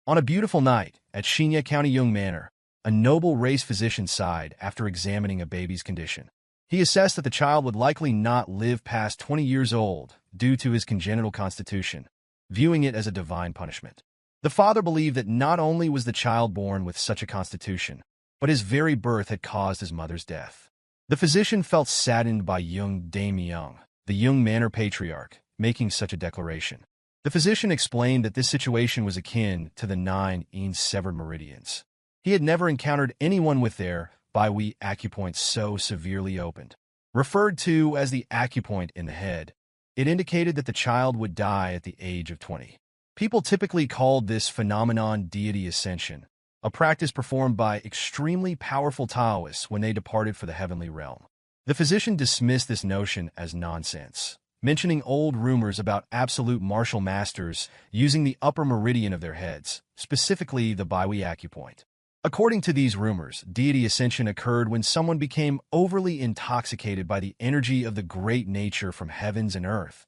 On a beautiful night at Shinya County Yeong Manor, a noble race physician sighed after examining a baby's condition. He assessed that the child would likely not live past 20 years old due to his congenital constitution, viewing it as a divine punishment. The father believed that not only was the child born with such a constitution, but his very birth had caused his mother's death. The physician felt saddened by young Dame Yeong, the Yeong Manor patriarch, making such a declaration. The physician explained that this situation was akin to the 9 severed meridians. He had never encountered anyone with their Weiji acupoint so severely opened. Referred to as the acupoint in the head, it indicated that the child would die at the age of 20. People typically called this phenomenon deity ascension, a practice performed by extremely powerful Taoists when they departed for the heavenly realm. The physician dismissed this notion as nonsense, mentioning old rumors about absolute martial masters using the upper meridian of their heads, specifically the Weiji acupoint. According to these rumors, deity ascension occurred when someone became overly intoxicated by the energy of the great nature from heavens and earth,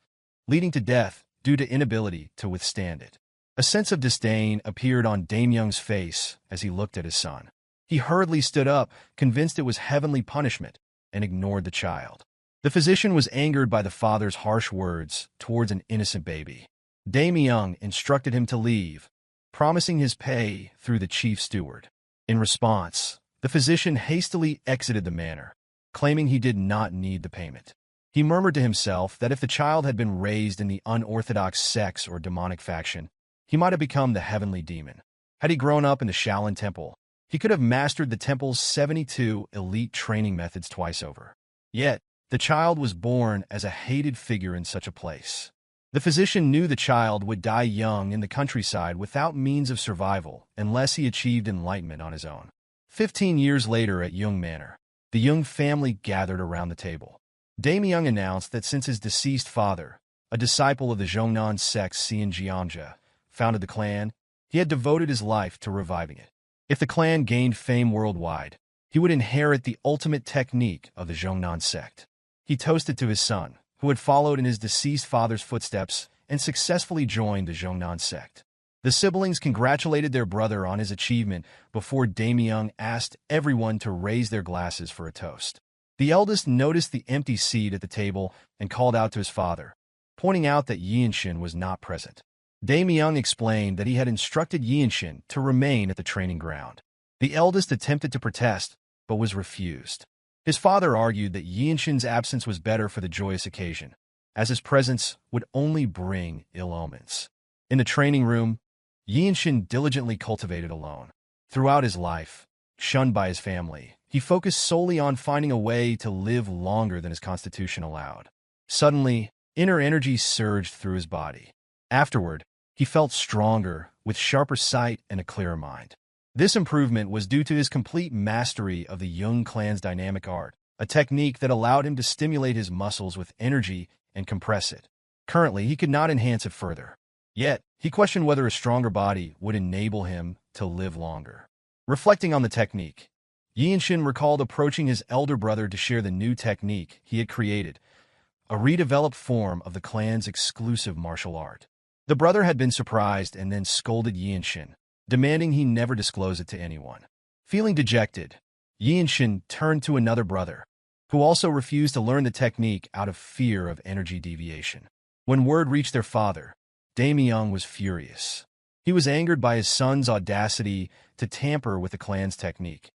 leading to death due to inability to withstand it. A sense of disdain appeared on Dame Yeong's face as he looked at his son. He hurriedly stood up, convinced it was heavenly punishment, and ignored the child. The physician was angered by the father's harsh words towards an innocent baby. Dame Yeong instructed him to leave, promising his pay through the chief steward. In response, the physician hastily exited the manor, claiming he did not need the payment. He murmured to himself that if the child had been raised in the unorthodox sects or demonic faction, he might have become the heavenly demon. Had he grown up in the Shaolin Temple, he could have mastered the temple's 72 elite training methods twice over. Yet, the child was born as a hated figure in such a place. The physician knew the child would die young in the countryside without means of survival unless he achieved enlightenment on his own. 15 years later at Yeong Manor, the Yeong family gathered around the table. Dame Yeong announced that since his deceased father, a disciple of the Jeongnan Sect Jeongja, founded the clan, he had devoted his life to reviving it. If the clan gained fame worldwide, he would inherit the ultimate technique of the Jeongnan Sect. He toasted to his son, who had followed in his deceased father's footsteps and successfully joined the Jeongnan Sect. The siblings congratulated their brother on his achievement before Dame Yeong asked everyone to raise their glasses for a toast. The eldest noticed the empty seat at the table and called out to his father, pointing out that Yeonshin was not present. Dame Yeong explained that he had instructed Yeonshin to remain at the training ground. The eldest attempted to protest, but was refused. His father argued that Yeonshin's absence was better for the joyous occasion, as his presence would only bring ill omens. In the training room, Yeonshin diligently cultivated alone. Throughout his life, shunned by his family, he focused solely on finding a way to live longer than his constitution allowed. Suddenly, inner energy surged through his body. Afterward, he felt stronger, with sharper sight and a clearer mind. This improvement was due to his complete mastery of the Jeong Clan's dynamic art, a technique that allowed him to stimulate his muscles with energy and compress it. Currently, he could not enhance it further. Yet, he questioned whether a stronger body would enable him to live longer. Reflecting on the technique, Yeonshin recalled approaching his elder brother to share the new technique he had created, a redeveloped form of the clan's exclusive martial art. The brother had been surprised and then scolded Yeonshin, demanding he never disclose it to anyone. Feeling dejected, Yeonshin turned to another brother, who also refused to learn the technique out of fear of energy deviation. When word reached their father, Dame Yeong was furious. He was angered by his son's audacity to tamper with the clan's technique,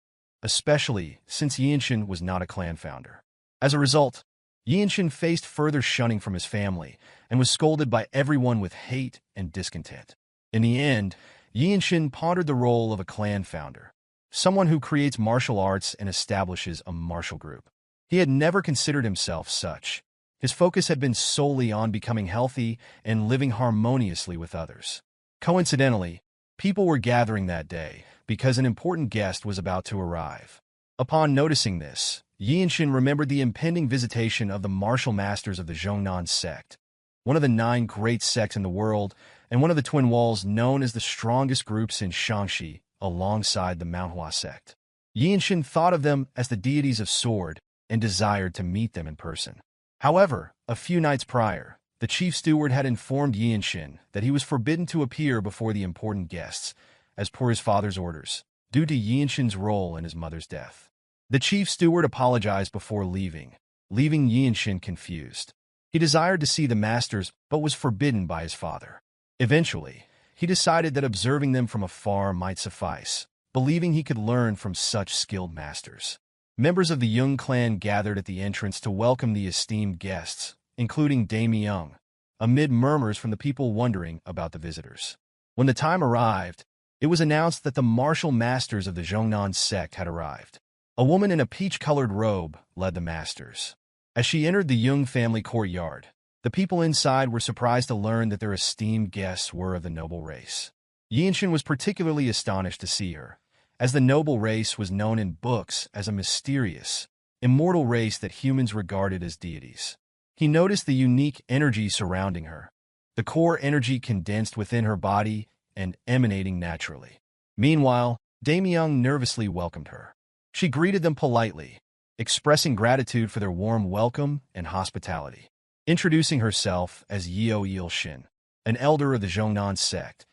especially since Yeonshin was not a clan founder. As a result, Yeonshin faced further shunning from his family and was scolded by everyone with hate and discontent. In the end, Yeonshin pondered the role of a clan founder, someone who creates martial arts and establishes a martial group. He had never considered himself such. His focus had been solely on becoming healthy and living harmoniously with others. Coincidentally, people were gathering that day because an important guest was about to arrive. Upon noticing this, Yeonshin remembered the impending visitation of the martial masters of the Jeongnan Sect, one of the 9 great sects in the world, and one of the Twin Walls known as the strongest groups in Shaanxi, alongside the Manhwa sect. Yeonshin thought of them as the deities of sword and desired to meet them in person. However, a few nights prior, the chief steward had informed Yeonshin that he was forbidden to appear before the important guests, as per his father's orders, due to Yeonshin's role in his mother's death. The chief steward apologized before leaving Yeonshin confused. He desired to see the masters, but was forbidden by his father. Eventually, he decided that observing them from afar might suffice, believing he could learn from such skilled masters. Members of the Jeong Clan gathered at the entrance to welcome the esteemed guests, including Daemyeong, amid murmurs from the people wondering about the visitors. When the time arrived, it was announced that the martial masters of the Jeongnan sect had arrived. A woman in a peach-colored robe led the masters. As she entered the Jeong family courtyard, the people inside were surprised to learn that their esteemed guests were of the noble race. Yeonshin was particularly astonished to see her, as the noble race was known in books as a mysterious, immortal race that humans regarded as deities. He noticed the unique energy surrounding her, the core energy condensed within her body and emanating naturally. Meanwhile, Daemyeong nervously welcomed her. She greeted them politely, expressing gratitude for their warm welcome and hospitality. Introducing herself as Yeonshin, an elder of the Jeongnan sect,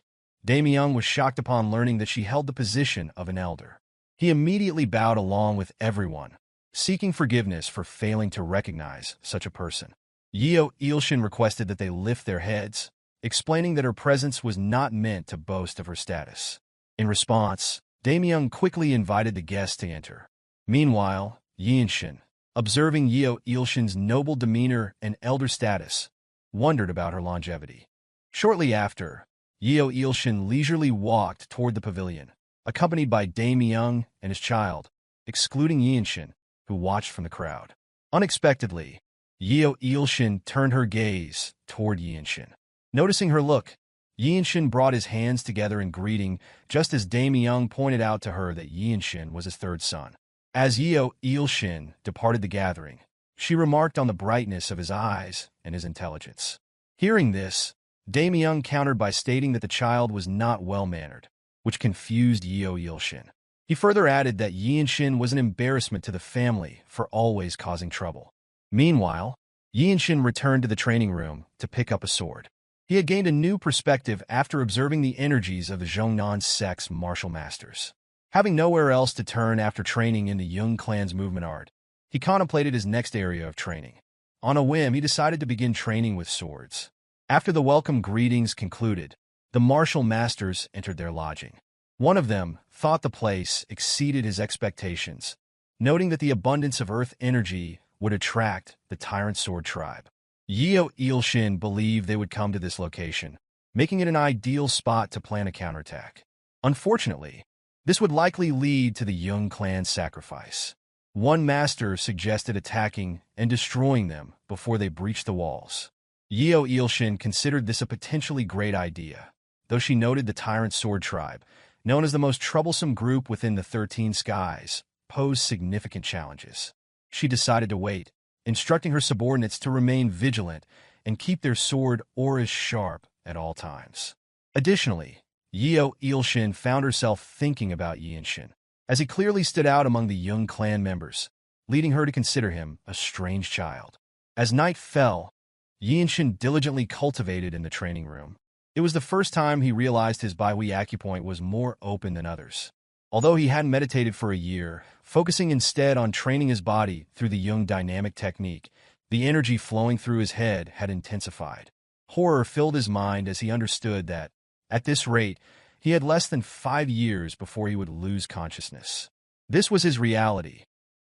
Daemyeong was shocked upon learning that she held the position of an elder. He immediately bowed along with everyone, seeking forgiveness for failing to recognize such a person. Yeonshin requested that they lift their heads, explaining that her presence was not meant to boast of her status. In response, Daemyeong quickly invited the guests to enter. Meanwhile, Yeonshin, observing Yeonshin's noble demeanor and elder status, wondered about her longevity. Shortly after, Yeonshin leisurely walked toward the pavilion, accompanied by Daemyeong and his child, excluding Yeonshin, who watched from the crowd. Unexpectedly, Yeonshin turned her gaze toward Yeonshin. Noticing her look, Yeonshin brought his hands together in greeting, just as Daemyeong pointed out to her that Yeonshin was his third son. As Yeonshin departed the gathering, she remarked on the brightness of his eyes and his intelligence. Hearing this, Daemyeong countered by stating that the child was not well-mannered, which confused Yeonshin. He further added that Yeonshin was an embarrassment to the family for always causing trouble. Meanwhile, Yeonshin returned to the training room to pick up a sword. He had gained a new perspective after observing the energies of the Jeongnan sect's martial masters. Having nowhere else to turn after training in the Jeong Clan's movement art, he contemplated his next area of training. On a whim, he decided to begin training with swords. After the welcome greetings concluded, the martial masters entered their lodging. One of them thought the place exceeded his expectations, noting that the abundance of earth energy would attract the Tyrant Sword tribe. Yeonshin believed they would come to this location, making it an ideal spot to plan a counterattack. Unfortunately, this would likely lead to the Jeong Clan's sacrifice. One master suggested attacking and destroying them before they breached the walls. Yeonshin considered this a potentially great idea, though she noted the Tyrant Sword tribe, known as the most troublesome group within the 13 Skies, posed significant challenges. She decided to wait, instructing her subordinates to remain vigilant and keep their sword auras sharp at all times. Additionally, Yeonshin found herself thinking about Yeonshin, as he clearly stood out among the Jeong Clan members, leading her to consider him a strange child. As night fell, Yeonshin diligently cultivated in the training room. It was the first time he realized his Baihui acupoint was more open than others. Although he hadn't meditated for a year, focusing instead on training his body through the Jeong dynamic technique, the energy flowing through his head had intensified. Horror filled his mind as he understood that, at this rate, he had less than 5 years before he would lose consciousness. This was his reality,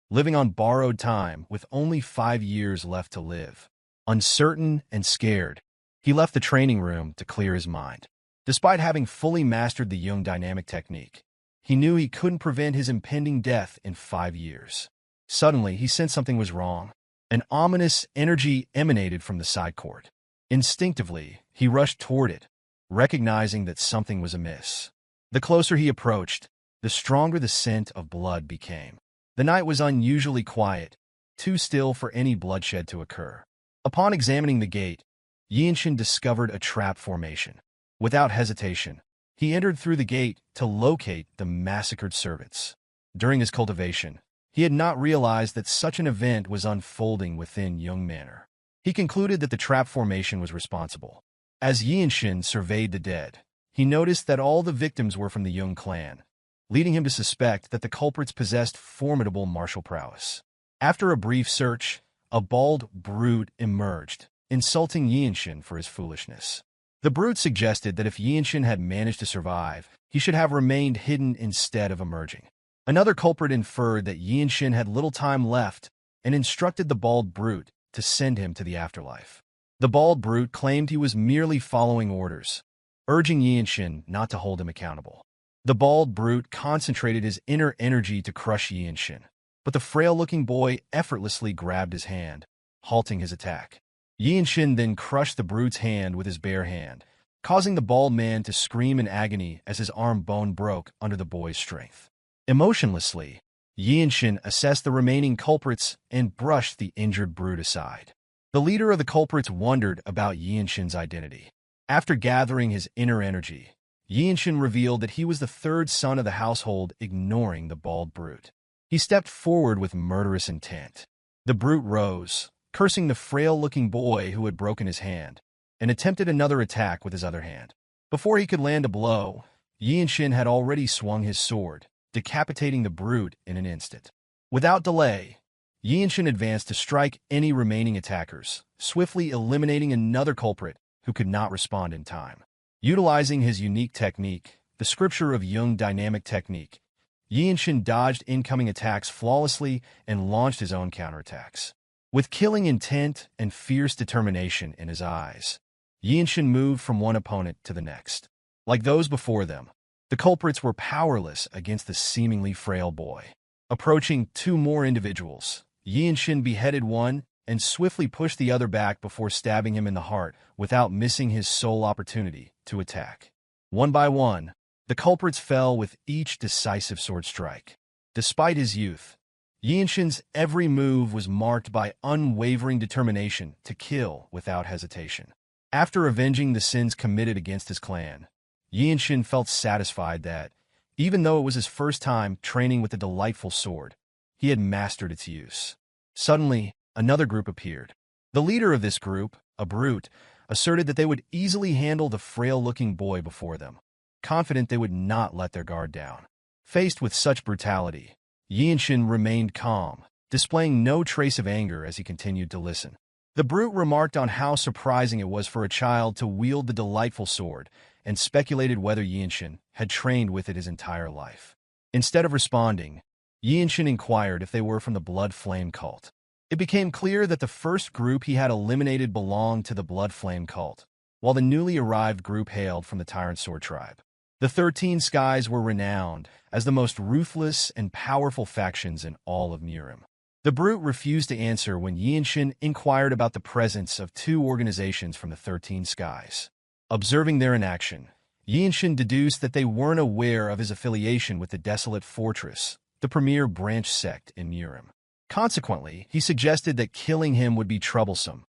living on borrowed time with only 5 years left to live. Uncertain and scared, he left the training room to clear his mind. Despite having fully mastered the Jeong dynamic technique, he knew he couldn't prevent his impending death in 5 years. Suddenly, he sensed something was wrong. An ominous energy emanated from the side court. Instinctively, he rushed toward it, recognizing that something was amiss. The closer he approached, the stronger the scent of blood became. The night was unusually quiet, too still for any bloodshed to occur. Upon examining the gate, Yeonshin discovered a trap formation. Without hesitation, he entered through the gate to locate the massacred servants. During his cultivation, he had not realized that such an event was unfolding within Jeong Manor. He concluded that the trap formation was responsible. As Yeonshin surveyed the dead, he noticed that all the victims were from the Jeong Clan, leading him to suspect that the culprits possessed formidable martial prowess. After a brief search, a bald brute emerged, insulting Yeonshin for his foolishness. The brute suggested that if Yeonshin had managed to survive, he should have remained hidden instead of emerging. Another culprit inferred that Yeonshin had little time left and instructed the bald brute to send him to the afterlife. The bald brute claimed he was merely following orders, urging Yeonshin not to hold him accountable. The bald brute concentrated his inner energy to crush Yeonshin, but the frail-looking boy effortlessly grabbed his hand, halting his attack. Yeonshin then crushed the brute's hand with his bare hand, causing the bald man to scream in agony as his arm bone broke under the boy's strength. Emotionlessly, Yeonshin assessed the remaining culprits and brushed the injured brute aside. The leader of the culprits wondered about Yeonshin's identity. After gathering his inner energy, Yeonshin revealed that he was the third son of the household, ignoring the bald brute. He stepped forward with murderous intent. The brute rose, cursing the frail-looking boy who had broken his hand, and attempted another attack with his other hand. Before he could land a blow, Yeonshin had already swung his sword, decapitating the brute in an instant. Without delay, Yeonshin advanced to strike any remaining attackers, swiftly eliminating another culprit who could not respond in time. Utilizing his unique technique, the Scripture of Jung dynamic technique, Yeonshin dodged incoming attacks flawlessly and launched his own counterattacks. With killing intent and fierce determination in his eyes, Yeonshin moved from one opponent to the next. Like those before them, the culprits were powerless against the seemingly frail boy. Approaching two more individuals, Yeonshin beheaded one and swiftly pushed the other back before stabbing him in the heart without missing his sole opportunity to attack. One by one, the culprits fell with each decisive sword strike. Despite his youth, Yeonshin's every move was marked by unwavering determination to kill without hesitation. After avenging the sins committed against his clan, Yeonshin felt satisfied that, even though it was his first time training with the delightful sword, he had mastered its use. Suddenly, another group appeared. The leader of this group, a brute, asserted that they would easily handle the frail-looking boy before them, confident they would not let their guard down. Faced with such brutality, Yeonshin remained calm, displaying no trace of anger as he continued to listen. The brute remarked on how surprising it was for a child to wield the delightful sword and speculated whether Yeonshin had trained with it his entire life. Instead of responding, Yeonshin inquired if they were from the Blood Flame cult. It became clear that the first group he had eliminated belonged to the Blood Flame cult, while the newly arrived group hailed from the Tyrant Sword tribe. The 13 Skies were renowned as the most ruthless and powerful factions in all of Murim. The brute refused to answer when Yeonshin inquired about the presence of two organizations from the 13 Skies. Observing their inaction, Yeonshin deduced that they weren't aware of his affiliation with the Desolate Fortress, the premier branch sect in Murim. Consequently, he suggested that killing him would be troublesome,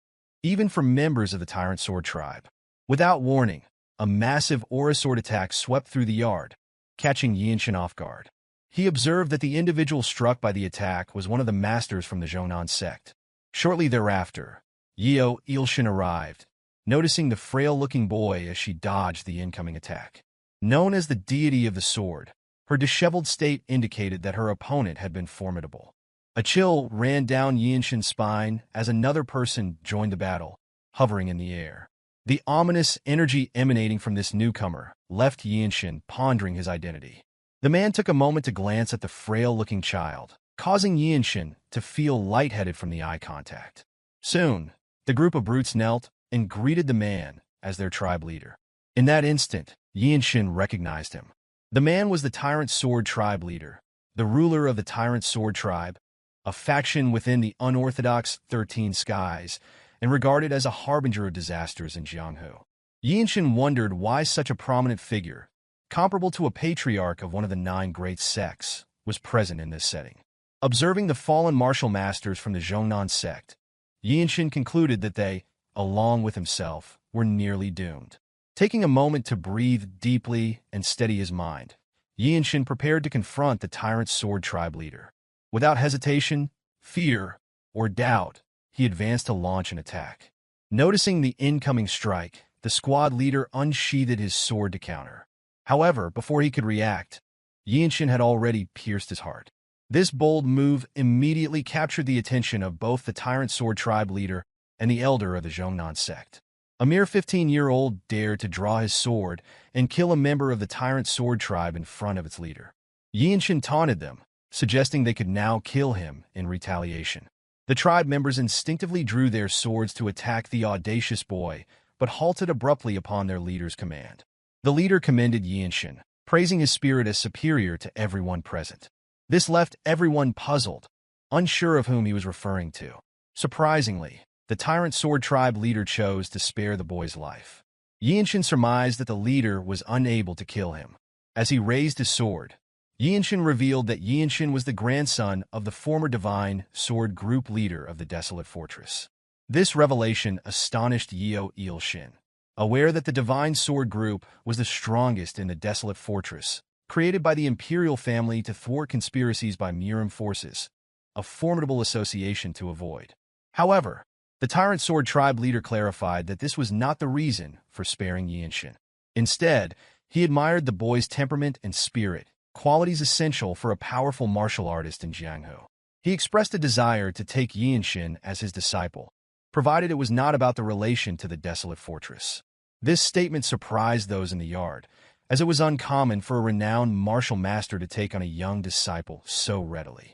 even for members of the Tyrant Sword tribe. Without warning, a massive aura sword attack swept through the yard, catching Yeonshin off guard. He observed that the individual struck by the attack was one of the masters from the Jonan sect. Shortly thereafter, Yeonshin arrived, noticing the frail-looking boy as she dodged the incoming attack. Known as the deity of the sword, her disheveled state indicated that her opponent had been formidable. A chill ran down Yeonshin's spine as another person joined the battle, hovering in the air. The ominous energy emanating from this newcomer left Yeonshin pondering his identity. The man took a moment to glance at the frail-looking child, causing Yeonshin to feel lightheaded from the eye contact. Soon, the group of brutes knelt and greeted the man as their tribe leader. In that instant, Yeonshin recognized him. The man was the Tyrant Sword tribe leader, the ruler of the Tyrant Sword tribe, a faction within the unorthodox 13 Skies, and regarded as a harbinger of disasters in Jeonghu. Yeonshin wondered why such a prominent figure, comparable to a patriarch of one of the 9 great sects, was present in this setting. Observing the fallen martial masters from the Jonan sect, Yeonshin concluded that they, along with himself, were nearly doomed. Taking a moment to breathe deeply and steady his mind, Yeonshin prepared to confront the Tyrant Sword tribe leader. Without hesitation, fear, or doubt, he advanced to launch an attack. Noticing the incoming strike, the squad leader unsheathed his sword to counter. However, before he could react, Yeonshin had already pierced his heart. This bold move immediately captured the attention of both the Tyrant Sword Tribe leader and the elder of the Jeong Sect. A mere 15-year-old dared to draw his sword and kill a member of the Tyrant Sword Tribe in front of its leader. Yeonshin taunted them, suggesting they could now kill him in retaliation. The tribe members instinctively drew their swords to attack the audacious boy, but halted abruptly upon their leader's command. The leader commended Yeonshin, praising his spirit as superior to everyone present. This left everyone puzzled, unsure of whom he was referring to. Surprisingly, the Tyrant Sword Tribe leader chose to spare the boy's life. Yeonshin surmised that the leader was unable to kill him. As he raised his sword, Yeonshin revealed that Yeonshin was the grandson of the former Divine Sword Group leader of the Desolate Fortress. This revelation astonished Yeonshin. Aware that the Divine Sword Group was the strongest in the Desolate Fortress, created by the Imperial family to thwart conspiracies by Murim forces, a formidable association to avoid. However, the Tyrant Sword Tribe leader clarified that this was not the reason for sparing Yeonshin. Instead, he admired the boy's temperament and spirit, qualities essential for a powerful martial artist in Jianghu. He expressed a desire to take Yeonshin as his disciple, provided it was not about the relation to the Desolate Fortress. This statement surprised those in the yard, as it was uncommon for a renowned martial master to take on a young disciple so readily.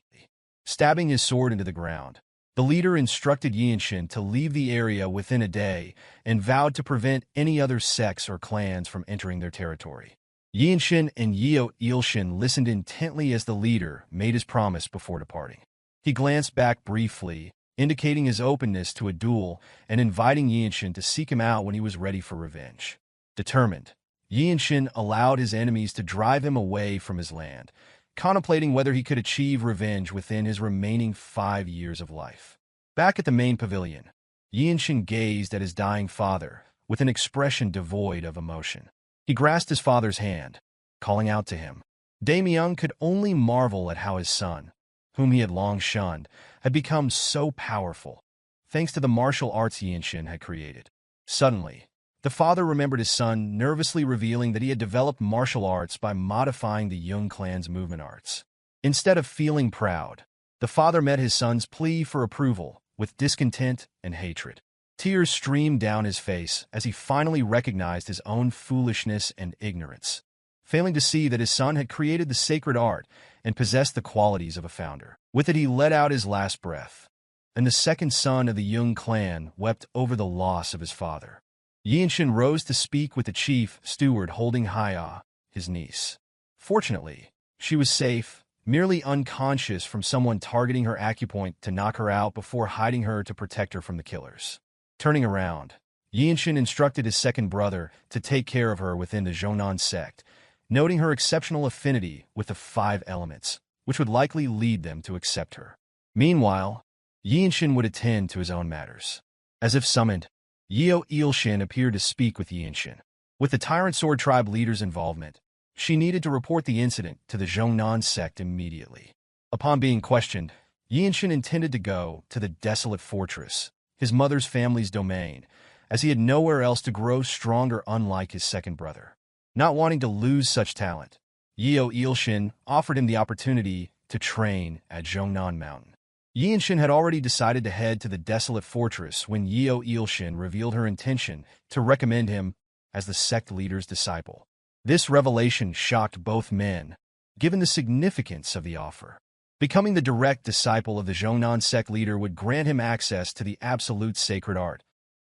Stabbing his sword into the ground, the leader instructed Yeonshin to leave the area within a day and vowed to prevent any other sects or clans from entering their territory. Yeonshin and Yeonshin listened intently as the leader made his promise before departing. He glanced back briefly, indicating his openness to a duel and inviting Yeonshin to seek him out when he was ready for revenge. Determined, Yeonshin allowed his enemies to drive him away from his land, contemplating whether he could achieve revenge within his remaining 5 years of life. Back at the main pavilion, Yeonshin gazed at his dying father with an expression devoid of emotion. He grasped his father's hand, calling out to him. Daemyeon could only marvel at how his son, whom he had long shunned, had become so powerful, thanks to the martial arts Yeonshin had created. Suddenly, the father remembered his son nervously revealing that he had developed martial arts by modifying the Jeong Clan's movement arts. Instead of feeling proud, the father met his son's plea for approval with discontent and hatred. Tears streamed down his face as he finally recognized his own foolishness and ignorance, failing to see that his son had created the sacred art and possessed the qualities of a founder. With it, he let out his last breath, and the second son of the Jeong Clan wept over the loss of his father. Yeonshin rose to speak with the chief steward holding Hya, his niece. Fortunately, she was safe, merely unconscious from someone targeting her acupoint to knock her out before hiding her to protect her from the killers. Turning around, Yeonshin instructed his second brother to take care of her within the Jeong Sect, noting her exceptional affinity with the 5 elements, which would likely lead them to accept her. Meanwhile, Yeonshin would attend to his own matters. As if summoned, Yeonshin appeared to speak with Yeonshin. With the Tyrant Sword Tribe leader's involvement, she needed to report the incident to the Jeong Sect immediately. Upon being questioned, Yeonshin intended to go to the Desolate Fortress, his mother's family's domain, as he had nowhere else to grow stronger unlike his second brother. Not wanting to lose such talent, Yeonshin offered him the opportunity to train at Jeongnan Mountain. Yeonshin had already decided to head to the Desolate Fortress when Yeonshin revealed her intention to recommend him as the sect leader's disciple. This revelation shocked both men, given the significance of the offer. Becoming the direct disciple of the Jeongnan sect leader would grant him access to the absolute sacred art,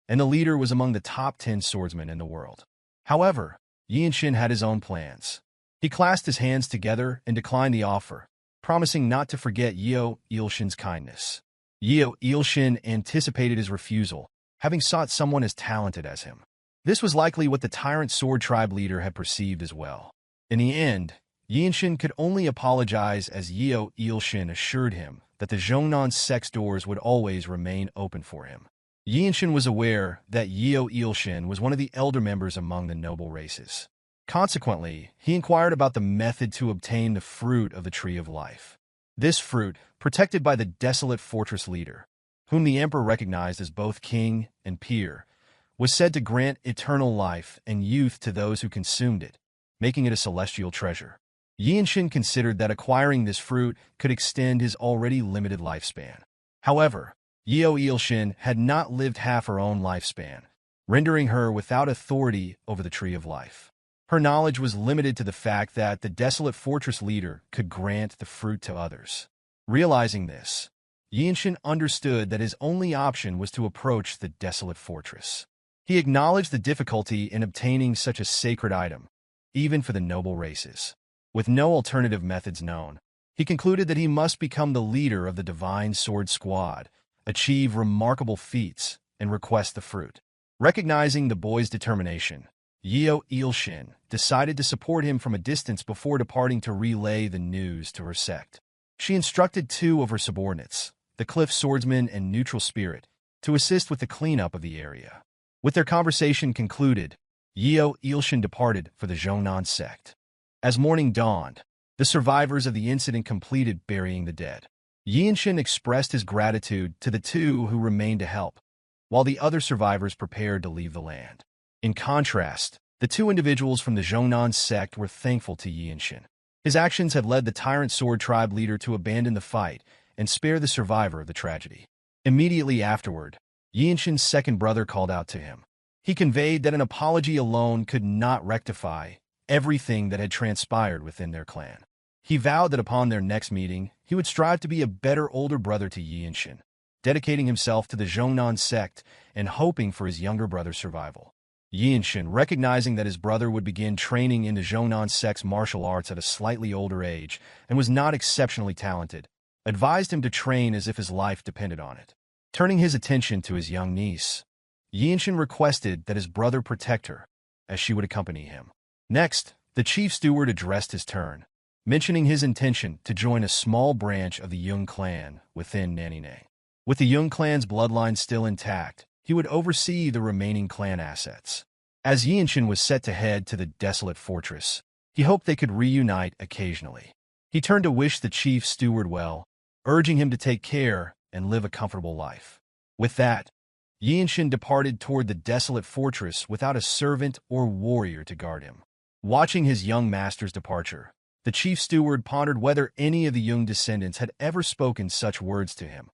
and the leader was among the top 10 swordsmen in the world. However, Yeonshin had his own plans. He clasped his hands together and declined the offer, promising not to forget Yeonshin's kindness. Yeonshin anticipated his refusal, having sought someone as talented as him. This was likely what the Tyrant Sword Tribe leader had perceived as well. In the end, Yeonshin could only apologize as Yeonshin assured him that the Jeongnan sect's doors would always remain open for him. Yeonshin was aware that Yeonshin was one of the elder members among the noble races. Consequently, he inquired about the method to obtain the fruit of the Tree of Life. This fruit, protected by the Desolate Fortress leader, whom the emperor recognized as both king and peer, was said to grant eternal life and youth to those who consumed it, making it a celestial treasure. Yeonshin considered that acquiring this fruit could extend his already limited lifespan. However, Yeonshin had not lived half her own lifespan, rendering her without authority over the Tree of Life. Her knowledge was limited to the fact that the Desolate Fortress leader could grant the fruit to others. Realizing this, Yeonshin understood that his only option was to approach the Desolate Fortress. He acknowledged the difficulty in obtaining such a sacred item, even for the noble races. With no alternative methods known, he concluded that he must become the leader of the Divine Sword Squad, achieve remarkable feats, and request the fruit. Recognizing the boy's determination, Yeonshin decided to support him from a distance before departing to relay the news to her sect. She instructed two of her subordinates, the Cliff Swordsman and Neutral Spirit, to assist with the cleanup of the area. With their conversation concluded, Yeonshin departed for the Jeong sect. As morning dawned, the survivors of the incident completed burying the dead. Yeonshin expressed his gratitude to the two who remained to help, while the other survivors prepared to leave the land. In contrast, the two individuals from the Jeong sect were thankful to Yeonshin. His actions had led the Tyrant Sword tribe leader to abandon the fight and spare the survivor of the tragedy. Immediately afterward, Yeonshin's second brother called out to him. He conveyed that an apology alone could not rectify everything that had transpired within their clan. He vowed that upon their next meeting, he would strive to be a better older brother to Yeonshin, dedicating himself to the Jeong sect and hoping for his younger brother's survival. Yeonshin, recognizing that his brother would begin training in the Jeong sect's martial arts at a slightly older age and was not exceptionally talented, advised him to train as if his life depended on it. Turning his attention to his young niece, Yeonshin requested that his brother protect her, as she would accompany him. Next, the chief steward addressed his turn, mentioning his intention to join a small branch of the Jeong Clan within Nanine. With the Jeong Clan's bloodline still intact, he would oversee the remaining clan assets. As Yeonshin was set to head to the Desolate Fortress, he hoped they could reunite occasionally. He turned to wish the chief steward well, urging him to take care and live a comfortable life. With that, Yeonshin departed toward the Desolate Fortress without a servant or warrior to guard him. Watching his young master's departure, the chief steward pondered whether any of the Jeong descendants had ever spoken such words to him,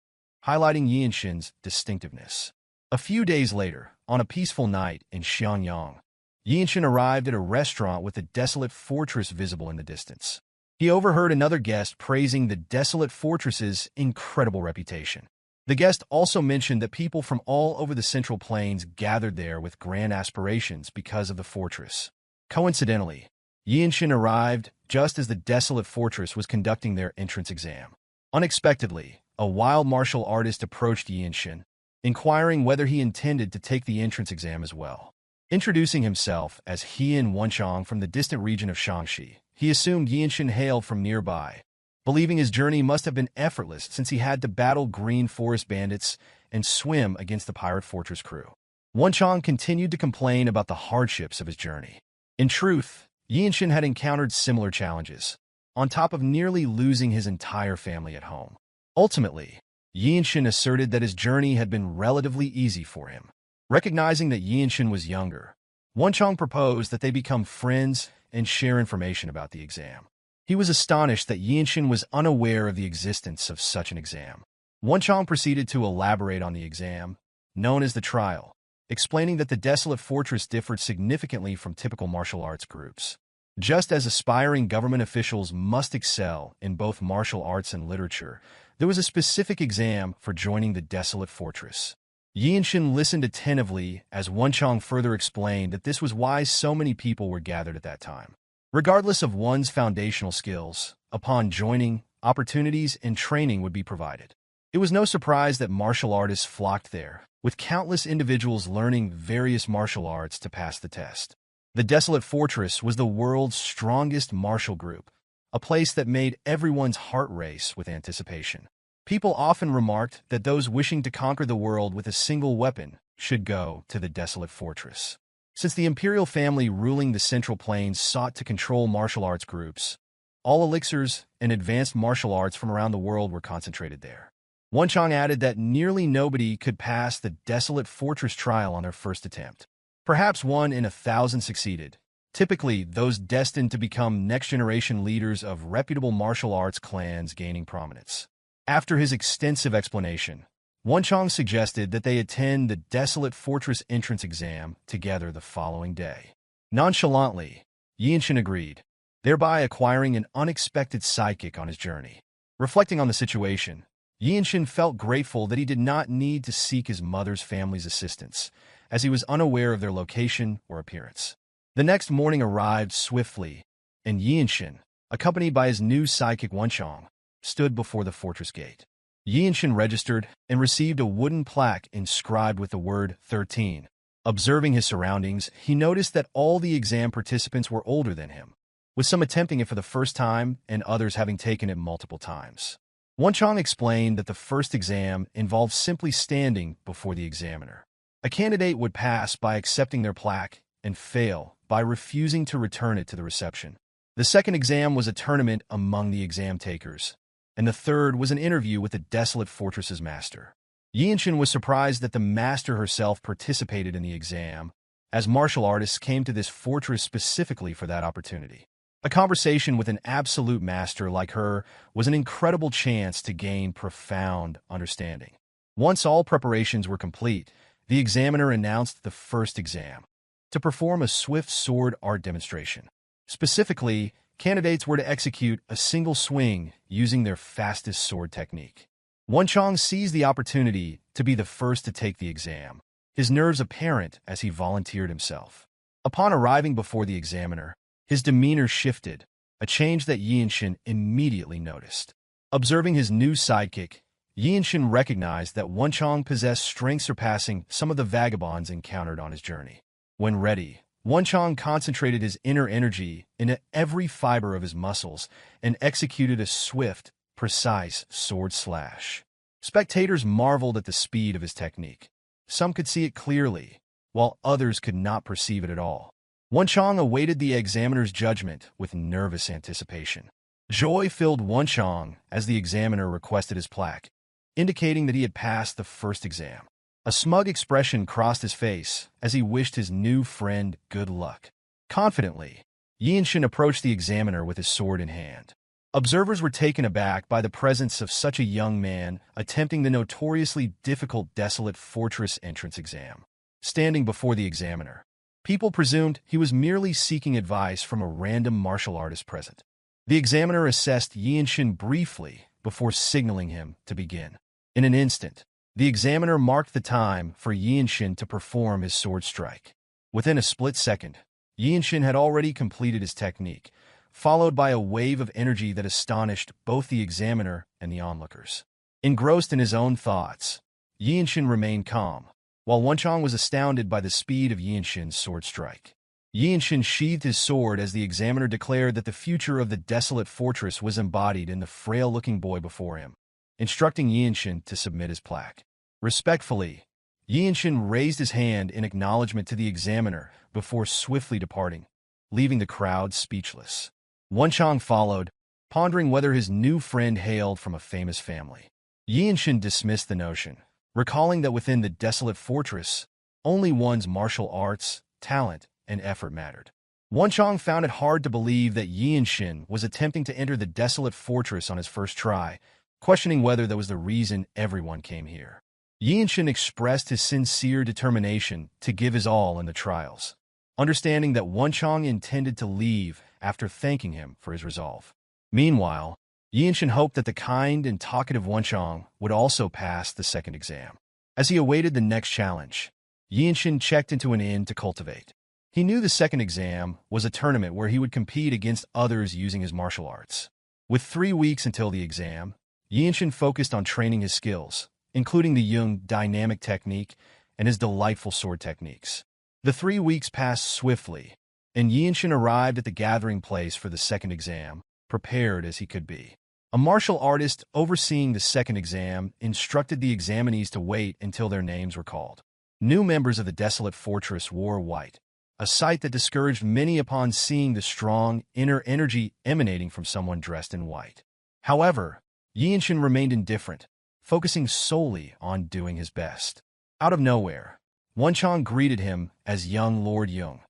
highlighting Yeonshin's distinctiveness. A few days later, on a peaceful night in Xianyang, Yeonshin arrived at a restaurant with the Desolate Fortress visible in the distance. He overheard another guest praising the Desolate Fortress's incredible reputation. The guest also mentioned that people from all over the Central Plains gathered there with grand aspirations because of the fortress. Coincidentally, Yeonshin arrived just as the Desolate Fortress was conducting their entrance exam. Unexpectedly, a wild martial artist approached Yeonshin, inquiring whether he intended to take the entrance exam as well. Introducing himself as Hien Wonchong from the distant region of Shaanxi, he assumed Yeonshin hailed from nearby, believing his journey must have been effortless since he had to battle green forest bandits and swim against the pirate fortress crew. Wonchong continued to complain about the hardships of his journey. In truth, Yeonshin had encountered similar challenges, on top of nearly losing his entire family at home. Ultimately, Yeonshin asserted that his journey had been relatively easy for him. Recognizing that Yeonshin was younger, Wonchong proposed that they become friends and share information about the exam. He was astonished that Yeonshin was unaware of the existence of such an exam. Wonchong proceeded to elaborate on the exam, known as the trial, explaining that the Desolate Fortress differed significantly from typical martial arts groups. Just as aspiring government officials must excel in both martial arts and literature, there was a specific exam for joining the Desolate Fortress. Yeonshin listened attentively as Wonchong further explained that this was why so many people were gathered at that time. Regardless of one's foundational skills, upon joining, opportunities and training would be provided. It was no surprise that martial artists flocked there, with countless individuals learning various martial arts to pass the test. The Desolate Fortress was the world's strongest martial group, a place that made everyone's heart race with anticipation. People often remarked that those wishing to conquer the world with a single weapon should go to the Desolate Fortress. Since the imperial family ruling the Central Plains sought to control martial arts groups, all elixirs and advanced martial arts from around the world were concentrated there. Wonchong added that nearly nobody could pass the Desolate Fortress trial on their first attempt. Perhaps 1 in 1,000 succeeded, typically those destined to become next-generation leaders of reputable martial arts clans gaining prominence. After his extensive explanation, Wonchong suggested that they attend the Desolate Fortress entrance exam together the following day. Nonchalantly, Yeonshin agreed, thereby acquiring an unexpected sidekick on his journey. Reflecting on the situation, Yeonshin felt grateful that he did not need to seek his mother's family's assistance, as he was unaware of their location or appearance. The next morning arrived swiftly, and Yeonshin, accompanied by his new sidekick Wonchong, stood before the fortress gate. Yeonshin registered and received a wooden plaque inscribed with the word 13. Observing his surroundings, he noticed that all the exam participants were older than him, with some attempting it for the first time and others having taken it multiple times. Wonchong explained that the first exam involved simply standing before the examiner. A candidate would pass by accepting their plaque and fail by refusing to return it to the reception. The second exam was a tournament among the exam takers, and the third was an interview with the Desolate Fortress's master. Yeonshin was surprised that the master herself participated in the exam, as martial artists came to this fortress specifically for that opportunity. A conversation with an absolute master like her was an incredible chance to gain profound understanding. Once all preparations were complete, the examiner announced the first exam, to perform a swift sword art demonstration. Specifically, candidates were to execute a single swing using their fastest sword technique. Wonchong seized the opportunity to be the first to take the exam, his nerves apparent as he volunteered himself. Upon arriving before the examiner, his demeanor shifted, a change that Yeonshin immediately noticed. Observing his new sidekick, Yeonshin recognized that Wonchong possessed strength surpassing some of the vagabonds encountered on his journey. When ready, Wonchong concentrated his inner energy into every fiber of his muscles and executed a swift, precise sword slash. Spectators marveled at the speed of his technique. Some could see it clearly, while others could not perceive it at all. Wonchong awaited the examiner's judgment with nervous anticipation. Joy filled Wonchong as the examiner requested his plaque, indicating that he had passed the first exam. A smug expression crossed his face as he wished his new friend good luck. Confidently, Yeonshin approached the examiner with his sword in hand. Observers were taken aback by the presence of such a young man attempting the notoriously difficult Desolate Fortress entrance exam. Standing before the examiner, people presumed he was merely seeking advice from a random martial artist present. The examiner assessed Yeonshin briefly before signaling him to begin. In an instant, the examiner marked the time for Yeonshin to perform his sword strike. Within a split second, Yeonshin had already completed his technique, followed by a wave of energy that astonished both the examiner and the onlookers. Engrossed in his own thoughts, Yeonshin remained calm, while Wonchong was astounded by the speed of Yeonshin's sword strike. Yeonshin sheathed his sword as the examiner declared that the future of the Desolate Fortress was embodied in the frail-looking boy before him, instructing Yeonshin to submit his plaque. Respectfully, Yeonshin raised his hand in acknowledgement to the examiner before swiftly departing, leaving the crowd speechless. Wonchong followed, pondering whether his new friend hailed from a famous family. Yeonshin dismissed the notion, recalling that within the Desolate Fortress, only one's martial arts, talent, and effort mattered. Wonchong found it hard to believe that Yeonshin was attempting to enter the Desolate Fortress on his first try, questioning whether that was the reason everyone came here. Yeonshin expressed his sincere determination to give his all in the trials, understanding that Wonchong intended to leave after thanking him for his resolve. Meanwhile, Yeonshin hoped that the kind and talkative Wonchong would also pass the second exam. As he awaited the next challenge, Yeonshin checked into an inn to cultivate. He knew the second exam was a tournament where he would compete against others using his martial arts. With 3 weeks until the exam, Yeonshin focused on training his skills, including the Jung dynamic technique and his delightful sword techniques. The 3 weeks passed swiftly, and Yeonshin arrived at the gathering place for the second exam, prepared as he could be. A martial artist overseeing the second exam instructed the examinees to wait until their names were called. New members of the Desolate Fortress wore white, a sight that discouraged many upon seeing the strong inner energy emanating from someone dressed in white. However, Yeonshin remained indifferent, focusing solely on doing his best. Out of nowhere, Wonchong greeted him as young Lord Yeong,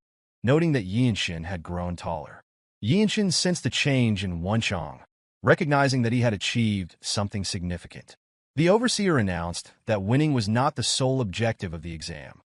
noting that Yeonshin had grown taller. Yeonshin sensed a change in Wonchong, recognizing that he had achieved something significant. The overseer announced that winning was not the sole objective of the exam.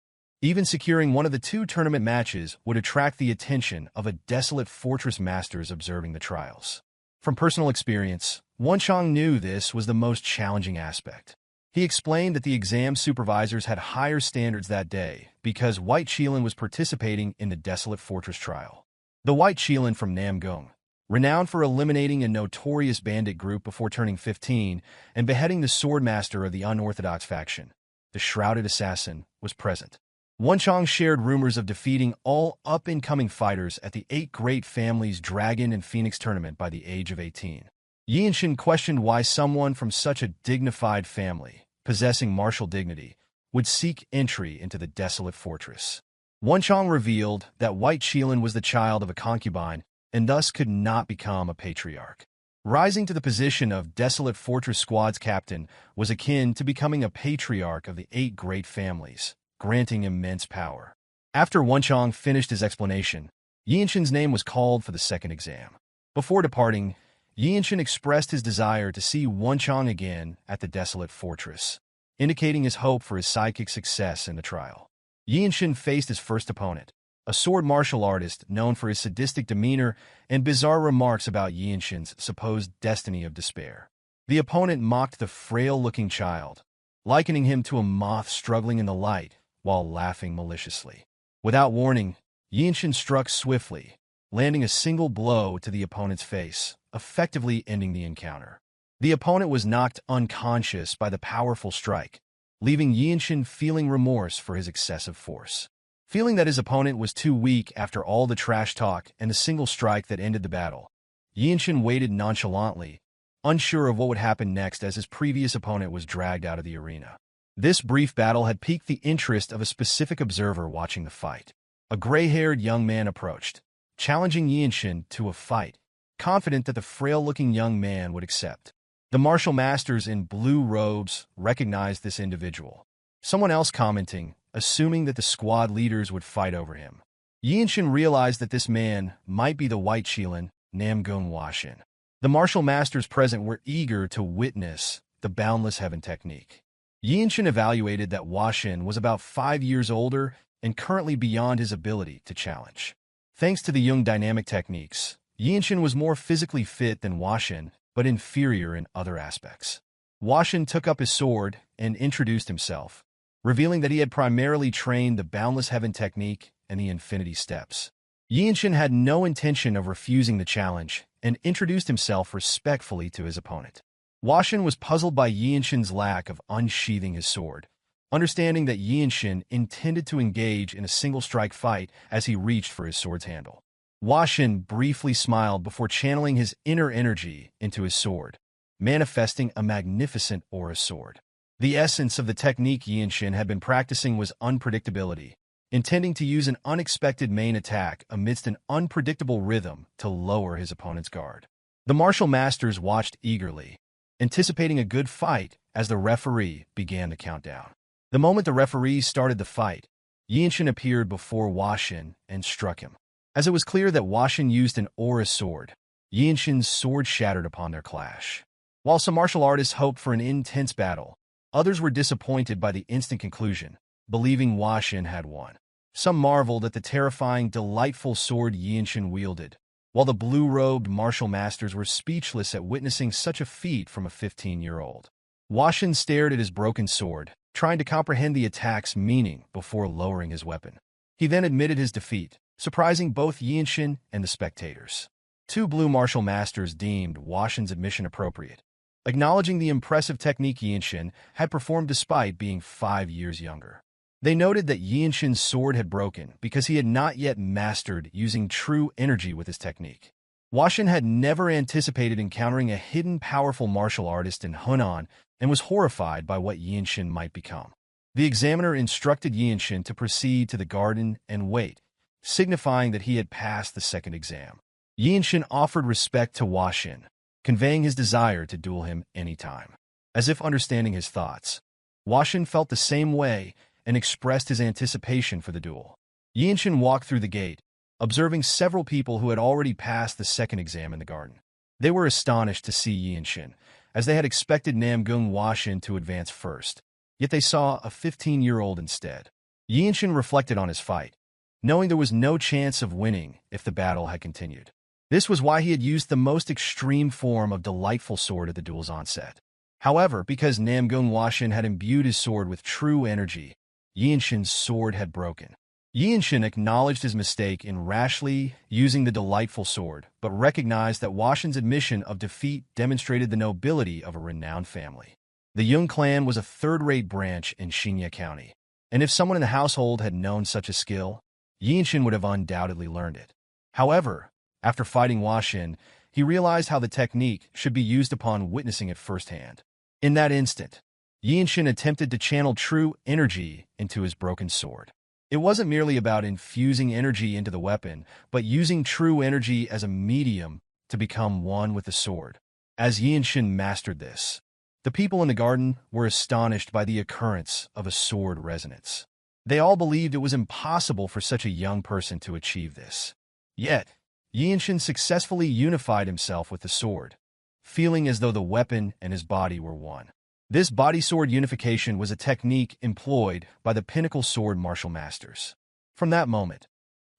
Even securing one of the 2 tournament matches would attract the attention of a Desolate Fortress masters observing the trials. From personal experience, Wonchong knew this was the most challenging aspect. He explained that the exam supervisors had higher standards that day because White Qilin was participating in the Desolate Fortress trial. The White Qilin from Namgung, renowned for eliminating a notorious bandit group before turning 15 and beheading the Swordsmaster of the unorthodox faction, the Shrouded Assassin, was present. Wonchong shared rumors of defeating all up-and-coming fighters at the 8 Great Families Dragon and Phoenix tournament by the age of 18. Yeonshin questioned why someone from such a dignified family, possessing martial dignity, would seek entry into the Desolate Fortress. Wonchong revealed that White Qilin was the child of a concubine and thus could not become a patriarch. Rising to the position of Desolate Fortress Squad's captain was akin to becoming a patriarch of the 8 Great Families, granting immense power. After Wonchong finished his explanation, Yeonshin's name was called for the second exam. Before departing, Yeonshin expressed his desire to see Wonchong again at the Desolate Fortress, indicating his hope for his sidekick's success in the trial. Yeonshin faced his first opponent, a sword martial artist known for his sadistic demeanor and bizarre remarks about Yeonshin's supposed destiny of despair. The opponent mocked the frail-looking child, likening him to a moth struggling in the light while laughing maliciously. Without warning, Yeonshin struck swiftly, landing a single blow to the opponent's face, effectively ending the encounter. The opponent was knocked unconscious by the powerful strike, leaving Yeonshin feeling remorse for his excessive force. Feeling that his opponent was too weak after all the trash talk and the single strike that ended the battle, Yeonshin waited nonchalantly, unsure of what would happen next as his previous opponent was dragged out of the arena. This brief battle had piqued the interest of a specific observer watching the fight. A gray-haired young man approached, challenging Yeonshin to a fight, confident that the frail-looking young man would accept. The martial masters in blue robes recognized this individual, someone else commenting, assuming that the squad leaders would fight over him. Yeonshin realized that this man might be the White Qilin, Namgung Washin. The martial masters present were eager to witness the Boundless Heaven technique. Yeonshin evaluated that Washin was about 5 years older and currently beyond his ability to challenge. Thanks to the Jung dynamic techniques, Yeonshin was more physically fit than Washin, but inferior in other aspects. Washin took up his sword and introduced himself, revealing that he had primarily trained the Boundless Heaven technique and the Infinity Steps. Yeonshin had no intention of refusing the challenge and introduced himself respectfully to his opponent. Washin was puzzled by Yeonshin's lack of unsheathing his sword, understanding that Yeonshin intended to engage in a single-strike fight as he reached for his sword's handle. Washin briefly smiled before channeling his inner energy into his sword, manifesting a magnificent aura sword. The essence of the technique Yeonshin had been practicing was unpredictability, intending to use an unexpected main attack amidst an unpredictable rhythm to lower his opponent's guard. The martial masters watched eagerly, anticipating a good fight as the referee began the countdown. The moment the referee started the fight, Yeonshin appeared before Washin and struck him. As it was clear that Washin used an aura sword, Yeonshin's sword shattered upon their clash. While some martial artists hoped for an intense battle, others were disappointed by the instant conclusion, believing Washin had won. Some marveled at the terrifying, delightful sword Yeonshin wielded, while the blue-robed martial masters were speechless at witnessing such a feat from a 15-year-old. Washin stared at his broken sword, trying to comprehend the attack's meaning before lowering his weapon. He then admitted his defeat, surprising both Yeonshin and the spectators. 2 blue martial masters deemed Washin's admission appropriate, acknowledging the impressive technique Yeonshin had performed despite being 5 years younger. They noted that Yeonshin's sword had broken because he had not yet mastered using true energy with his technique. Washin had never anticipated encountering a hidden powerful martial artist in Hunan and was horrified by what Yeonshin might become. The examiner instructed Yeonshin to proceed to the garden and wait, signifying that he had passed the second exam. Yeonshin offered respect to Washin, conveying his desire to duel him anytime. as if understanding his thoughts. Yeonshin felt the same way and expressed his anticipation for the duel. Yeonshin walked through the gate, observing several people who had already passed the second exam in the garden. They were astonished to see Yeonshin, as they had expected Namgung Yeonshin to advance first, yet they saw a 15-year-old instead. Yeonshin reflected on his fight, knowing there was no chance of winning if the battle had continued. This was why he had used the most extreme form of Delightful Sword at the duel's onset. However, because Namgung Yeonshin had imbued his sword with true energy, Yeonshin's sword had broken. Yeonshin acknowledged his mistake in rashly using the Delightful Sword, but recognized that Yeonshin's admission of defeat demonstrated the nobility of a renowned family. The Jeong Clan was a third-rate branch in Shinya County, and if someone in the household had known such a skill, Yeonshin would have undoubtedly learned it. However, after fighting Yeonshin, he realized how the technique should be used upon witnessing it firsthand. In that instant, Yeonshin attempted to channel true energy into his broken sword. It wasn't merely about infusing energy into the weapon, but using true energy as a medium to become one with the sword. As Yeonshin mastered this, the people in the garden were astonished by the occurrence of a sword resonance. They all believed it was impossible for such a young person to achieve this. Yet, Yeonshin successfully unified himself with the sword, feeling as though the weapon and his body were one. This body-sword unification was a technique employed by the pinnacle sword martial masters. From that moment,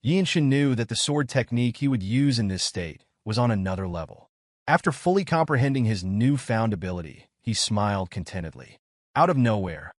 Yeonshin knew that the sword technique he would use in this state was on another level. After fully comprehending his newfound ability, he smiled contentedly. Out of nowhere,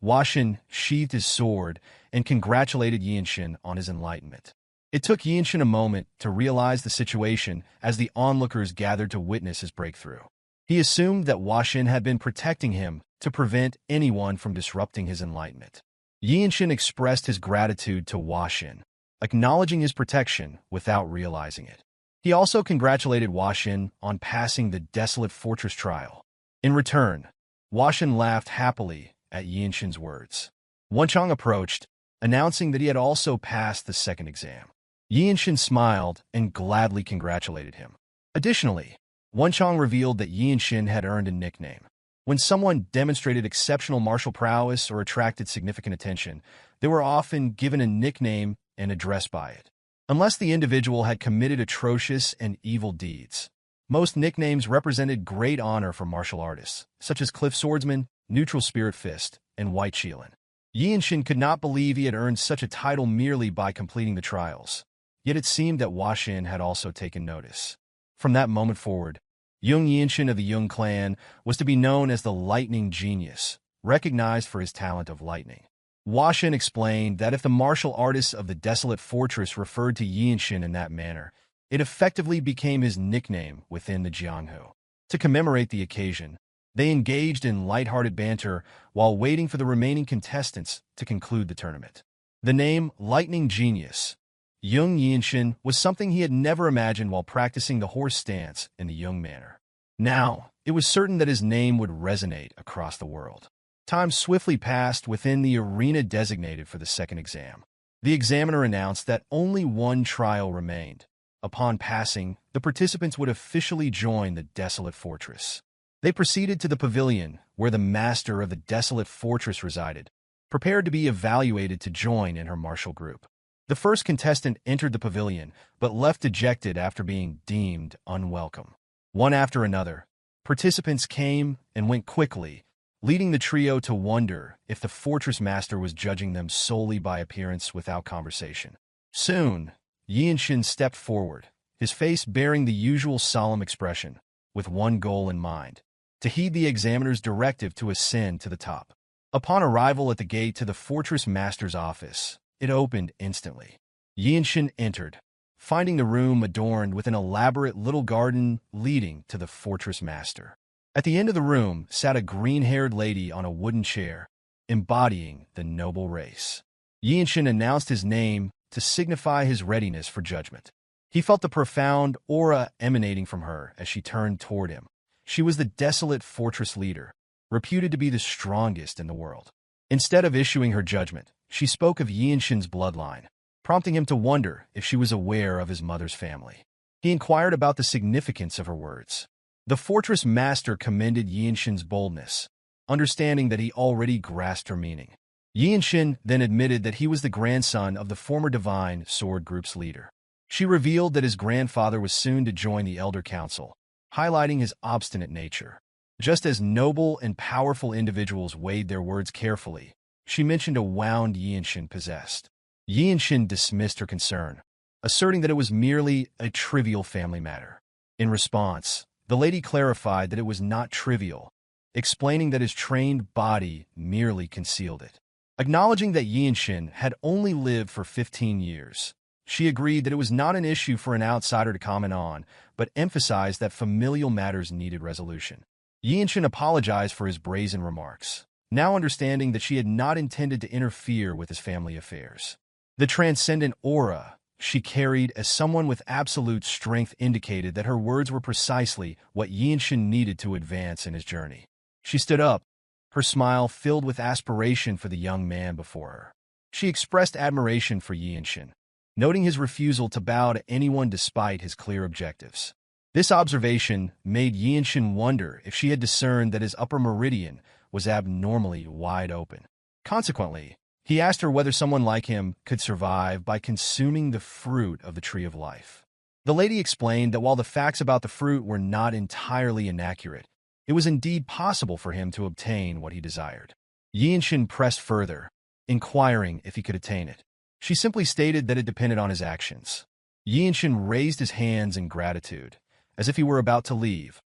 Yeonshin sheathed his sword and congratulated Yeonshin on his enlightenment. It took Yeonshin a moment to realize the situation as the onlookers gathered to witness his breakthrough. He assumed that Yeonshin had been protecting him to prevent anyone from disrupting his enlightenment. Yeonshin expressed his gratitude to Yeonshin, acknowledging his protection without realizing it. He also congratulated Yeonshin on passing the Desolate Fortress trial. In return, Yeonshin laughed happily at Yeonshin's words. Wonchong approached, announcing that he had also passed the second exam. Yeonshin smiled and gladly congratulated him. Additionally, Wonchong revealed that Yeonshin had earned a nickname. When someone demonstrated exceptional martial prowess or attracted significant attention, they were often given a nickname and addressed by it. Unless the individual had committed atrocious and evil deeds, most nicknames represented great honor for martial artists, such as Cliff Swordsman, Neutral Spirit Fist, and White Shielan. Yeonshin could not believe he had earned such a title merely by completing the trials, yet it seemed that Yeonshin had also taken notice. From that moment forward, young Yeonshin of the Jeong Clan was to be known as the Lightning Genius, recognized for his talent of lightning. Yeonshin explained that if the martial artists of the Desolate Fortress referred to Yeonshin in that manner, it effectively became his nickname within the Jianghu. To commemorate the occasion, they engaged in lighthearted banter while waiting for the remaining contestants to conclude the tournament. The name Lightning Genius, young Yeonshin, was something he had never imagined while practicing the horse stance in the Yeong manner. Now, it was certain that his name would resonate across the world. Time swiftly passed within the arena designated for the second exam. The examiner announced that only one trial remained. Upon passing, the participants would officially join the Desolate Fortress. They proceeded to the pavilion where the master of the Desolate Fortress resided, prepared to be evaluated to join in her martial group. The first contestant entered the pavilion, but left dejected after being deemed unwelcome. One after another, participants came and went quickly, leading the trio to wonder if the fortress master was judging them solely by appearance without conversation. Soon, Yeonshin stepped forward, his face bearing the usual solemn expression, with one goal in mind: to heed the examiner's directive to ascend to the top. Upon arrival at the gate to the fortress master's office, it opened instantly. Yeonshin entered, finding the room adorned with an elaborate little garden leading to the fortress master. At the end of the room sat a green-haired lady on a wooden chair, embodying the noble race. Yeonshin announced his name to signify his readiness for judgment. He felt the profound aura emanating from her as she turned toward him. She was the Desolate Fortress leader, reputed to be the strongest in the world. Instead of issuing her judgment, she spoke of Yeonshin's bloodline, prompting him to wonder if she was aware of his mother's family. He inquired about the significance of her words. The fortress master commended Yeonshin's boldness, understanding that he already grasped her meaning. Yeonshin then admitted that he was the grandson of the former Divine Sword Group's leader. She revealed that his grandfather was soon to join the Elder Council, highlighting his obstinate nature. Just as noble and powerful individuals weighed their words carefully, she mentioned a wound Yeonshin possessed. Yeonshin dismissed her concern, asserting that it was merely a trivial family matter. In response, the lady clarified that it was not trivial, explaining that his trained body merely concealed it. Acknowledging that Yeonshin had only lived for 15 years, she agreed that it was not an issue for an outsider to comment on, but emphasized that familial matters needed resolution. Yeonshin apologized for his brazen remarks, now understanding that she had not intended to interfere with his family affairs. The transcendent aura she carried as someone with absolute strength indicated that her words were precisely what Yeonshin needed to advance in his journey. She stood up, her smile filled with aspiration for the young man before her. She expressed admiration for Yeonshin, noting his refusal to bow to anyone despite his clear objectives. This observation made Yeonshin wonder if she had discerned that his upper meridian was abnormally wide open. Consequently, he asked her whether someone like him could survive by consuming the fruit of the Tree of Life. The lady explained that while the facts about the fruit were not entirely inaccurate, it was indeed possible for him to obtain what he desired. Yeonshin pressed further, inquiring if he could attain it. She simply stated that it depended on his actions. Yeonshin raised his hands in gratitude, as if he were about to leave,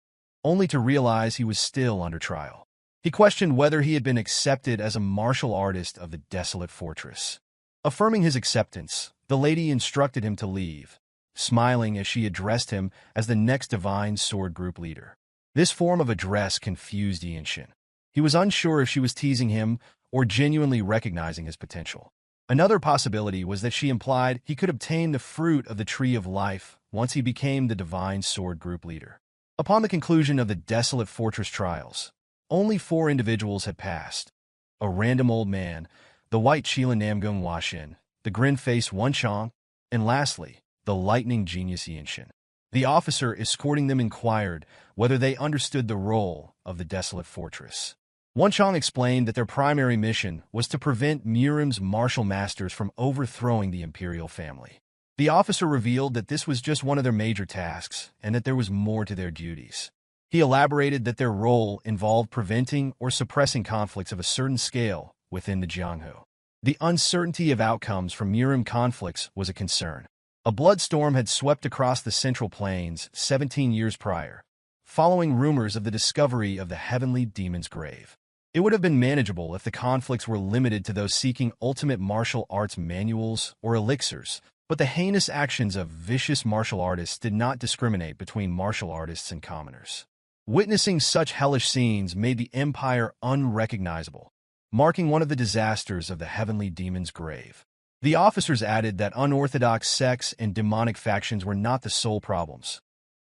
only to realize he was still under trial. He questioned whether he had been accepted as a martial artist of the Desolate Fortress. Affirming his acceptance, the lady instructed him to leave, smiling as she addressed him as the next Divine Sword Group leader. This form of address confused Yeonshin. He was unsure if she was teasing him or genuinely recognizing his potential. Another possibility was that she implied he could obtain the fruit of the Tree of Life once he became the Divine Sword Group leader. Upon the conclusion of the Desolate Fortress trials, only 4 individuals had passed: a random old man, the white Chila Namgung Washin, the grin-faced Wonchong, and lastly, the lightning genius Yeonshin. The officer escorting them inquired whether they understood the role of the Desolate Fortress. Wonchong explained that their primary mission was to prevent Murim's martial masters from overthrowing the imperial family. The officer revealed that this was just one of their major tasks and that there was more to their duties. He elaborated that their role involved preventing or suppressing conflicts of a certain scale within the Jianghu. The uncertainty of outcomes from Murim conflicts was a concern. A bloodstorm had swept across the Central Plains 17 years prior, following rumors of the discovery of the Heavenly Demon's Grave. It would have been manageable if the conflicts were limited to those seeking ultimate martial arts manuals or elixirs, but the heinous actions of vicious martial artists did not discriminate between martial artists and commoners. Witnessing such hellish scenes made the Empire unrecognizable, marking one of the disasters of the Heavenly Demon's Grave. The officers added that unorthodox sects and demonic factions were not the sole problems.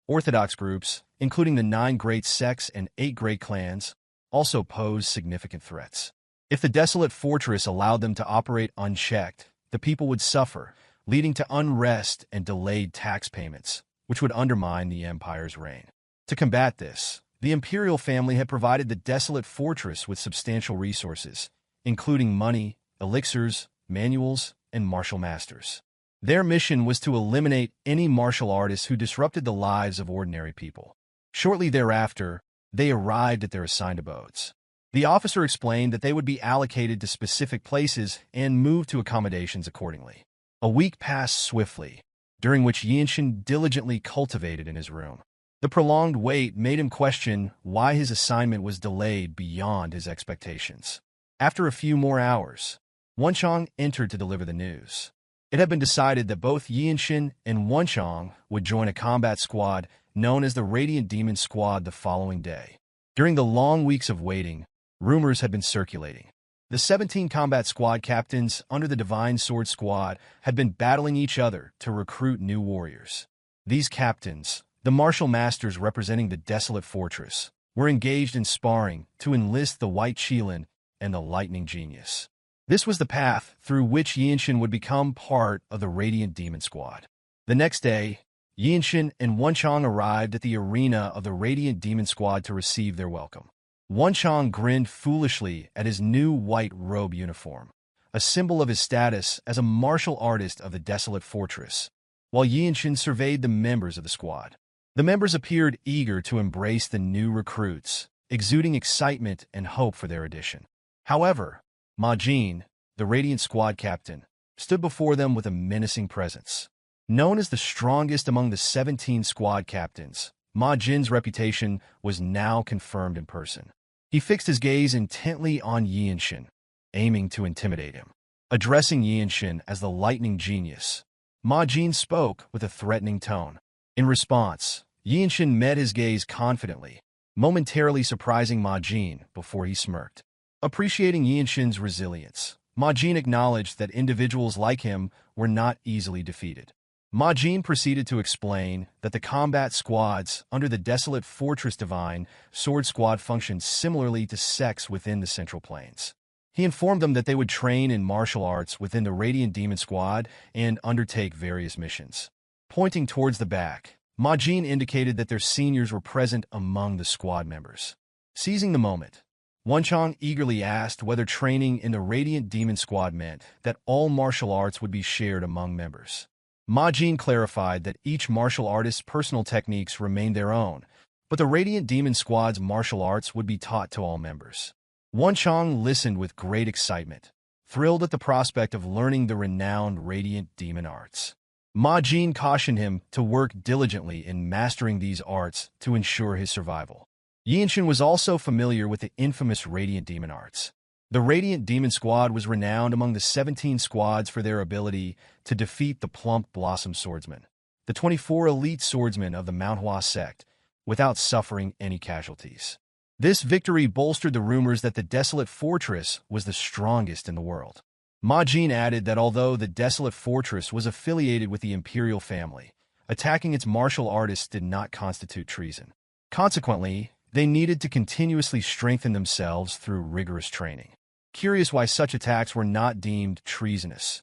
Orthodox groups, including the 9 great sects and 8 great clans, also posed significant threats. If the Desolate Fortress allowed them to operate unchecked, the people would suffer, leading to unrest and delayed tax payments, which would undermine the Empire's reign. To combat this, the imperial family had provided the Desolate Fortress with substantial resources, including money, elixirs, manuals, and martial masters. Their mission was to eliminate any martial artists who disrupted the lives of ordinary people. Shortly thereafter, they arrived at their assigned abodes. The officer explained that they would be allocated to specific places and moved to accommodations accordingly. A week passed swiftly, during which Yeonshin diligently cultivated in his room. The prolonged wait made him question why his assignment was delayed beyond his expectations. After a few more hours, Wonchong entered to deliver the news. It had been decided that both Yeonshin and Wonchong would join a combat squad known as the Radiant Demon Squad the following day. During the long weeks of waiting, rumors had been circulating. The 17 combat squad captains under the Divine Sword Squad had been battling each other to recruit new warriors. These captains, the martial masters representing the Desolate Fortress, were engaged in sparring to enlist the White Qilin and the Lightning Genius. This was the path through which Yeonshin would become part of the Radiant Demon Squad. The next day, Yeonshin and Wonchong arrived at the arena of the Radiant Demon Squad to receive their welcome. Wonchong grinned foolishly at his new white robe uniform, a symbol of his status as a martial artist of the Desolate Fortress, while Yeonshin surveyed the members of the squad. The members appeared eager to embrace the new recruits, exuding excitement and hope for their addition. However, Ma Jin, the Radiant Squad captain, stood before them with a menacing presence. Known as the strongest among the 17 squad captains, Ma Jin's reputation was now confirmed in person. He fixed his gaze intently on Yeonshin, aiming to intimidate him. Addressing Yeonshin as the lightning genius, Ma Jin spoke with a threatening tone. In response, Yeonshin met his gaze confidently, momentarily surprising Ma Jin before he smirked. Appreciating Yeonshin's resilience, Ma Jin acknowledged that individuals like him were not easily defeated. Ma Jin proceeded to explain that the combat squads under the Desolate Fortress Divine Sword Squad functioned similarly to sects within the Central Plains. He informed them that they would train in martial arts within the Radiant Demon Squad and undertake various missions. Pointing towards the back, Ma Jin indicated that their seniors were present among the squad members. Seizing the moment, Wonchong eagerly asked whether training in the Radiant Demon Squad meant that all martial arts would be shared among members. Ma Jin clarified that each martial artist's personal techniques remained their own, but the Radiant Demon Squad's martial arts would be taught to all members. Wonchong listened with great excitement, thrilled at the prospect of learning the renowned Radiant Demon arts. Ma Jin cautioned him to work diligently in mastering these arts to ensure his survival. Yeonshin was also familiar with the infamous Radiant Demon arts. The Radiant Demon Squad was renowned among the 17 squads for their ability to defeat the Plump Blossom Swordsman, the 24 elite swordsmen of the Manhwa Sect, without suffering any casualties. This victory bolstered the rumors that the Desolate Fortress was the strongest in the world. Ma Jin added that although the Desolate Fortress was affiliated with the Imperial family, attacking its martial artists did not constitute treason. Consequently, they needed to continuously strengthen themselves through rigorous training. Curious why such attacks were not deemed treasonous,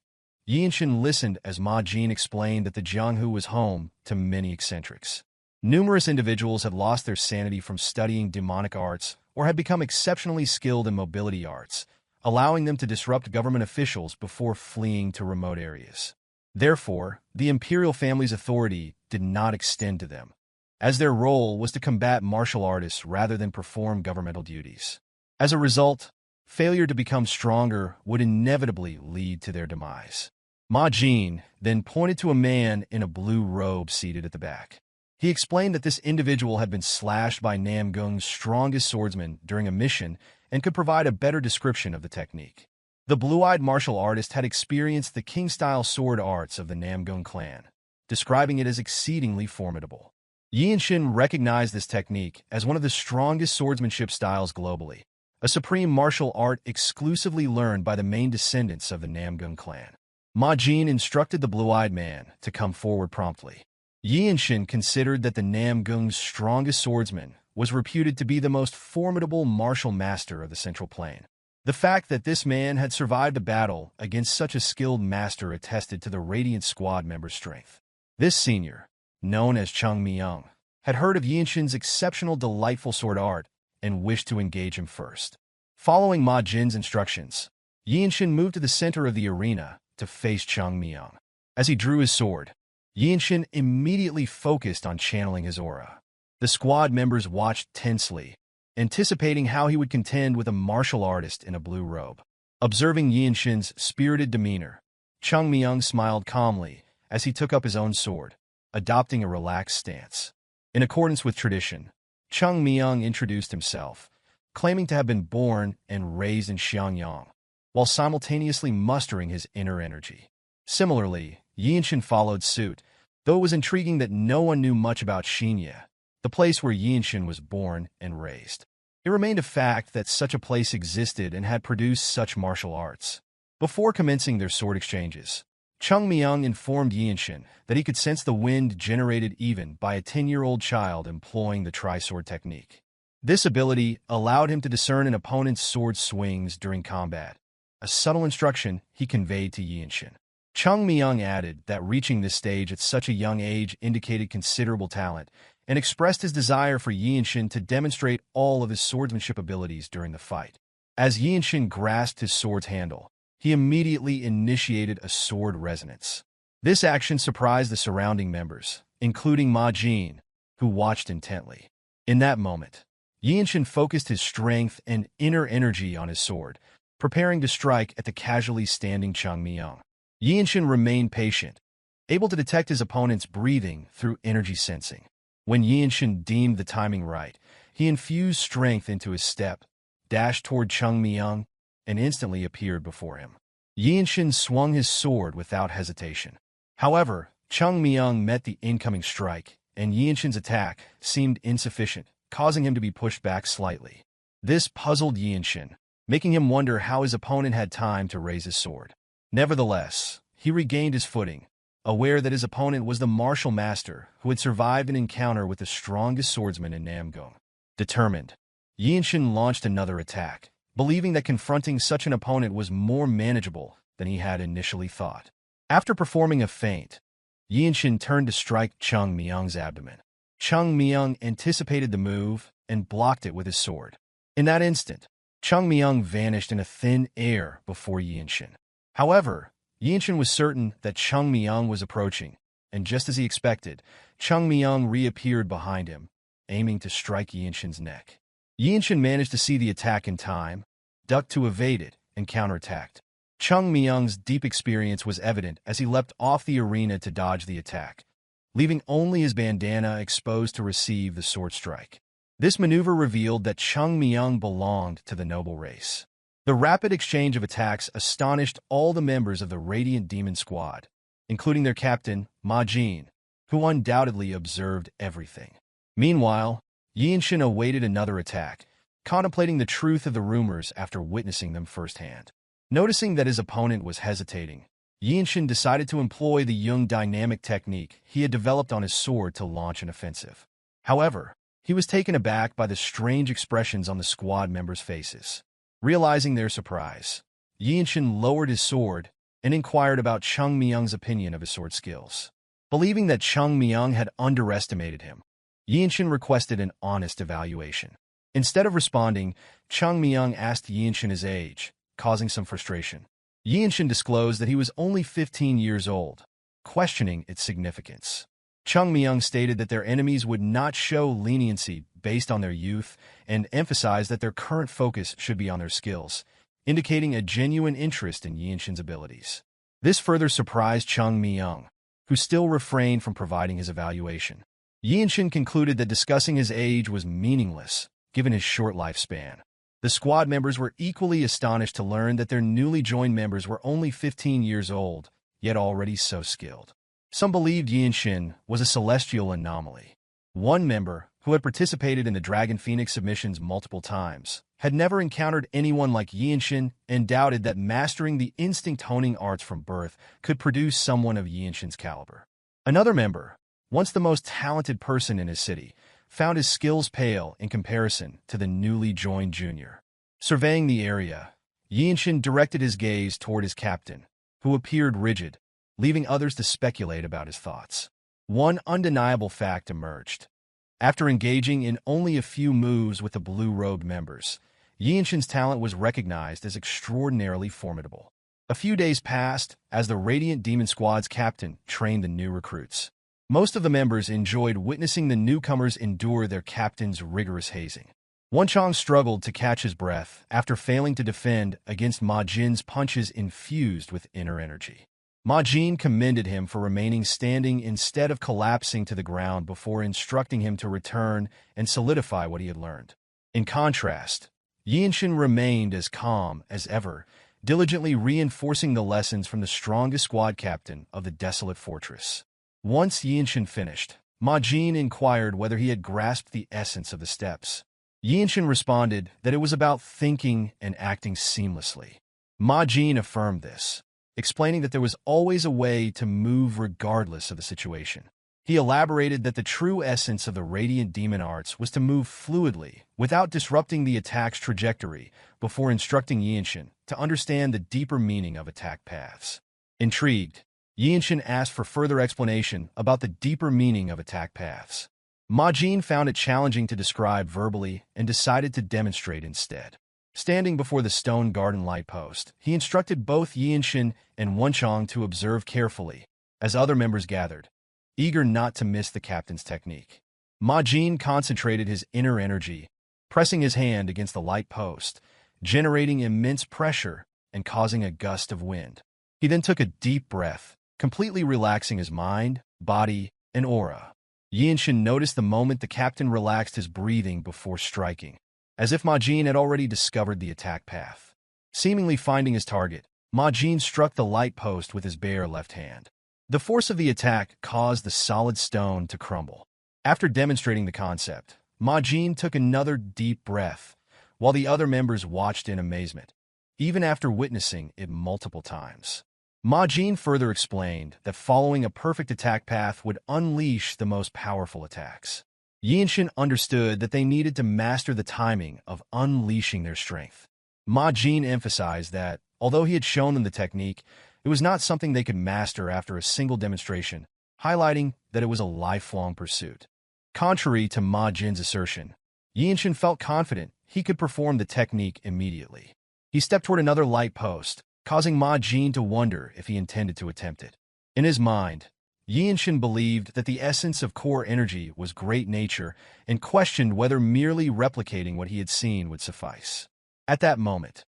Yeonshin listened as Ma Jin explained that the Jianghu was home to many eccentrics. Numerous individuals had lost their sanity from studying demonic arts or had become exceptionally skilled in mobility arts, allowing them to disrupt government officials before fleeing to remote areas. Therefore, the imperial family's authority did not extend to them, as their role was to combat martial artists rather than perform governmental duties. As a result, failure to become stronger would inevitably lead to their demise. Ma Jin then pointed to a man in a blue robe seated at the back. He explained that this individual had been slashed by Namgung's strongest swordsman during a mission and could provide a better description of the technique. The blue-eyed martial artist had experienced the king-style sword arts of the Jeong Clan, describing it as exceedingly formidable. Yeonshin recognized this technique as one of the strongest swordsmanship styles globally, a supreme martial art exclusively learned by the main descendants of the Jeong Clan. Ma Jin instructed the blue-eyed man to come forward promptly. Yeonshin considered that the Namgung's strongest swordsman was reputed to be the most formidable martial master of the Central Plain. The fact that this man had survived a battle against such a skilled master attested to the Radiant Squad member's strength. This senior, known as Chung Myung, had heard of Yeonshin's exceptional delightful sword art and wished to engage him first. Following Ma Jin's instructions, Yeonshin moved to the center of the arena to face Chung Myung. As he drew his sword, Yeonshin immediately focused on channeling his aura. The squad members watched tensely, anticipating how he would contend with a martial artist in a blue robe. Observing Yeonshin's spirited demeanor, Chung Myung smiled calmly as he took up his own sword, adopting a relaxed stance. In accordance with tradition, Chung Myung introduced himself, claiming to have been born and raised in Xiangyang, while simultaneously mustering his inner energy. Similarly, Yeonshin followed suit, though it was intriguing that no one knew much about Xinya, the place where Yeonshin was born and raised. It remained a fact that such a place existed and had produced such martial arts. Before commencing their sword exchanges, Chung Myung informed Yeonshin that he could sense the wind generated even by a 10-year-old child employing the tri-sword technique. This ability allowed him to discern an opponent's sword swings during combat, a subtle instruction he conveyed to Yeonshin. Chung Myung added that reaching this stage at such a young age indicated considerable talent and expressed his desire for Yeonshin to demonstrate all of his swordsmanship abilities during the fight. As Yeonshin grasped his sword's handle, he immediately initiated a sword resonance. This action surprised the surrounding members, including Ma Jin, who watched intently. In that moment, Yeonshin focused his strength and inner energy on his sword, preparing to strike at the casually standing Chung Myung. Yeonshin remained patient, able to detect his opponent's breathing through energy sensing. When Yeonshin deemed the timing right, he infused strength into his step, dashed toward Chung Myung, and instantly appeared before him. Yeonshin swung his sword without hesitation. However, Chung Myung met the incoming strike, and Yeonshin's attack seemed insufficient, causing him to be pushed back slightly. This puzzled Yeonshin, making him wonder how his opponent had time to raise his sword. Nevertheless, he regained his footing, aware that his opponent was the martial master who had survived an encounter with the strongest swordsman in Namgung. Determined, Yeonshin launched another attack, believing that confronting such an opponent was more manageable than he had initially thought. After performing a feint, Yeonshin turned to strike Chung Myung's abdomen. Chung Myung anticipated the move and blocked it with his sword. In that instant, Chung Myung vanished in a thin air before Yeonshin. However, Yeonshin was certain that Chung Myung was approaching, and just as he expected, Chung Myung reappeared behind him, aiming to strike Yeonshin's neck. Yeonshin managed to see the attack in time, ducked to evade it, and counterattacked. Chung Myung's deep experience was evident as he leapt off the arena to dodge the attack, leaving only his bandana exposed to receive the sword strike. This maneuver revealed that Chung Myung belonged to the noble race. The rapid exchange of attacks astonished all the members of the Radiant Demon Squad, including their captain, Ma Jin, who undoubtedly observed everything. Meanwhile, Yeonshin awaited another attack, contemplating the truth of the rumors after witnessing them firsthand. Noticing that his opponent was hesitating, Yeonshin decided to employ the Jung dynamic technique he had developed on his sword to launch an offensive. However, he was taken aback by the strange expressions on the squad members' faces. Realizing their surprise, Yeonshin lowered his sword and inquired about Chung Myung's opinion of his sword skills. Believing that Chung Myung had underestimated him, Yeonshin requested an honest evaluation. Instead of responding, Chung Myung asked Yeonshin his age, causing some frustration. Yeonshin disclosed that he was only 15 years old, questioning its significance. Chung Myung stated that their enemies would not show leniency based on their youth and emphasized that their current focus should be on their skills, indicating a genuine interest in Yeonshin's abilities. This further surprised Chung Myung, who still refrained from providing his evaluation. Yeonshin concluded that discussing his age was meaningless, given his short lifespan. The squad members were equally astonished to learn that their newly joined members were only 15 years old, yet already so skilled. Some believed Yeonshin was a celestial anomaly. One member, who had participated in the Dragon Phoenix submissions multiple times, had never encountered anyone like Yeonshin and doubted that mastering the instinct honing arts from birth could produce someone of Yeonshin's caliber. Another member, once the most talented person in his city, found his skills pale in comparison to the newly joined junior. Surveying the area, Yeonshin directed his gaze toward his captain, who appeared rigid, leaving others to speculate about his thoughts. One undeniable fact emerged. After engaging in only a few moves with the blue-robed members, Yeonshin's talent was recognized as extraordinarily formidable. A few days passed as the Radiant Demon Squad's captain trained the new recruits. Most of the members enjoyed witnessing the newcomers endure their captain's rigorous hazing. Wonchong struggled to catch his breath after failing to defend against Ma Jin's punches infused with inner energy. Ma Jin commended him for remaining standing instead of collapsing to the ground before instructing him to return and solidify what he had learned. In contrast, Yeonshin remained as calm as ever, diligently reinforcing the lessons from the strongest squad captain of the Desolate Fortress. Once Yeonshin finished, Ma Jin inquired whether he had grasped the essence of the steps. Yeonshin responded that it was about thinking and acting seamlessly. Ma Jin affirmed this, explaining that there was always a way to move regardless of the situation. He elaborated that the true essence of the Radiant Demon Arts was to move fluidly without disrupting the attack's trajectory before instructing Yeonshin to understand the deeper meaning of attack paths. Intrigued, Yeonshin asked for further explanation about the deeper meaning of attack paths. Majin found it challenging to describe verbally and decided to demonstrate instead. Standing before the stone garden light post, he instructed both Yeonshin and Wonchong to observe carefully as other members gathered, eager not to miss the captain's technique. Majin concentrated his inner energy, pressing his hand against the light post, generating immense pressure and causing a gust of wind. He then took a deep breath, completely relaxing his mind, body, and aura. Yeonshin noticed the moment the captain relaxed his breathing before striking, as if Majin had already discovered the attack path. Seemingly finding his target, Majin struck the light post with his bare left hand. The force of the attack caused the solid stone to crumble. After demonstrating the concept, Majin took another deep breath, while the other members watched in amazement, even after witnessing it multiple times. Majin further explained that following a perfect attack path would unleash the most powerful attacks. Yeonshin understood that they needed to master the timing of unleashing their strength. Majin emphasized that, although he had shown them the technique, it was not something they could master after a single demonstration, highlighting that it was a lifelong pursuit. Contrary to Majin's assertion, Yeonshin felt confident he could perform the technique immediately. He stepped toward another light post, causing Majin to wonder if he intended to attempt it. In his mind, Yeonshin believed that the essence of core energy was great nature and questioned whether merely replicating what he had seen would suffice. At that moment,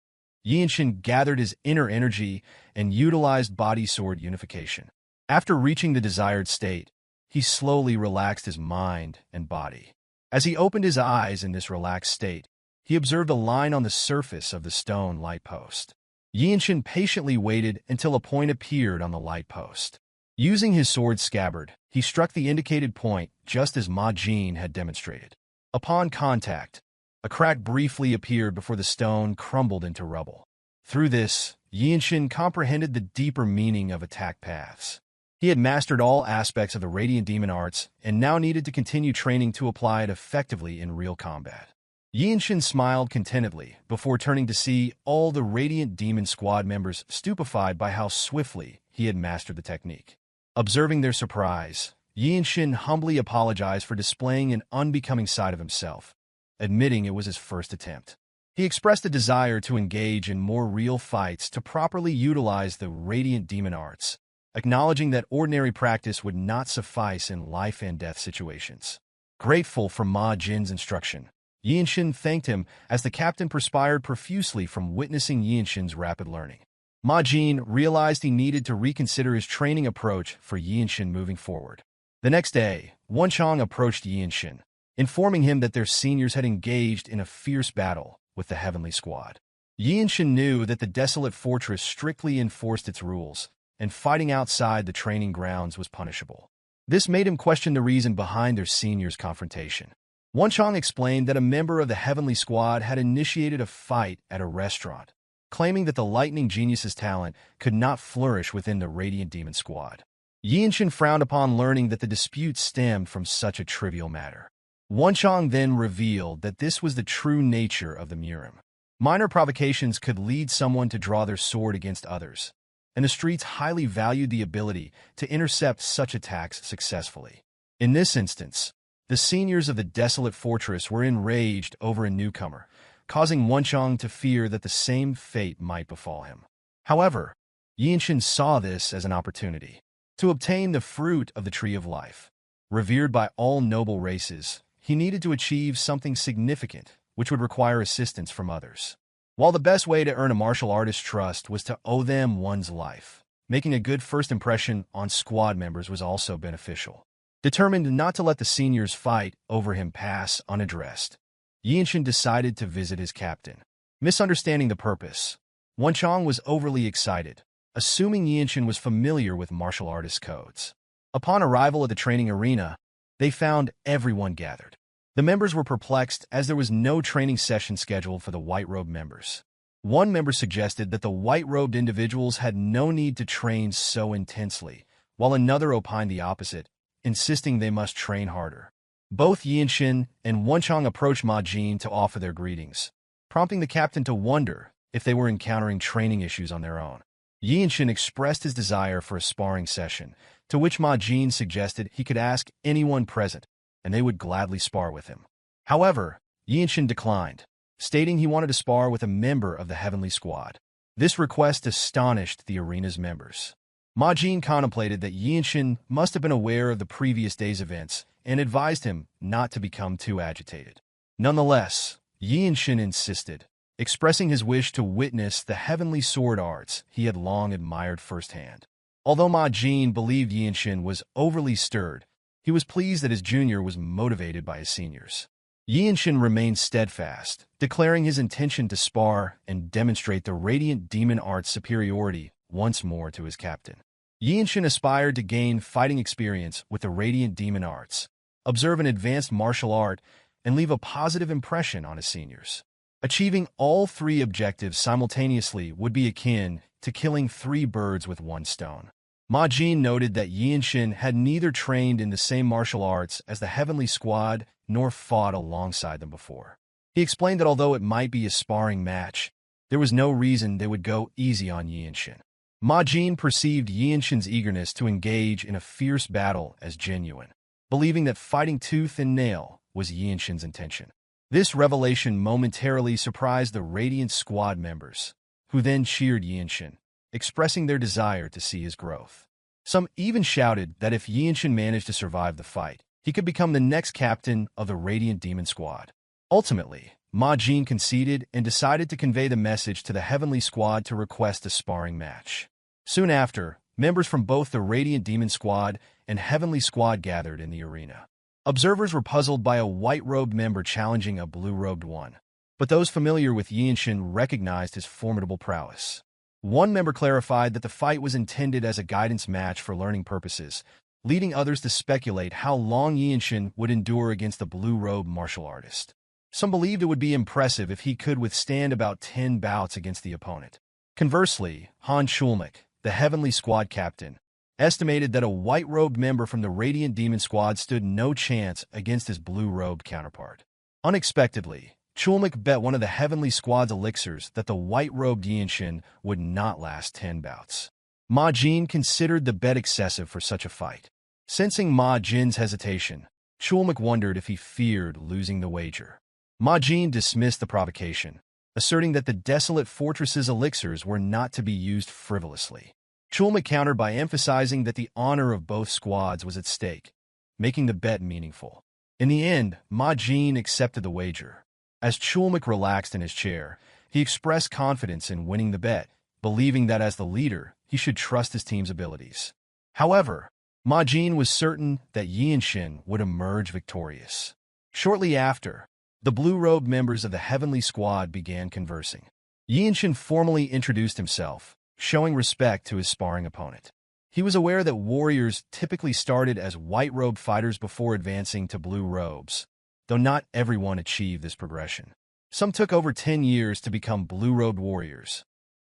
Yeonshin gathered his inner energy and utilized body-sword unification. After reaching the desired state, he slowly relaxed his mind and body. As he opened his eyes in this relaxed state, he observed a line on the surface of the stone light post. Yeonshin patiently waited until a point appeared on the light post. Using his sword scabbard, he struck the indicated point just as Majin had demonstrated. Upon contact, a crack briefly appeared before the stone crumbled into rubble. Through this, Yeonshin comprehended the deeper meaning of attack paths. He had mastered all aspects of the Radiant Demon arts and now needed to continue training to apply it effectively in real combat. Yeonshin smiled contentedly before turning to see all the Radiant Demon squad members stupefied by how swiftly he had mastered the technique. Observing their surprise, Yeonshin humbly apologized for displaying an unbecoming side of himself, admitting it was his first attempt. He expressed a desire to engage in more real fights to properly utilize the Radiant Demon arts, acknowledging that ordinary practice would not suffice in life-and-death situations. Grateful for Majin's instruction, Yeonshin thanked him as the captain perspired profusely from witnessing Yeonshin's rapid learning. Majin realized he needed to reconsider his training approach for Yeonshin moving forward. The next day, Wonchong approached Yeonshin, informing him that their seniors had engaged in a fierce battle with the Heavenly Squad. Yeonshin knew that the Desolate Fortress strictly enforced its rules, and fighting outside the training grounds was punishable. This made him question the reason behind their seniors' confrontation. Wonchong explained that a member of the Heavenly Squad had initiated a fight at a restaurant, claiming that the Lightning Genius's talent could not flourish within the Radiant Demon squad. Yeonshin frowned upon learning that the dispute stemmed from such a trivial matter. Wonchong then revealed that this was the true nature of the Murim. Minor provocations could lead someone to draw their sword against others, and the streets highly valued the ability to intercept such attacks successfully. In this instance, the seniors of the Desolate Fortress were enraged over a newcomer, causing Wonchong to fear that the same fate might befall him. However, Yeonshin saw this as an opportunity to obtain the fruit of the Tree of Life. Revered by all noble races, he needed to achieve something significant, which would require assistance from others. While the best way to earn a martial artist's trust was to owe them one's life, making a good first impression on squad members was also beneficial. Determined not to let the seniors' fight over him pass unaddressed, Yeonshin decided to visit his captain. Misunderstanding the purpose, Wonchong was overly excited, assuming Yeonshin was familiar with martial artist codes. Upon arrival at the training arena, they found everyone gathered. The members were perplexed as there was no training session scheduled for the white-robed members. One member suggested that the white-robed individuals had no need to train so intensely, while another opined the opposite, insisting they must train harder. Both Yeonshin and Wonchong approached Majin to offer their greetings, prompting the captain to wonder if they were encountering training issues on their own. Yeonshin expressed his desire for a sparring session, to which Ma Jin suggested he could ask anyone present, and they would gladly spar with him. However, Yeonshin declined, stating he wanted to spar with a member of the Heavenly Squad. This request astonished the arena's members. Ma Jin contemplated that Yeonshin must have been aware of the previous day's events and advised him not to become too agitated. Nonetheless, Yeonshin insisted, expressing his wish to witness the heavenly sword arts he had long admired firsthand. Although Ma Jin believed Yeonshin was overly stirred, he was pleased that his junior was motivated by his seniors. Yeonshin remained steadfast, declaring his intention to spar and demonstrate the radiant demon art's superiority once more to his captain. Yeonshin aspired to gain fighting experience with the radiant demon arts, observe an advanced martial art, and leave a positive impression on his seniors. Achieving all three objectives simultaneously would be akin to killing 3 birds with 1 stone. Ma Jin noted that Yeonshin had neither trained in the same martial arts as the Heavenly Squad nor fought alongside them before. He explained that although it might be a sparring match, there was no reason they would go easy on Yeonshin. Ma Jin perceived Yeonshin's eagerness to engage in a fierce battle as genuine, believing that fighting tooth and nail was Yeonshin's intention. This revelation momentarily surprised the Radiant Squad members, who then cheered Yeonshin, expressing their desire to see his growth. Some even shouted that if Yeonshin managed to survive the fight, he could become the next captain of the Radiant Demon Squad. Ultimately, Ma Jin conceded and decided to convey the message to the Heavenly Squad to request a sparring match. Soon after, members from both the Radiant Demon Squad and Heavenly Squad gathered in the arena. Observers were puzzled by a white-robed member challenging a blue-robed one, but those familiar with Yeonshin recognized his formidable prowess. One member clarified that the fight was intended as a guidance match for learning purposes, leading others to speculate how long Yeonshin would endure against the blue-robed martial artist. Some believed it would be impressive if he could withstand about 10 bouts against the opponent. Conversely, Han Chulmak, the Heavenly Squad captain, estimated that a white-robed member from the Radiant Demon Squad stood no chance against his blue-robed counterpart. Unexpectedly, Chulmak bet one of the Heavenly Squad's elixirs that the white-robed Yeonshin would not last 10 bouts. Ma Jin considered the bet excessive for such a fight. Sensing Ma Jin's hesitation, Chulmak wondered if he feared losing the wager. Ma Jin dismissed the provocation, asserting that the Desolate Fortress's elixirs were not to be used frivolously. Chulmak countered by emphasizing that the honor of both squads was at stake, making the bet meaningful. In the end, Ma Jin accepted the wager. As Chulmak relaxed in his chair, he expressed confidence in winning the bet, believing that as the leader, he should trust his team's abilities. However, Ma Jin was certain that Yeonshin would emerge victorious. Shortly after, the blue-robed members of the Heavenly Squad began conversing. Yeonshin formally introduced himself, showing respect to his sparring opponent. He was aware that warriors typically started as white-robed fighters before advancing to blue robes, though not everyone achieved this progression. Some took over 10 years to become blue-robed warriors,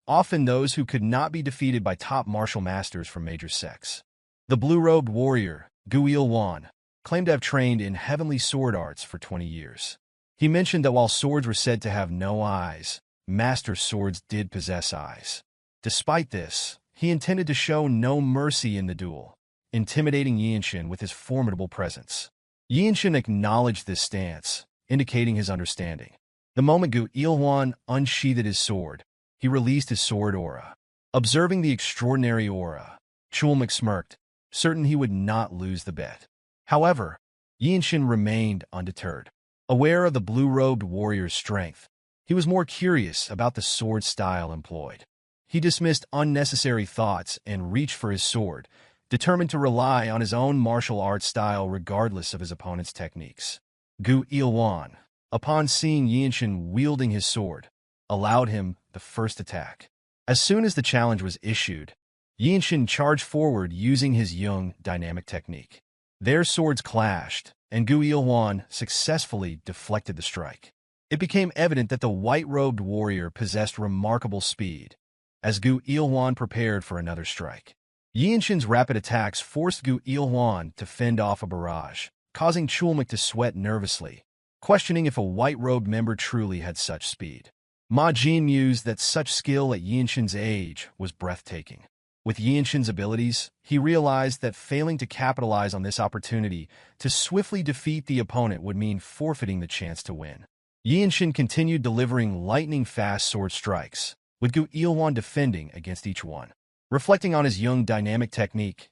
often those who could not be defeated by top martial masters from major sects. The blue-robed warrior, Gu Ilwan, claimed to have trained in heavenly sword arts for 20 years. He mentioned that while swords were said to have no eyes, master swords did possess eyes. Despite this, he intended to show no mercy in the duel, intimidating Yeonshin with his formidable presence. Yeonshin acknowledged this stance, indicating his understanding. The moment Gu Ilwan unsheathed his sword, he released his sword aura. Observing the extraordinary aura, Chulmak smirked, certain he would not lose the bet. However, Yeonshin remained undeterred. Aware of the blue-robed warrior's strength, he was more curious about the sword style employed. He dismissed unnecessary thoughts and reached for his sword, determined to rely on his own martial arts style regardless of his opponent's techniques. Gu Ilwan, upon seeing Yeonshin wielding his sword, allowed him the first attack. As soon as the challenge was issued, Yeonshin charged forward using his Yeong dynamic technique. Their swords clashed, and Gu Ilwan successfully deflected the strike. It became evident that the white-robed warrior possessed remarkable speed, as Gu Ilwan prepared for another strike. Yeonshin's rapid attacks forced Gu Ilwan to fend off a barrage, causing Chulmak to sweat nervously, questioning if a white-robed member truly had such speed. Ma Jin mused that such skill at Yeonshin's age was breathtaking. With Yeonshin's abilities, he realized that failing to capitalize on this opportunity to swiftly defeat the opponent would mean forfeiting the chance to win. Yeonshin continued delivering lightning-fast sword strikes, with Gu Ilwan defending against each one. Reflecting on his young dynamic technique,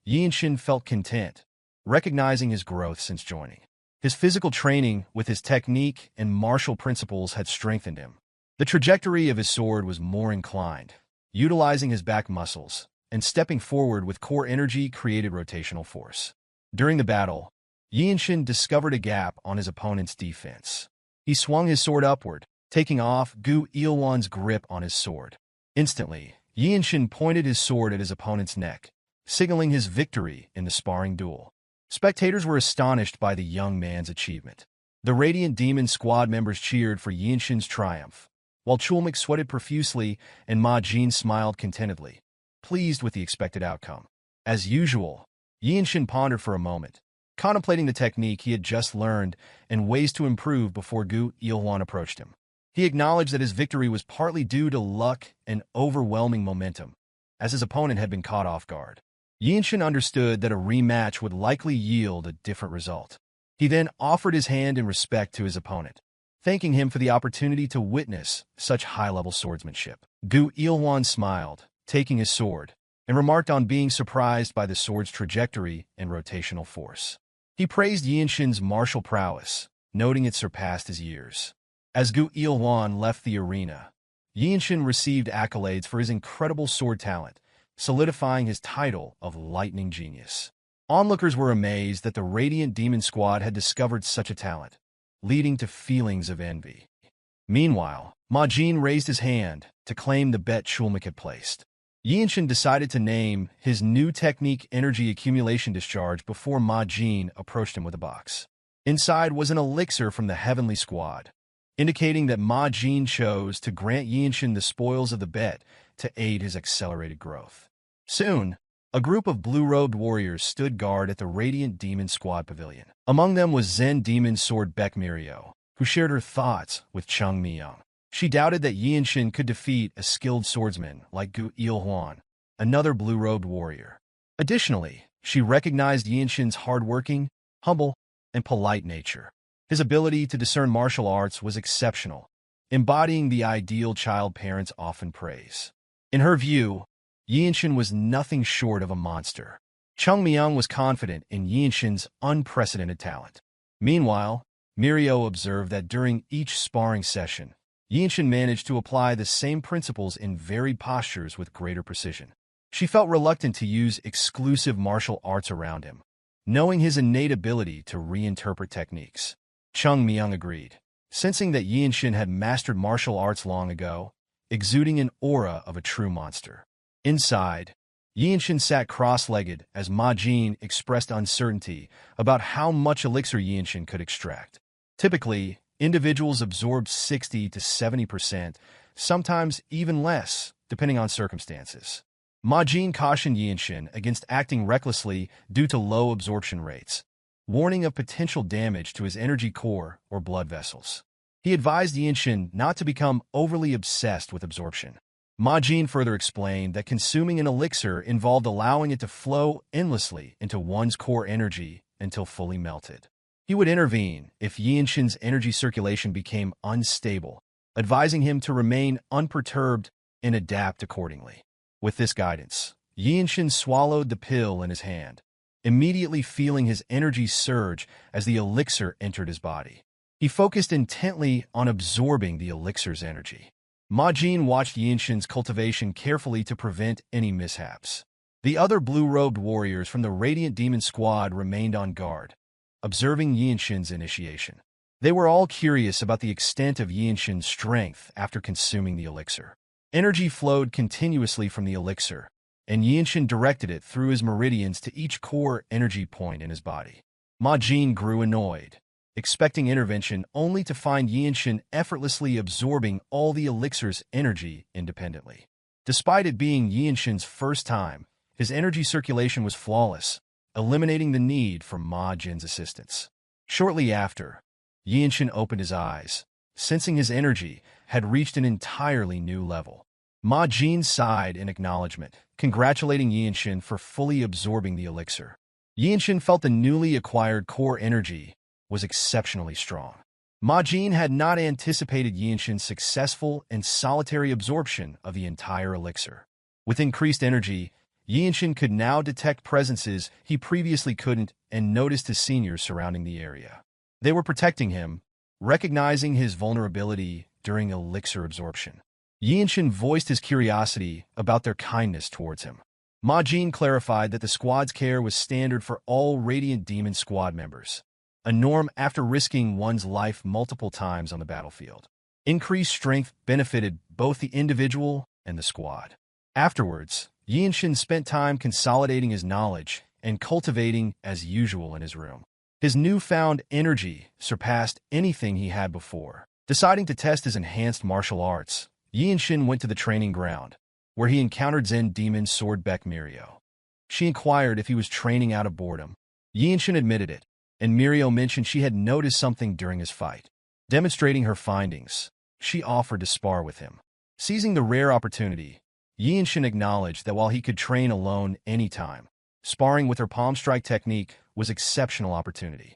Yeonshin felt content, recognizing his growth since joining. His physical training with his technique and martial principles had strengthened him. The trajectory of his sword was more inclined, utilizing his back muscles, and stepping forward with core energy created rotational force. During the battle, Yeonshin discovered a gap on his opponent's defense. He swung his sword upward, taking off Gu Ilwan's grip on his sword. Instantly, Yeonshin pointed his sword at his opponent's neck, signaling his victory in the sparring duel. Spectators were astonished by the young man's achievement. The Radiant Demon squad members cheered for Yeonshin's triumph, while Chulmak sweated profusely and Ma Jin smiled contentedly, pleased with the expected outcome. As usual, Yeonshin pondered for a moment, contemplating the technique he had just learned and ways to improve before Gu Ilwan approached him. He acknowledged that his victory was partly due to luck and overwhelming momentum, as his opponent had been caught off guard. Yeonshin understood that a rematch would likely yield a different result. He then offered his hand in respect to his opponent, thanking him for the opportunity to witness such high-level swordsmanship. Gu Ilwan smiled, taking his sword, and remarked on being surprised by the sword's trajectory and rotational force. He praised Yeonshin's martial prowess, noting it surpassed his years. As Gu Ilwan left the arena, Yeonshin received accolades for his incredible sword talent, solidifying his title of Lightning Genius. Onlookers were amazed that the Radiant Demon Squad had discovered such a talent, leading to feelings of envy. Meanwhile, Ma Jin raised his hand to claim the bet Chulmak had placed. Yeonshin decided to name his new technique Energy Accumulation Discharge before Ma Jin approached him with a box. Inside was an elixir from the Heavenly Squad, indicating that Ma Jin chose to grant Yeonshin the spoils of the bet to aid his accelerated growth. Soon, a group of blue-robed warriors stood guard at the Radiant Demon Squad pavilion. Among them was Zen Demon Sword Beck Myohwa, who shared her thoughts with Chung Myung. She doubted that Yeonshin could defeat a skilled swordsman like Gu Ilwan, another blue-robed warrior. Additionally, she recognized Yeonshin's hardworking, humble, and polite nature. His ability to discern martial arts was exceptional, embodying the ideal child parents often praise. In her view, Yeonshin was nothing short of a monster. Chung Myung was confident in Yeonshin's unprecedented talent. Meanwhile, Myohwa observed that during each sparring session, Yeonshin managed to apply the same principles in varied postures with greater precision. She felt reluctant to use exclusive martial arts around him, knowing his innate ability to reinterpret techniques. Chung Myung agreed, sensing that Yeonshin had mastered martial arts long ago, exuding an aura of a true monster. Inside, Yeonshin sat cross-legged as Ma Jin expressed uncertainty about how much elixir Yeonshin could extract. Typically, individuals absorbed 60 to 70%, sometimes even less, depending on circumstances. Ma Jin cautioned Yeonshin against acting recklessly due to low absorption rates, warning of potential damage to his energy core or blood vessels. He advised Yeonshin not to become overly obsessed with absorption. Ma Jin further explained that consuming an elixir involved allowing it to flow endlessly into one's core energy until fully melted. He would intervene if Yeonshin's energy circulation became unstable, advising him to remain unperturbed and adapt accordingly. With this guidance, Yeonshin swallowed the pill in his hand, immediately feeling his energy surge as the elixir entered his body. He focused intently on absorbing the elixir's energy. Ma Jin watched Yeonshin's cultivation carefully to prevent any mishaps. The other blue-robed warriors from the Radiant Demon Squad remained on guard, observing Yeonshin's initiation. They were all curious about the extent of Yeonshin's strength after consuming the elixir. Energy flowed continuously from the elixir, and Yeonshin directed it through his meridians to each core energy point in his body. Ma Jin grew annoyed, expecting intervention only to find Yeonshin effortlessly absorbing all the elixir's energy independently. Despite it being Yeonshin's first time, his energy circulation was flawless, eliminating the need for Ma Jin's assistance. Shortly after, Yeonshin opened his eyes, sensing his energy had reached an entirely new level. Ma Jin sighed in acknowledgement, congratulating Yeonshin for fully absorbing the elixir. Yeonshin felt the newly acquired core energy was exceptionally strong. Ma Jin had not anticipated Yeonshin's successful and solitary absorption of the entire elixir. With increased energy, Yeonshin could now detect presences he previously couldn't and noticed his seniors surrounding the area. They were protecting him, recognizing his vulnerability during elixir absorption. Yeonshin voiced his curiosity about their kindness towards him. Ma Jin clarified that the squad's care was standard for all Radiant Demon squad members, a norm after risking one's life multiple times on the battlefield. Increased strength benefited both the individual and the squad. Afterwards, Yeonshin spent time consolidating his knowledge and cultivating as usual in his room. His newfound energy surpassed anything he had before. Deciding to test his enhanced martial arts, Yeonshin went to the training ground, where he encountered Zen demon Swordbeck Myohwa. She inquired if he was training out of boredom. Yeonshin admitted it, and Myohwa mentioned she had noticed something during his fight. Demonstrating her findings, she offered to spar with him. Seizing the rare opportunity, Yeonshin acknowledged that while he could train alone anytime, sparring with her palm strike technique was exceptional opportunity.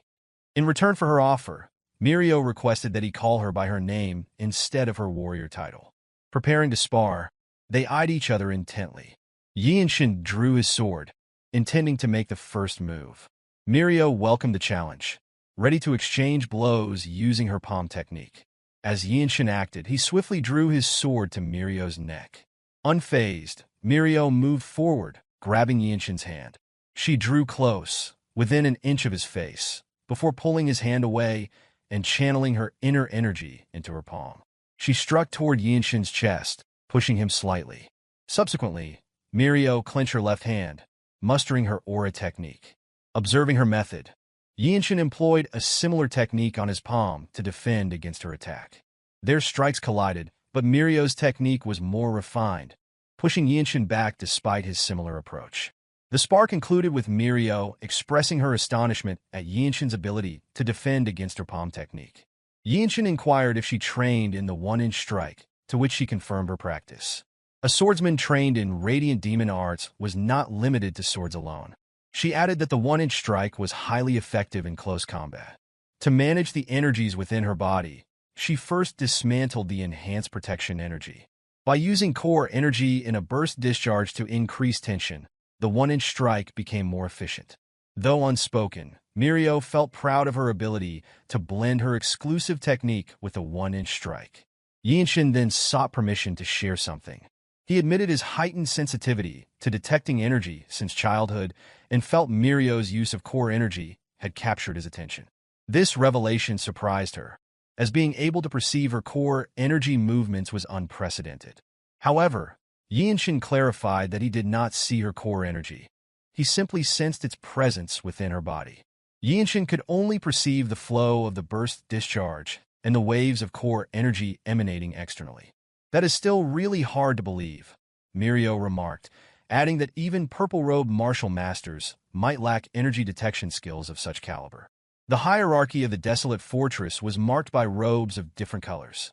In return for her offer, Myohwa requested that he call her by her name instead of her warrior title. Preparing to spar, they eyed each other intently. Yeonshin drew his sword, intending to make the first move. Myohwa welcomed the challenge, ready to exchange blows using her palm technique. As Yeonshin acted, he swiftly drew his sword to Myohwa's neck. Unfazed, Myohwa moved forward, grabbing Yeonshin's hand. She drew close, within an inch of his face, before pulling his hand away and channeling her inner energy into her palm. She struck toward Yeonshin's chest, pushing him slightly. Subsequently, Myohwa clenched her left hand, mustering her aura technique. Observing her method, Yeonshin employed a similar technique on his palm to defend against her attack. Their strikes collided, but Myohwa's technique was more refined, pushing Yeonshin back despite his similar approach. The spar concluded with Myohwa expressing her astonishment at Yeonshin's ability to defend against her palm technique. Yeonshin inquired if she trained in the one-inch strike, to which she confirmed her practice. A swordsman trained in Radiant Demon arts was not limited to swords alone. She added that the one-inch strike was highly effective in close combat. To manage the energies within her body, she first dismantled the enhanced protection energy. By using core energy in a burst discharge to increase tension, the one-inch strike became more efficient. Though unspoken, Myohwa felt proud of her ability to blend her exclusive technique with a one-inch strike. Yeonshin then sought permission to share something. He admitted his heightened sensitivity to detecting energy since childhood and felt Myohwa's use of core energy had captured his attention. This revelation surprised her, as being able to perceive her core energy movements was unprecedented. However, Yeonshin clarified that he did not see her core energy. He simply sensed its presence within her body. Yeonshin could only perceive the flow of the burst discharge and the waves of core energy emanating externally. That is still really hard to believe, Myohwa remarked, adding that even purple robe martial masters might lack energy detection skills of such caliber. The hierarchy of the Desolate fortress was marked by robes of different colors: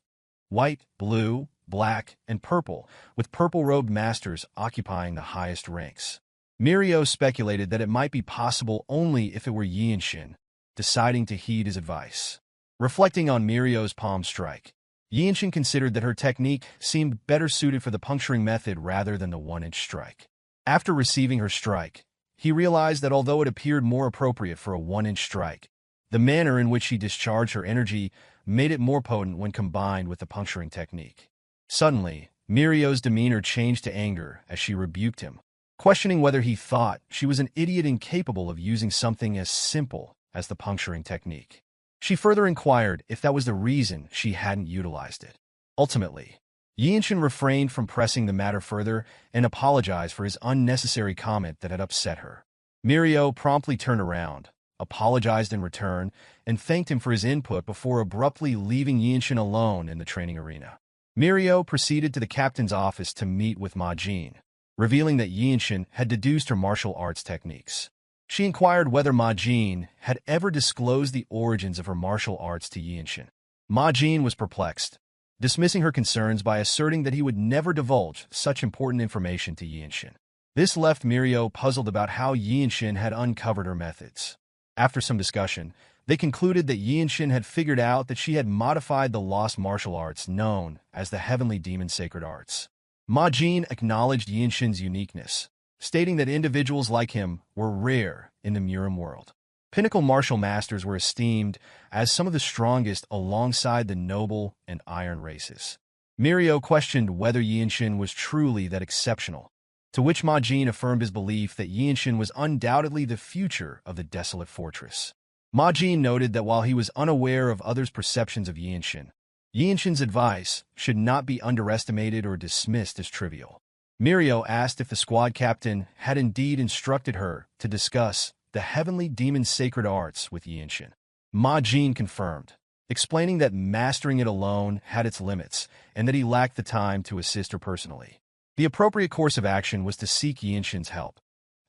white, blue, black, and purple, with purple-robed masters occupying the highest ranks. Myohwa speculated that it might be possible only if it were Yeonshin, deciding to heed his advice. Reflecting on Myohwa's palm strike, Yeonshin considered that her technique seemed better suited for the puncturing method rather than the one-inch strike. After receiving her strike, he realized that although it appeared more appropriate for a one-inch strike, the manner in which she discharged her energy made it more potent when combined with the puncturing technique. Suddenly, Myohwa's demeanor changed to anger as she rebuked him, questioning whether he thought she was an idiot incapable of using something as simple as the puncturing technique. She further inquired if that was the reason she hadn't utilized it. Ultimately, Yeonshin refrained from pressing the matter further and apologized for his unnecessary comment that had upset her. Myohwa promptly turned around, apologized in return, and thanked him for his input before abruptly leaving Yeonshin alone in the training arena. Myohwa proceeded to the captain's office to meet with Ma Jin, revealing that Yeonshin had deduced her martial arts techniques. She inquired whether Ma Jin had ever disclosed the origins of her martial arts to Yeonshin. Ma Jin was perplexed, dismissing her concerns by asserting that he would never divulge such important information to Yeonshin. This left Myohwa puzzled about how Yeonshin had uncovered her methods. After some discussion, they concluded that Yeonshin had figured out that she had modified the lost martial arts known as the Heavenly Demon Sacred Arts. Ma Jin acknowledged Yeonshin's uniqueness, stating that individuals like him were rare in the Murim world. Pinnacle martial masters were esteemed as some of the strongest alongside the noble and iron races. Myohwa questioned whether Yeonshin was truly that exceptional, to which Ma Jin affirmed his belief that Yeonshin was undoubtedly the future of the Desolate Fortress. Ma Jin noted that while he was unaware of others' perceptions of Yeonshin, Yeonshin's advice should not be underestimated or dismissed as trivial. Myohwa asked if the squad captain had indeed instructed her to discuss the Heavenly Demon Sacred Arts with Yeonshin. Ma Jin confirmed, explaining that mastering it alone had its limits and that he lacked the time to assist her personally. The appropriate course of action was to seek Yeonshin's help,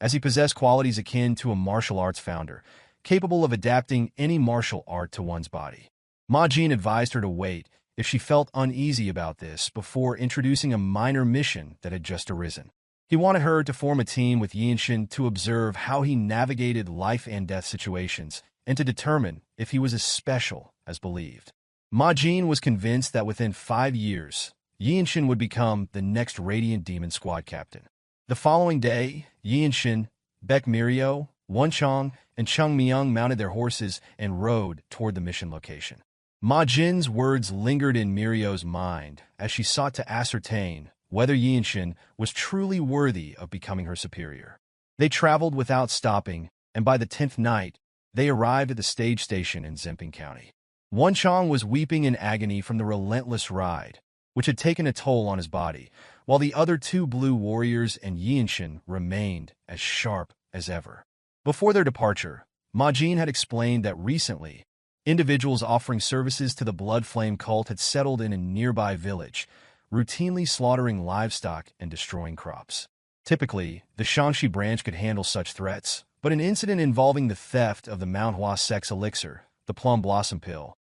as he possessed qualities akin to a martial arts founder, capable of adapting any martial art to one's body. Ma Jin advised her to wait if she felt uneasy about this before introducing a minor mission that had just arisen. He wanted her to form a team with Yeonshin to observe how he navigated life and death situations and to determine if he was as special as believed. Ma Jin was convinced that within 5 years, Yeonshin would become the next Radiant Demon squad captain. The following day, Yeonshin, Baek Myohwa, Wonchong, and Chung Myung mounted their horses and rode toward the mission location. Ma Jin's words lingered in Myohwa's mind as she sought to ascertain whether Yeonshin was truly worthy of becoming her superior. They traveled without stopping, and by the 10th night, they arrived at the stage station in Zemping County. Wonchong was weeping in agony from the relentless ride, which had taken a toll on his body, while the other 2 blue warriors and Yeonshin remained as sharp as ever. Before their departure, Ma Jin had explained that recently, individuals offering services to the Blood Flame cult had settled in a nearby village, routinely slaughtering livestock and destroying crops. Typically, the Shangxi branch could handle such threats, but an incident involving the theft of the Manhwa sect's elixir, the Plum Blossom Pill,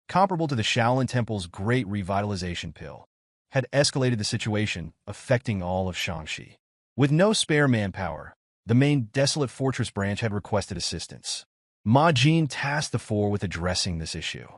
comparable to the Shaolin Temple's Great Revitalization Pill, had escalated the situation, affecting all of Shangxi. With no spare manpower, the main Desolate Fortress branch had requested assistance. Ma Jin tasked the 4 with addressing this issue.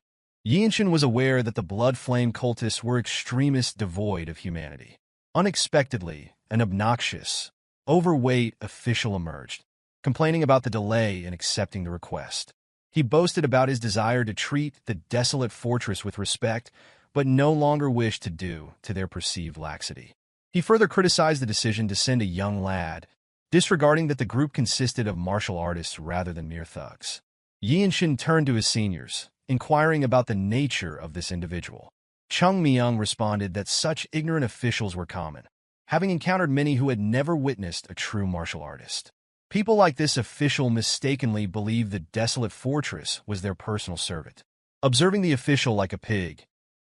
Yeonshin was aware that the Blood Flame cultists were extremists devoid of humanity. Unexpectedly, an obnoxious, overweight official emerged, complaining about the delay in accepting the request. He boasted about his desire to treat the Desolate Fortress with respect, but no longer wished to do to their perceived laxity. He further criticized the decision to send a young lad, disregarding that the group consisted of martial artists rather than mere thugs. Yeonshin turned to his seniors, inquiring about the nature of this individual. Chung Myung responded that such ignorant officials were common, having encountered many who had never witnessed a true martial artist. People like this official mistakenly believed the Desolate Fortress was their personal servant. Observing the official like a pig,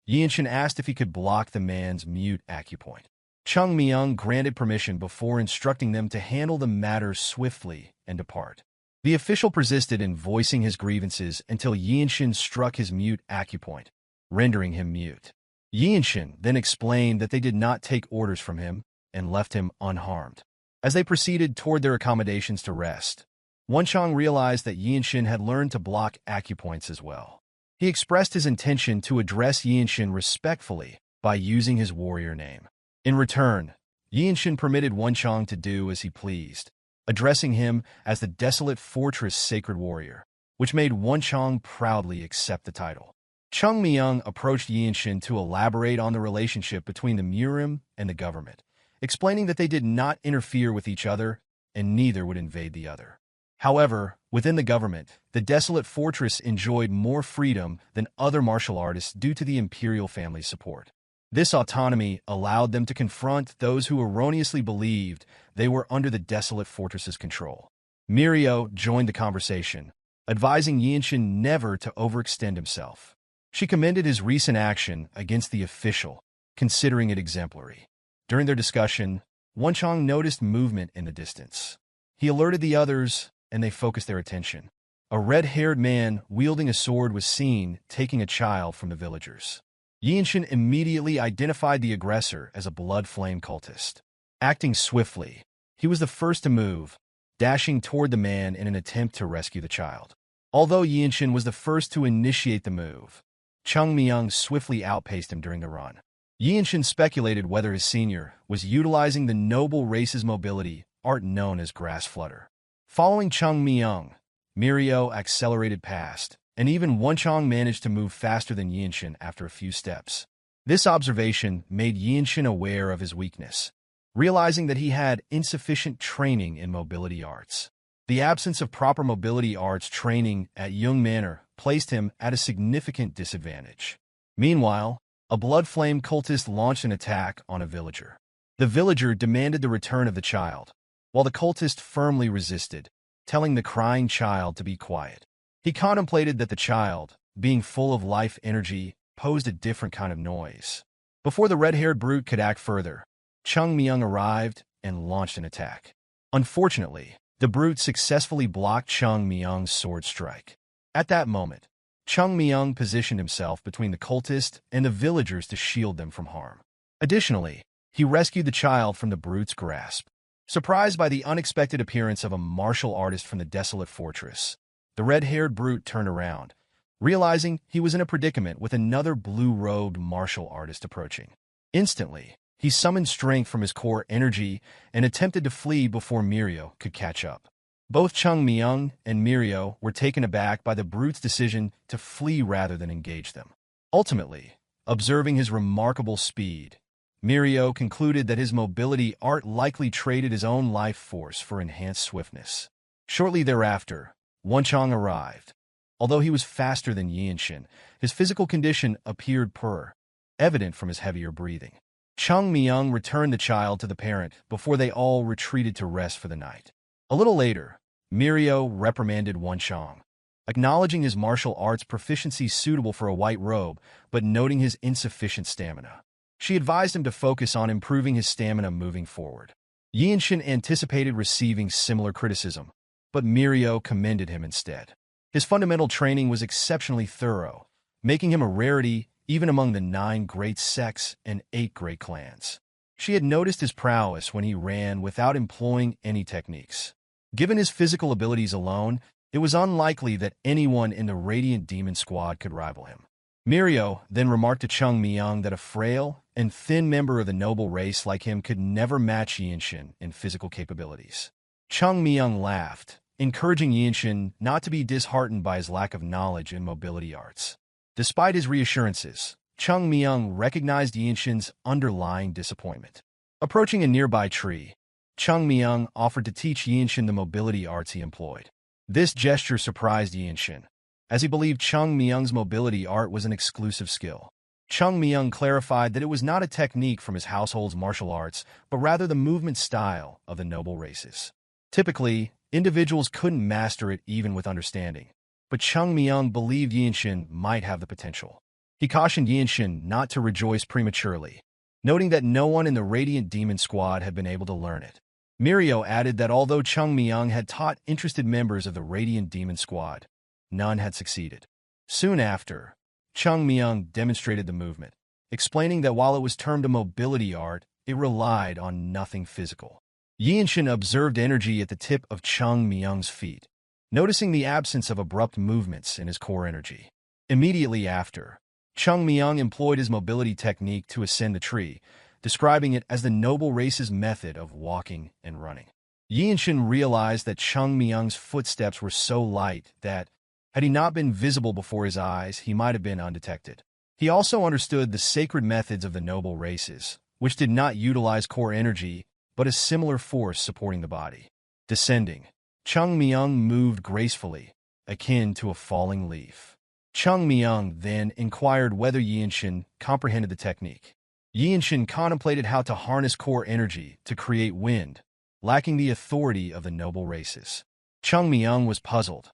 Yeonshin asked if he could block the man's mute acupoint. Chung Myung granted permission before instructing them to handle the matter swiftly and depart. The official persisted in voicing his grievances until Yeonshin struck his mute acupoint, rendering him mute. Yeonshin then explained that they did not take orders from him and left him unharmed. As they proceeded toward their accommodations to rest, Wonchong realized that Yeonshin had learned to block acupoints as well. He expressed his intention to address Yeonshin respectfully by using his warrior name. In return, Yeonshin permitted Wonchong to do as he pleased, addressing him as the Desolate Fortress Sacred Warrior, which made Wonchong proudly accept the title. Chung Myung approached Yeonshin to elaborate on the relationship between the Murim and the government, explaining that they did not interfere with each other and neither would invade the other. However, within the government, the Desolate Fortress enjoyed more freedom than other martial artists due to the imperial family's support. This autonomy allowed them to confront those who erroneously believed they were under the Desolate Fortress's control. Myohwa joined the conversation, advising Yeonshin never to overextend himself. She commended his recent action against the official, considering it exemplary. During their discussion, Wonchong noticed movement in the distance. He alerted the others, and they focused their attention, a red-haired man wielding a sword was seen taking a child from the villagers. Yeonshin immediately identified the aggressor as a blood-flame cultist. Acting swiftly, he was the first to move, dashing toward the man in an attempt to rescue the child. Although Yeonshin was the first to initiate the move, Chung Myung swiftly outpaced him during the run. Yeonshin speculated whether his senior was utilizing the noble race's mobility art known as grass flutter. Following Chung Myung, Mirio accelerated past, and even Wonchong managed to move faster than Yeonshin after a few steps. This observation made Yeonshin aware of his weakness, realizing that he had insufficient training in mobility arts. The absence of proper mobility arts training at Yeong Manor placed him at a significant disadvantage. Meanwhile, a blood flame cultist launched an attack on a villager. The villager demanded the return of the child, while the cultist firmly resisted, telling the crying child to be quiet. He contemplated that the child, being full of life energy, posed a different kind of noise. Before the red-haired brute could act further, Chung Myung arrived and launched an attack. Unfortunately, the brute successfully blocked Chung Myung's sword strike. At that moment, Chung Myung positioned himself between the cultist and the villagers to shield them from harm. Additionally, he rescued the child from the brute's grasp. Surprised by the unexpected appearance of a martial artist from the Desolate fortress, the red-haired brute turned around, realizing he was in a predicament with another blue-robed martial artist approaching. Instantly, he summoned strength from his core energy and attempted to flee before Mirio could catch up. Both Chung Myung and Mirio were taken aback by the brute's decision to flee rather than engage them. Ultimately, observing his remarkable speed, Mirio concluded that his mobility art likely traded his own life force for enhanced swiftness. Shortly thereafter, Wonchong arrived. Although he was faster than Yeonshin, his physical condition appeared poor, evident from his heavier breathing. Chung Myung returned the child to the parent before they all retreated to rest for the night. A little later, Mirio reprimanded Wonchong, acknowledging his martial arts proficiency suitable for a white robe, but noting his insufficient stamina. She advised him to focus on improving his stamina moving forward. Yeonshin anticipated receiving similar criticism, but Mirio commended him instead. His fundamental training was exceptionally thorough, making him a rarity even among the 9 great sects and 8 great clans. She had noticed his prowess when he ran without employing any techniques. Given his physical abilities alone, it was unlikely that anyone in the Radiant Demon Squad could rival him. Mirio then remarked to Chung Myung that a frail and thin member of the noble race like him could never match Yeonshin in physical capabilities. Chung Myung laughed, encouraging Yeonshin not to be disheartened by his lack of knowledge in mobility arts. Despite his reassurances, Chung Myung recognized Yeonshin's underlying disappointment. Approaching a nearby tree, Chung Myung offered to teach Yeonshin the mobility arts he employed. This gesture surprised Yeonshin, as he believed Chung Myung's mobility art was an exclusive skill. Chung Myung clarified that it was not a technique from his household's martial arts, but rather the movement style of the noble races. Typically, individuals couldn't master it even with understanding, but Chung Myung believed Yeonshin might have the potential. He cautioned Yeonshin not to rejoice prematurely, noting that no one in the Radiant Demon Squad had been able to learn it. Mirio added that although Chung Myung had taught interested members of the Radiant Demon Squad, none had succeeded. Soon after, Chung Myung demonstrated the movement, explaining that while it was termed a mobility art, it relied on nothing physical. Yeonshin observed energy at the tip of Chung Myung's feet, noticing the absence of abrupt movements in his core energy. Immediately after, Chung Myung employed his mobility technique to ascend the tree, describing it as the noble race's method of walking and running. Yeonshin realized that Chung Myung's footsteps were so light that, had he not been visible before his eyes, he might have been undetected. He also understood the sacred methods of the noble races, which did not utilize core energy, but a similar force supporting the body. Descending, Chung Myung moved gracefully, akin to a falling leaf. Chung Myung then inquired whether Yeonshin comprehended the technique. Yeonshin contemplated how to harness core energy to create wind, lacking the authority of the noble races. Chung Myung was puzzled,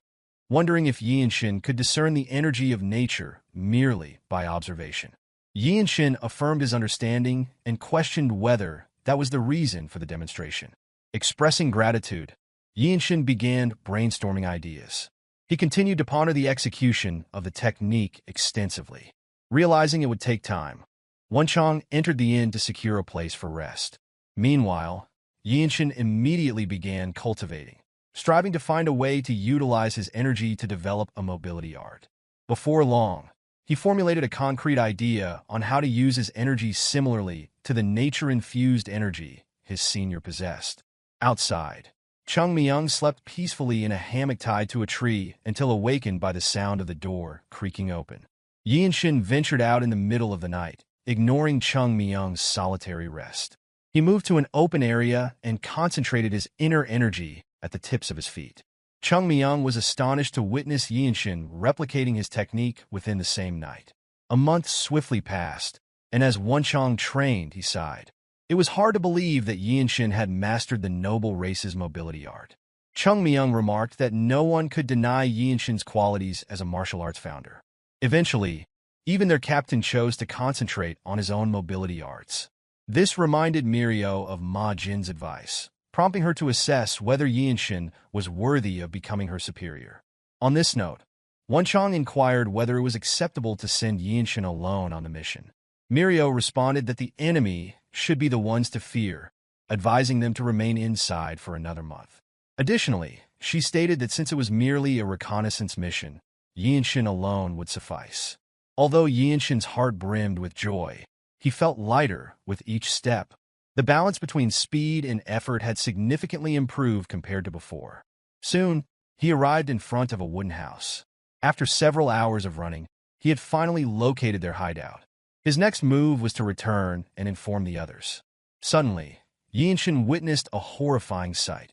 wondering if Yeonshin could discern the energy of nature merely by observation. Yeonshin affirmed his understanding and questioned whether that was the reason for the demonstration. Expressing gratitude, Yeonshin began brainstorming ideas. He continued to ponder the execution of the technique extensively. Realizing it would take time, Wonchong entered the inn to secure a place for rest. Meanwhile, Yeonshin immediately began cultivating, striving to find a way to utilize his energy to develop a mobility art. Before long, he formulated a concrete idea on how to use his energy similarly to the nature-infused energy his senior possessed. Outside, Chung Myung slept peacefully in a hammock tied to a tree until awakened by the sound of the door creaking open. Yeonshin ventured out in the middle of the night, ignoring Chung Myung's solitary rest. He moved to an open area and concentrated his inner energy at the tips of his feet. Chung Myung was astonished to witness Yeonshin replicating his technique within the same night. A month swiftly passed, and as Wonchong trained, he sighed. It was hard to believe that Yeonshin had mastered the noble race's mobility art. Chung Myung remarked that no one could deny Yeonshin's qualities as a martial arts founder. Eventually, even their captain chose to concentrate on his own mobility arts. This reminded Myohwa of Ma Jin's advice, prompting her to assess whether Yeonshin was worthy of becoming her superior. On this note, Wonchong inquired whether it was acceptable to send Yeonshin alone on the mission. Myohwa responded that the enemy should be the ones to fear, advising them to remain inside for another month. Additionally, she stated that since it was merely a reconnaissance mission, Yeonshin alone would suffice. Although Yeonshin's heart brimmed with joy, he felt lighter with each step. The balance between speed and effort had significantly improved compared to before. Soon, he arrived in front of a wooden house. After several hours of running, he had finally located their hideout. His next move was to return and inform the others. Suddenly, Yeonshin witnessed a horrifying sight.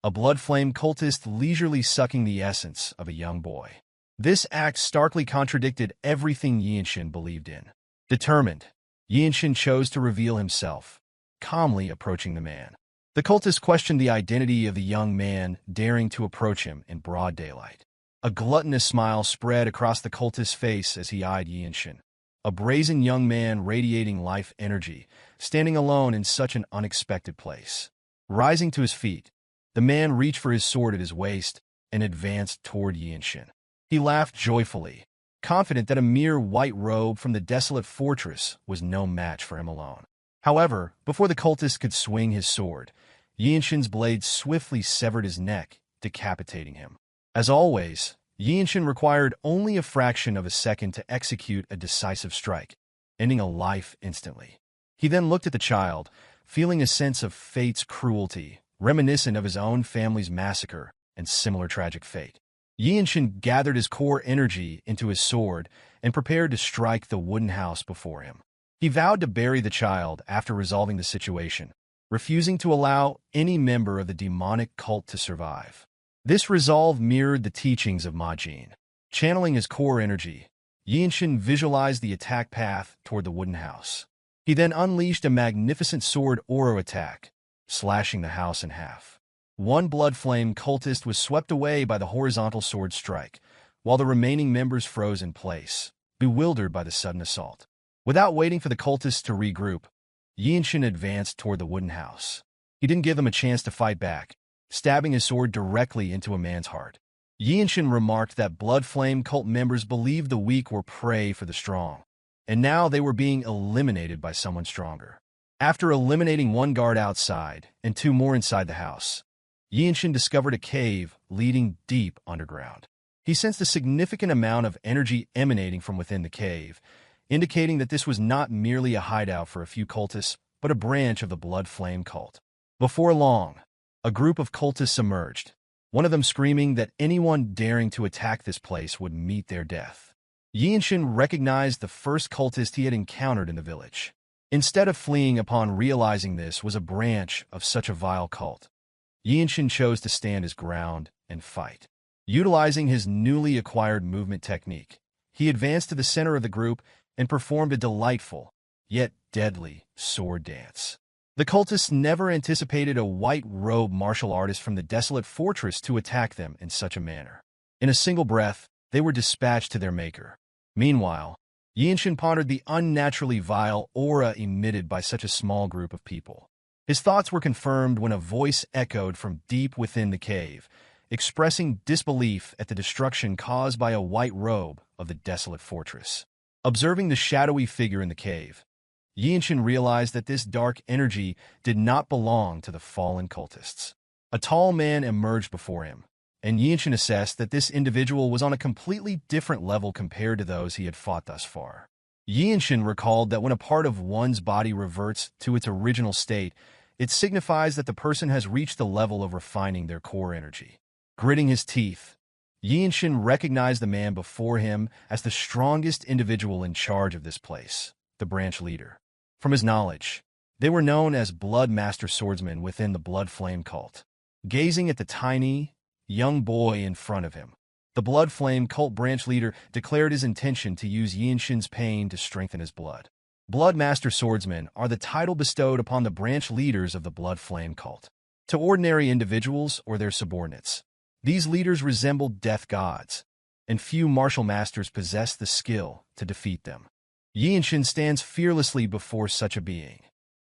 A blood-flame cultist leisurely sucking the essence of a young boy. This act starkly contradicted everything Yeonshin believed in. Determined, Yeonshin chose to reveal himself, calmly approaching the man. The cultist questioned the identity of the young man, daring to approach him in broad daylight. A gluttonous smile spread across the cultist's face as he eyed Yeonshin, a brazen young man radiating life energy, standing alone in such an unexpected place. Rising to his feet, the man reached for his sword at his waist and advanced toward Yeonshin. He laughed joyfully, confident that a mere white robe from the desolate fortress was no match for him alone. However, before the cultist could swing his sword, Yeonshin's blade swiftly severed his neck, decapitating him. As always, Yeonshin required only a fraction of a second to execute a decisive strike, ending a life instantly. He then looked at the child, feeling a sense of fate's cruelty, reminiscent of his own family's massacre and similar tragic fate. Yeonshin gathered his core energy into his sword and prepared to strike the wooden house before him. He vowed to bury the child after resolving the situation, refusing to allow any member of the demonic cult to survive. This resolve mirrored the teachings of Ma Jin. Channeling his core energy, Yeonshin visualized the attack path toward the wooden house. He then unleashed a magnificent sword aura attack, slashing the house in half. One blood flame cultist was swept away by the horizontal sword strike, while the remaining members froze in place, bewildered by the sudden assault. Without waiting for the cultists to regroup, Yeonshin advanced toward the wooden house. He didn't give them a chance to fight back, stabbing his sword directly into a man's heart. Yeonshin remarked that blood flame cult members believed the weak were prey for the strong, and now they were being eliminated by someone stronger. After eliminating one guard outside and two more inside the house, Yeonshin discovered a cave leading deep underground. He sensed a significant amount of energy emanating from within the cave, indicating that this was not merely a hideout for a few cultists, but a branch of the Blood Flame cult. Before long, a group of cultists emerged, one of them screaming that anyone daring to attack this place would meet their death. Yeonshin recognized the first cultist he had encountered in the village. Instead of fleeing upon realizing this was a branch of such a vile cult, Yeonshin chose to stand his ground and fight. Utilizing his newly acquired movement technique, he advanced to the center of the group and performed a delightful, yet deadly, sword dance. The cultists never anticipated a white-robed martial artist from the desolate fortress to attack them in such a manner. In a single breath, they were dispatched to their maker. Meanwhile, Yeonshin pondered the unnaturally vile aura emitted by such a small group of people. His thoughts were confirmed when a voice echoed from deep within the cave, expressing disbelief at the destruction caused by a white robe of the desolate fortress. Observing the shadowy figure in the cave, Yeonshin realized that this dark energy did not belong to the fallen cultists. A tall man emerged before him, and Yeonshin assessed that this individual was on a completely different level compared to those he had fought thus far. Yeonshin recalled that when a part of one's body reverts to its original state, it signifies that the person has reached the level of refining their core energy. Gritting his teeth, Yeonshin recognized the man before him as the strongest individual in charge of this place, the branch leader. From his knowledge, they were known as Blood Master Swordsmen within the Blood Flame cult. Gazing at the tiny, young boy in front of him, the Blood Flame cult branch leader declared his intention to use Yeonshin's pain to strengthen his blood. Blood Master Swordsmen are the title bestowed upon the branch leaders of the Blood Flame cult. To ordinary individuals or their subordinates, these leaders resemble death gods, and few martial masters possess the skill to defeat them. Yeonshin stands fearlessly before such a being,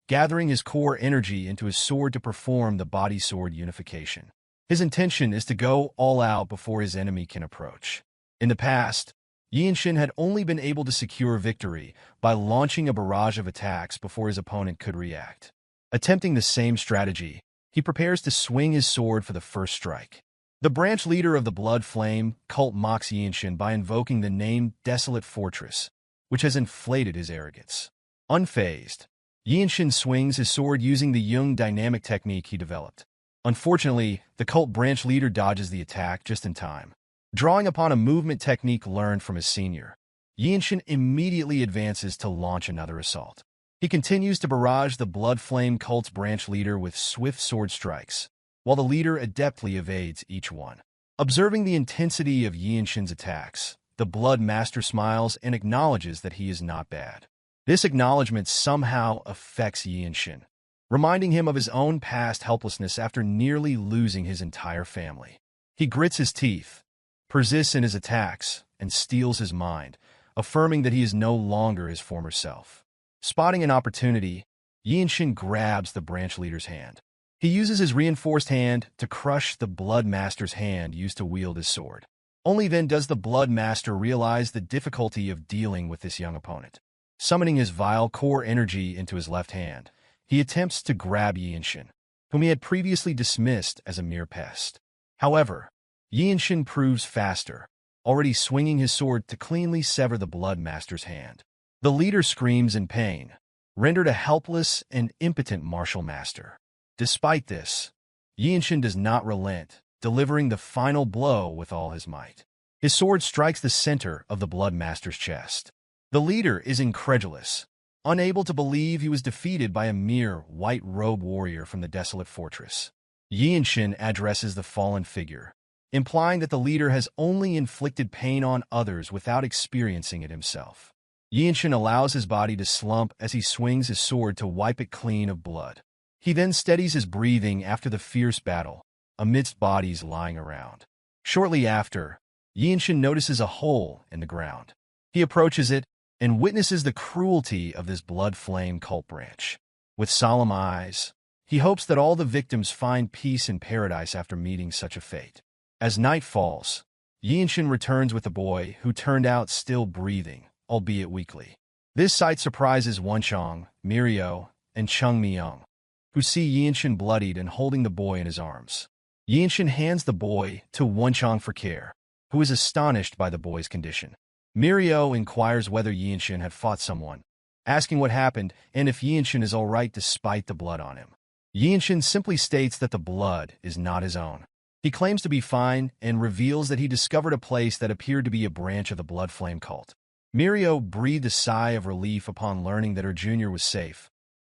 gathering his core energy into his sword to perform the body-sword unification. His intention is to go all out before his enemy can approach. In the past, Yeonshin had only been able to secure victory by launching a barrage of attacks before his opponent could react. Attempting the same strategy, he prepares to swing his sword for the first strike. The branch leader of the Blood Flame cult mocks Yeonshin by invoking the name Desolate Fortress, which has inflated his arrogance. Unfazed, Yeonshin swings his sword using the Jung dynamic technique he developed. Unfortunately, the cult branch leader dodges the attack just in time. Drawing upon a movement technique learned from his senior, Yeonshin immediately advances to launch another assault. He continues to barrage the Blood Flame cult's branch leader with swift sword strikes, while the leader adeptly evades each one. Observing the intensity of Yeonshin's attacks, the Blood Master smiles and acknowledges that he is not bad. This acknowledgement somehow affects Yeonshin, reminding him of his own past helplessness after nearly losing his entire family. He grits his teeth, persists in his attacks, and steels his mind, affirming that he is no longer his former self. Spotting an opportunity, Yeonshin grabs the branch leader's hand. He uses his reinforced hand to crush the Blood Master's hand used to wield his sword. Only then does the Blood Master realize the difficulty of dealing with this young opponent. Summoning his vile core energy into his left hand, he attempts to grab Yeonshin, whom he had previously dismissed as a mere pest. However, Yeonshin proves faster, already swinging his sword to cleanly sever the Blood Master's hand. The leader screams in pain, rendered a helpless and impotent martial master. Despite this, Yeonshin does not relent, delivering the final blow with all his might. His sword strikes the center of the Blood Master's chest. The leader is incredulous, unable to believe he was defeated by a mere white-robed warrior from the Desolate Fortress. Yeonshin addresses the fallen figure, implying that the leader has only inflicted pain on others without experiencing it himself. Yeonshin allows his body to slump as he swings his sword to wipe it clean of blood. He then steadies his breathing after the fierce battle, amidst bodies lying around. Shortly after, Yeonshin notices a hole in the ground. He approaches it and witnesses the cruelty of this Blood Flame cult branch. With solemn eyes, he hopes that all the victims find peace in paradise after meeting such a fate. As night falls, Yeonshin returns with the boy, who turned out still breathing, albeit weakly. This sight surprises Wonchong, Mirio, and Chung Myung, who see Yeonshin bloodied and holding the boy in his arms. Yeonshin hands the boy to Wonchong for care, who is astonished by the boy's condition. Mirio inquires whether Yeonshin had fought someone, asking what happened and if Yeonshin is all right despite the blood on him. Yeonshin simply states that the blood is not his own. He claims to be fine and reveals that he discovered a place that appeared to be a branch of the Blood Flame cult. Mirio breathed a sigh of relief upon learning that her junior was safe,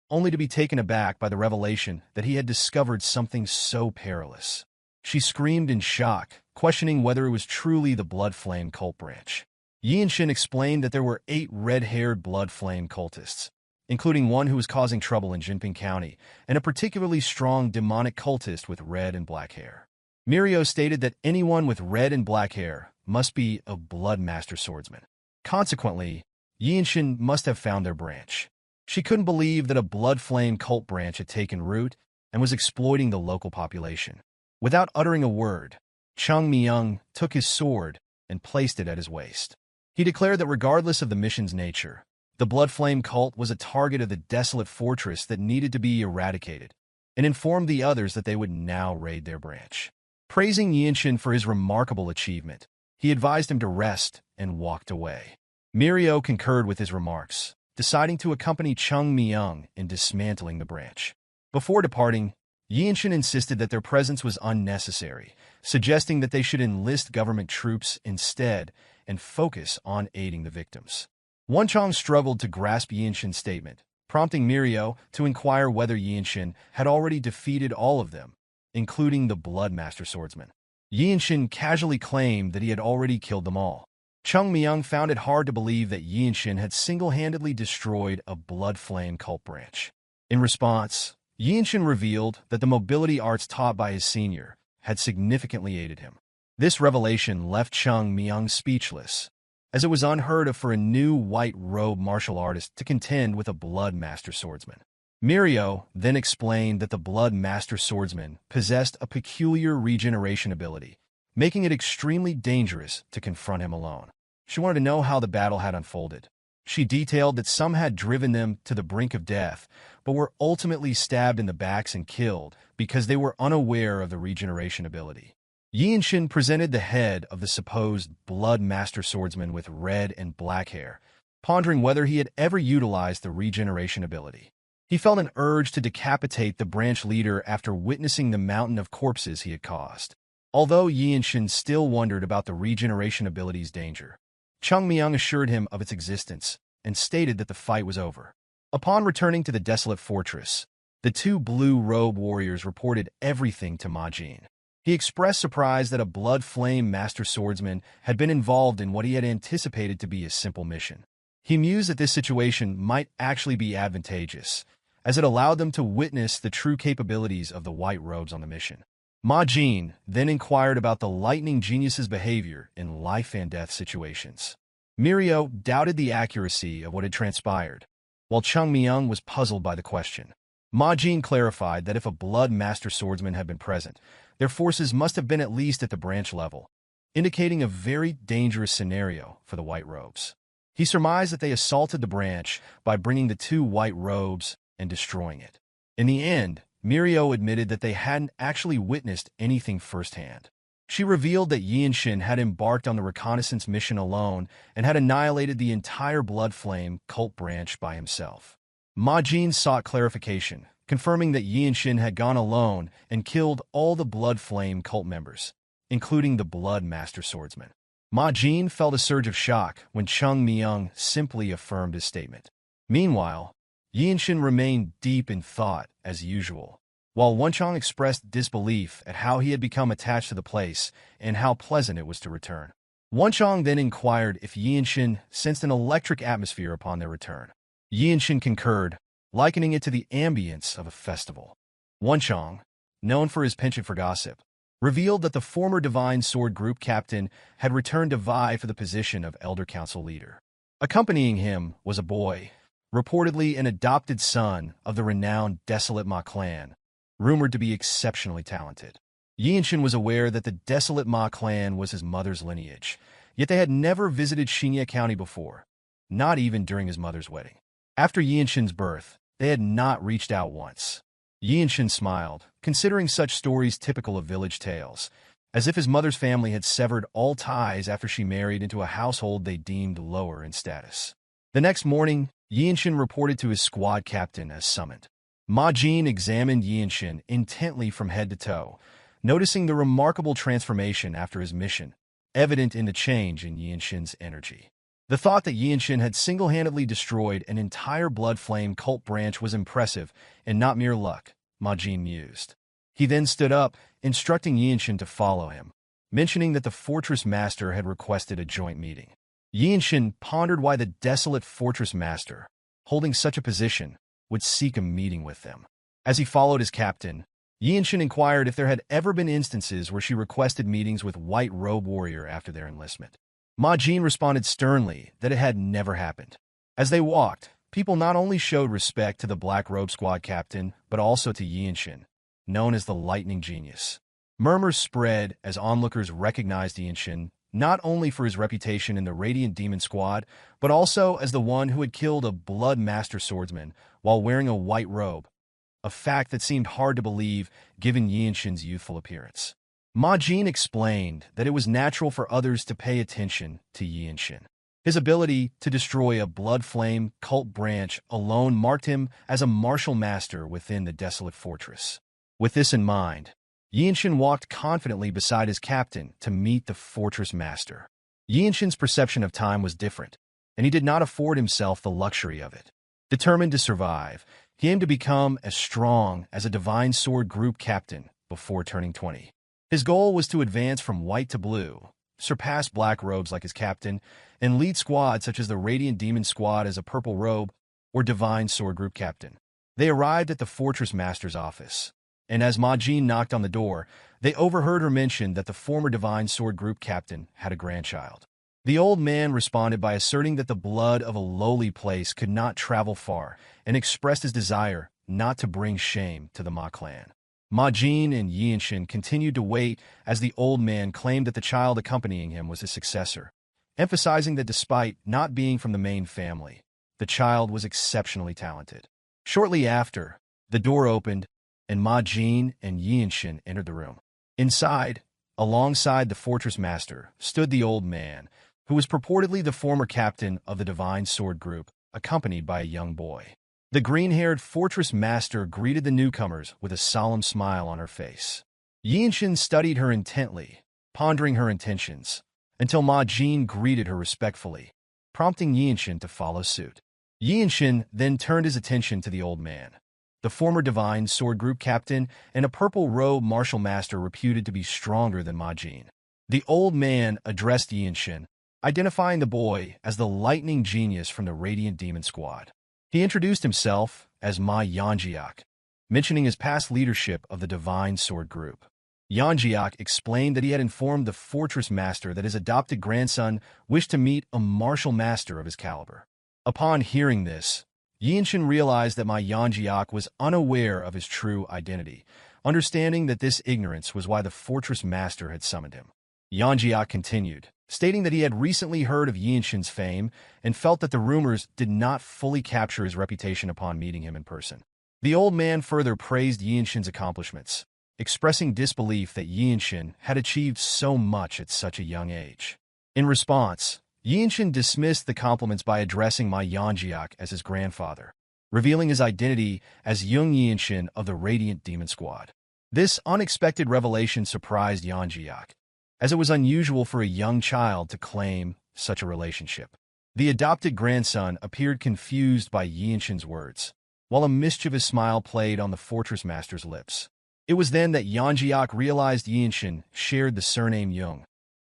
only to be taken aback by the revelation that he had discovered something so perilous. She screamed in shock, questioning whether it was truly the Blood Flame cult branch. Yeonshin explained that there were 8 red-haired Blood Flame cultists, including one who was causing trouble in Jinping County, and a particularly strong demonic cultist with red and black hair. Mirio stated that anyone with red and black hair must be a Blood Master swordsman. Consequently, Yeonshin must have found their branch. She couldn't believe that a Blood Flame cult branch had taken root and was exploiting the local population. Without uttering a word, Chung Myung took his sword and placed it at his waist. He declared that regardless of the mission's nature, the Blood Flame cult was a target of the Desolate fortress that needed to be eradicated, and informed the others that they would now raid their branch. Praising Yeonshin for his remarkable achievement, he advised him to rest and walked away. Mirio concurred with his remarks, deciding to accompany Chung Myung in dismantling the branch. Before departing, Yeonshin insisted that their presence was unnecessary, suggesting that they should enlist government troops instead and focus on aiding the victims. Wonchong struggled to grasp Yeonshin's statement, prompting Mirio to inquire whether Yeonshin had already defeated all of them, including the Bloodmaster Swordsman. Yeonshin casually claimed that he had already killed them all. Chung Myung found it hard to believe that Yeonshin had single-handedly destroyed a Blood Flame cult branch. In response, Yeonshin revealed that the mobility arts taught by his senior had significantly aided him. This revelation left Chung Myung speechless, as it was unheard of for a new white robe martial artist to contend with a Bloodmaster Swordsman. Mirio then explained that the Bloodmaster Swordsman possessed a peculiar regeneration ability, making it extremely dangerous to confront him alone. She wanted to know how the battle had unfolded. She detailed that some had driven them to the brink of death, but were ultimately stabbed in the backs and killed because they were unaware of the regeneration ability. Yeonshin presented the head of the supposed Bloodmaster Swordsman with red and black hair, pondering whether he had ever utilized the regeneration ability. He felt an urge to decapitate the branch leader after witnessing the mountain of corpses he had caused. Although Yeonshin still wondered about the regeneration ability's danger, Chung Myung assured him of its existence and stated that the fight was over. Upon returning to the Desolate fortress, the two blue robe warriors reported everything to Ma Jin. He expressed surprise that a Blood Flame Master Swordsman had been involved in what he had anticipated to be a simple mission. He mused that this situation might actually be advantageous, as it allowed them to witness the true capabilities of the white robes on the mission. Ma Jin then inquired about the lightning genius's behavior in life and death situations. Mirio doubted the accuracy of what had transpired, while Chung Myung was puzzled by the question. Ma Jin clarified that if a Blood Master Swordsman had been present, their forces must have been at least at the branch level, indicating a very dangerous scenario for the white robes. He surmised that they assaulted the branch by bringing the two white robes and destroying it. In the end, Mirio admitted that they hadn't actually witnessed anything firsthand. She revealed that Yeonshin had embarked on the reconnaissance mission alone and had annihilated the entire Blood Flame cult branch by himself. Ma Jin sought clarification, confirming that Yeonshin had gone alone and killed all the Blood Flame cult members, including the Bloodmaster Swordsman. Ma Jin felt a surge of shock when Chung Myung simply affirmed his statement. Meanwhile, Yeonshin remained deep in thought as usual, while Wonchong expressed disbelief at how he had become attached to the place and how pleasant it was to return. Wonchong then inquired if Yeonshin sensed an electric atmosphere upon their return. Yeonshin concurred, likening it to the ambience of a festival. Wonchong, known for his penchant for gossip, revealed that the former Divine Sword Group captain had returned to vie for the position of Elder Council leader. Accompanying him was a boy, reportedly an adopted son of the renowned Desolate Male clan, rumored to be exceptionally talented. Yeonshin was aware that the Desolate Male clan was his mother's lineage, yet they had never visited Shinya County before, not even during his mother's wedding. After Yeonshin's birth, they had not reached out once. Yeonshin smiled, considering such stories typical of village tales, as if his mother's family had severed all ties after she married into a household they deemed lower in status. The next morning, Yeonshin reported to his squad captain as summoned. Ma Jin examined Yeonshin intently from head to toe, noticing the remarkable transformation after his mission, evident in the change in Yeonshin's energy. The thought that Yeonshin had single-handedly destroyed an entire Blood Flame cult branch was impressive and not mere luck, Ma Jin mused. He then stood up, instructing Yeonshin to follow him, mentioning that the Fortress Master had requested a joint meeting. Yeonshin pondered why the Desolate Fortress Master, holding such a position, would seek a meeting with them. As he followed his captain, Yeonshin inquired if there had ever been instances where she requested meetings with White Robe Warrior after their enlistment. Ma Jin responded sternly that it had never happened. As they walked, people not only showed respect to the Black Robe Squad captain, but also to Yeonshin, known as the Lightning Genius. Murmurs spread as onlookers recognized Yeonshin not only for his reputation in the Radiant Demon Squad, but also as the one who had killed a Blood Master swordsman while wearing a white robe, a fact that seemed hard to believe given Yeonshin's youthful appearance. Ma Jin explained that it was natural for others to pay attention to Yeonshin. His ability to destroy a blood flame cult branch alone marked him as a martial master within the Desolate Fortress. With this in mind, Yeonshin walked confidently beside his captain to meet the fortress master. Yeonshin's perception of time was different, and he did not afford himself the luxury of it. Determined to survive, he aimed to become as strong as a Divine Sword Group captain before turning 20. His goal was to advance from white to blue, surpass black robes like his captain, and lead squads such as the Radiant Demon Squad as a purple robe or Divine Sword Group captain. They arrived at the fortress master's office, and as Ma Jin knocked on the door, they overheard her mention that the former Divine Sword Group captain had a grandchild. The old man responded by asserting that the blood of a lowly place could not travel far and expressed his desire not to bring shame to the Ma clan. Ma Jin and Yeonshin continued to wait as the old man claimed that the child accompanying him was his successor, emphasizing that despite not being from the main family, the child was exceptionally talented. Shortly after, the door opened, and Ma Jin and Yeonshin entered the room. Inside, alongside the fortress master, stood the old man, who was purportedly the former captain of the Divine Sword Group, accompanied by a young boy. The green-haired fortress master greeted the newcomers with a solemn smile on her face. Yeonshin studied her intently, pondering her intentions, until Ma Jin greeted her respectfully, prompting Yeonshin to follow suit. Yeonshin then turned his attention to the old man, the former Divine Sword Group captain and a purple robe martial master reputed to be stronger than Ma Jin. The old man addressed Yeonshin, identifying the boy as the lightning genius from the Radiant Demon Squad. He introduced himself as Ma Yeonjiak, mentioning his past leadership of the Divine Sword Group. Yeonjiak explained that he had informed the fortress master that his adopted grandson wished to meet a martial master of his caliber. Upon hearing this, Yeonshin realized that Ma Yeonjiak was unaware of his true identity, understanding that this ignorance was why the fortress master had summoned him. Yeonjiak continued, stating that he had recently heard of Yeonshin's fame and felt that the rumors did not fully capture his reputation upon meeting him in person. The old man further praised Yeonshin's accomplishments, expressing disbelief that Yeonshin had achieved so much at such a young age. In response, Yeonshin dismissed the compliments by addressing Ma Yeonjiak as his grandfather, revealing his identity as young Yeonshin of the Radiant Demon Squad. This unexpected revelation surprised Yeonjiak, as it was unusual for a young child to claim such a relationship. The adopted grandson appeared confused by Yeonshin's words, while a mischievous smile played on the fortress master's lips. It was then that Yeonjiak realized Yeonshin shared the surname Yeong,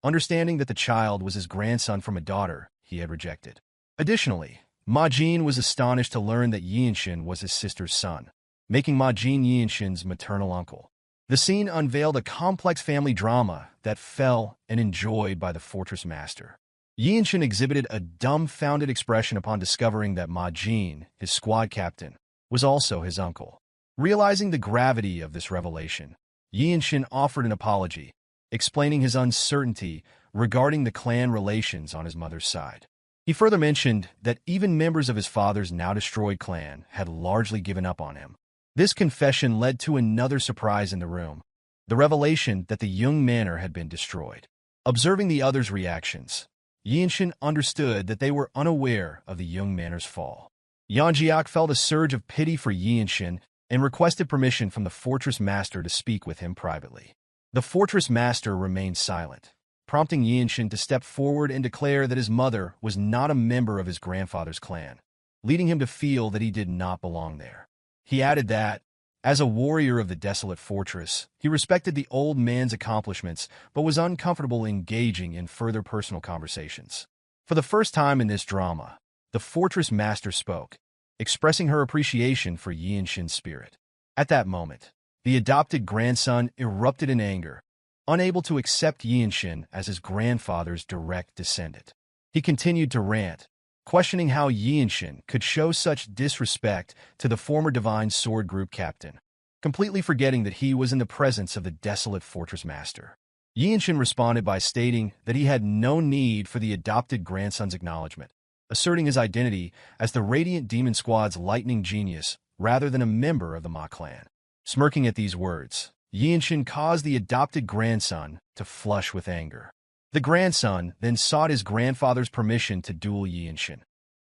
understanding that the child was his grandson from a daughter he had rejected. Additionally, Ma Jin was astonished to learn that Yeonshin was his sister's son, making Ma Jin Yeonshin's maternal uncle. The scene unveiled a complex family drama that fell and enjoyed by the fortress master. Yeonshin exhibited a dumbfounded expression upon discovering that Ma Jin, his squad captain, was also his uncle. Realizing the gravity of this revelation, Yeonshin offered an apology, explaining his uncertainty regarding the clan relations on his mother's side. He further mentioned that even members of his father's now-destroyed clan had largely given up on him. This confession led to another surprise in the room, the revelation that the Yeong Manor had been destroyed. Observing the others' reactions, Yeonshin understood that they were unaware of the Yeong Manor's fall. Yeonjiak felt a surge of pity for Yeonshin and requested permission from the fortress master to speak with him privately. The fortress master remained silent, prompting Yeonshin to step forward and declare that his mother was not a member of his grandfather's clan, leading him to feel that he did not belong there. He added that, as a warrior of the Desolate Fortress, he respected the old man's accomplishments but was uncomfortable engaging in further personal conversations. For the first time in this drama, the fortress master spoke, expressing her appreciation for Yeonshin's spirit. At that moment, the adopted grandson erupted in anger, unable to accept Yeonshin as his grandfather's direct descendant. He continued to rant, questioning how Yeonshin could show such disrespect to the former Divine Sword Group captain. completely forgetting that he was in the presence of the Desolate Fortress Master. Yeonshin responded by stating that he had no need for the adopted grandson's acknowledgement, asserting his identity as the Radiant Demon Squad's lightning genius rather than a member of the Ma clan. Smirking at these words, Yeonshin caused the adopted grandson to flush with anger. The grandson then sought his grandfather's permission to duel Yeonshin,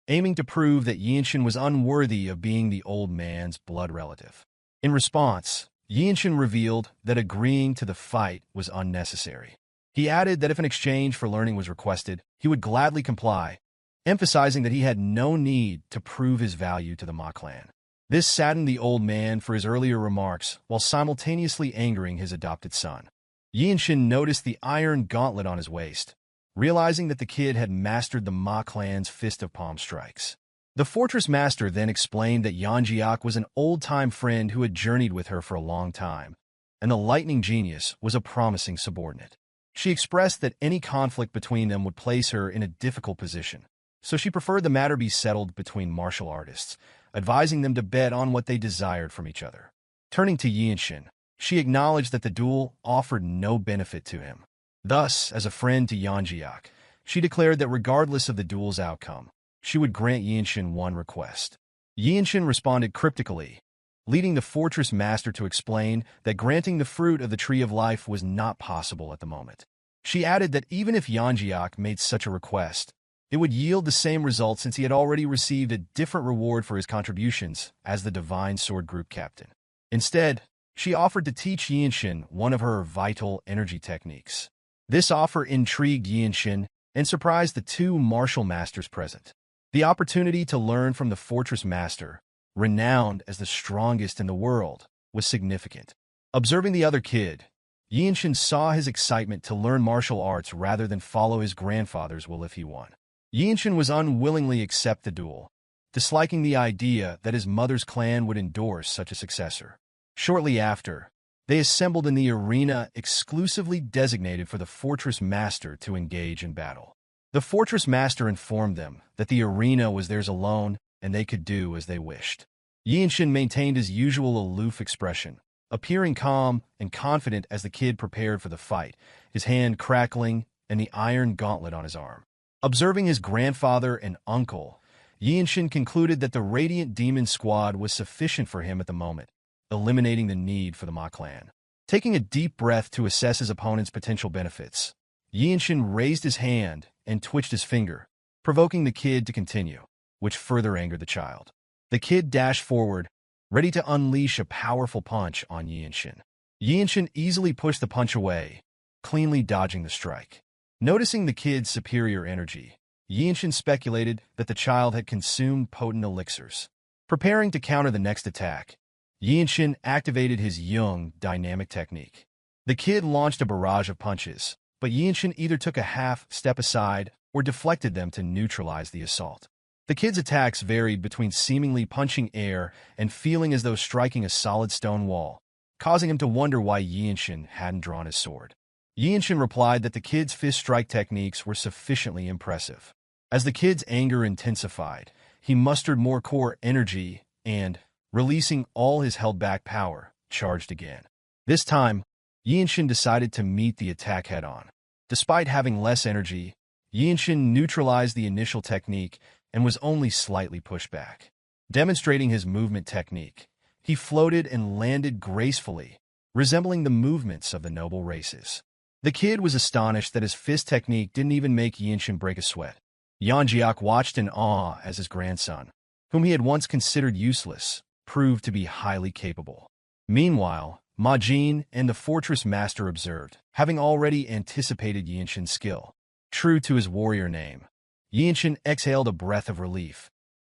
aiming to prove that Yeonshin was unworthy of being the old man's blood relative. In response, Yeonshin revealed that agreeing to the fight was unnecessary. He added that if an exchange for learning was requested, he would gladly comply, emphasizing that he had no need to prove his value to the Ma clan. This saddened the old man for his earlier remarks while simultaneously angering his adopted son. Yeonshin noticed the iron gauntlet on his waist, realizing that the kid had mastered the Ma clan's Fist of Palm strikes. The Fortress Master then explained that Yeonjiak was an old-time friend who had journeyed with her for a long time, and the Lightning Genius was a promising subordinate. She expressed that any conflict between them would place her in a difficult position, so she preferred the matter be settled between martial artists, advising them to bet on what they desired from each other. Turning to Yeonshin, she acknowledged that the duel offered no benefit to him. Thus, as a friend to Yeonjiak, she declared that regardless of the duel's outcome, she would grant Yeonshin one request. Yeonshin responded cryptically, leading the Fortress Master to explain that granting the fruit of the Tree of Life was not possible at the moment. She added that even if Yeonjiak made such a request, it would yield the same result since he had already received a different reward for his contributions as the Divine Sword Group captain. Instead, she offered to teach Yeonshin one of her vital energy techniques. This offer intrigued Yeonshin and surprised the two martial masters present. The opportunity to learn from the Fortress Master, renowned as the strongest in the world, was significant. Observing the other kid, Yeonshin saw his excitement to learn martial arts rather than follow his grandfather's will if he won. Yeonshin was unwillingly accept the duel, disliking the idea that his mother's clan would endorse such a successor. Shortly after, they assembled in the arena exclusively designated for the Fortress Master to engage in battle. The Fortress Master informed them that the arena was theirs alone and they could do as they wished. Yeonshin maintained his usual aloof expression, appearing calm and confident as the kid prepared for the fight, his hand crackling and the iron gauntlet on his arm. Observing his grandfather and uncle, Yeonshin concluded that the Radiant Demon Squad was sufficient for him at the moment, eliminating the need for the Ma clan. Taking a deep breath to assess his opponent's potential benefits, Yeonshin raised his hand and twitched his finger, provoking the kid to continue, which further angered the child. The kid dashed forward, ready to unleash a powerful punch on Yeonshin. Yeonshin easily pushed the punch away, cleanly dodging the strike. Noticing the kid's superior energy, Yeonshin speculated that the child had consumed potent elixirs. Preparing to counter the next attack, Yeonshin activated his Yeong dynamic technique. The kid launched a barrage of punches, but Yeonshin either took a half step aside or deflected them to neutralize the assault. The kid's attacks varied between seemingly punching air and feeling as though striking a solid stone wall, causing him to wonder why Yeonshin hadn't drawn his sword. Yeonshin replied that the kid's fist strike techniques were sufficiently impressive. As the kid's anger intensified, he mustered more core energy and, releasing all his held-back power, charged again. This time, Yeonshin decided to meet the attack head-on. Despite having less energy, Yeonshin neutralized the initial technique and was only slightly pushed back. Demonstrating his movement technique, he floated and landed gracefully, resembling the movements of the noble races. The kid was astonished that his fist technique didn't even make Yeonshin break a sweat. Yeonjiak watched in awe as his grandson, whom he had once considered useless, proved to be highly capable. Meanwhile, Majin and the Fortress Master observed, having already anticipated Yeonshin's skill. True to his warrior name, Yeonshin exhaled a breath of relief,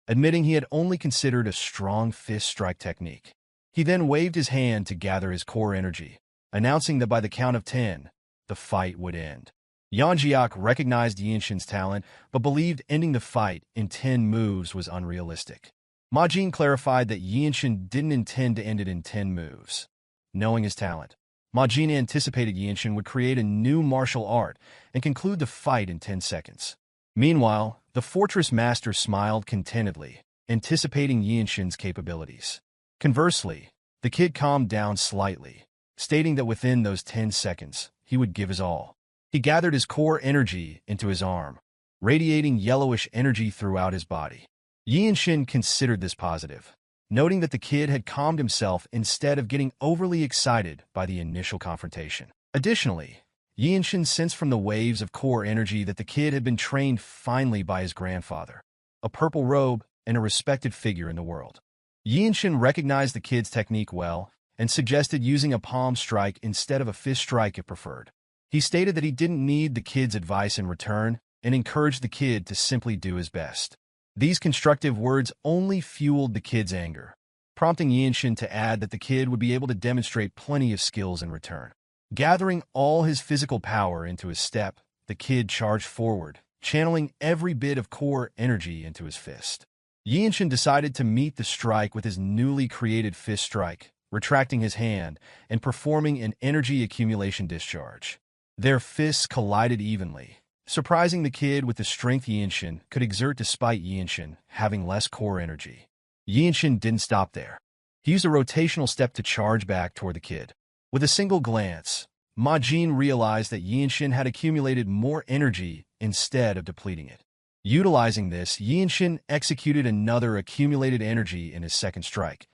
admitting he had only considered a strong fist strike technique. He then waved his hand to gather his core energy, announcing that by the count of 10, the fight would end. Yeonjiak recognized Yeonshin's talent, but believed ending the fight in 10 moves was unrealistic. Majin clarified that Yeonshin didn't intend to end it in 10 moves. Knowing his talent, Majin anticipated Yeonshin would create a new martial art and conclude the fight in 10 seconds. Meanwhile, the Fortress Master smiled contentedly, anticipating Yeonshin's capabilities. Conversely, The kid calmed down slightly, stating that within those 10 seconds, he would give his all. He gathered his core energy into his arm, radiating yellowish energy throughout his body. Yeonshin considered this positive, noting that the kid had calmed himself instead of getting overly excited by the initial confrontation. Additionally, Yeonshin sensed from the waves of core energy that the kid had been trained finely by his grandfather, a purple robe and a respected figure in the world. Yeonshin recognized the kid's technique well and suggested using a palm strike instead of a fist strike if preferred. He stated that he didn't need the kid's advice in return and encouraged the kid to simply do his best. These constructive words only fueled the kid's anger, prompting Yeonshin to add that the kid would be able to demonstrate plenty of skills in return. Gathering all his physical power into his step, the kid charged forward, channeling every bit of core energy into his fist. Yeonshin decided to meet the strike with his newly created fist strike, retracting his hand and performing an energy accumulation discharge. Their fists collided evenly, surprising the kid with the strength Yeonshin could exert despite Yeonshin having less core energy. Yeonshin didn't stop there. He used a rotational step to charge back toward the kid. With a single glance, Majin realized that Yeonshin had accumulated more energy instead of depleting it. Utilizing this, Yeonshin executed another accumulated energy in his second strike,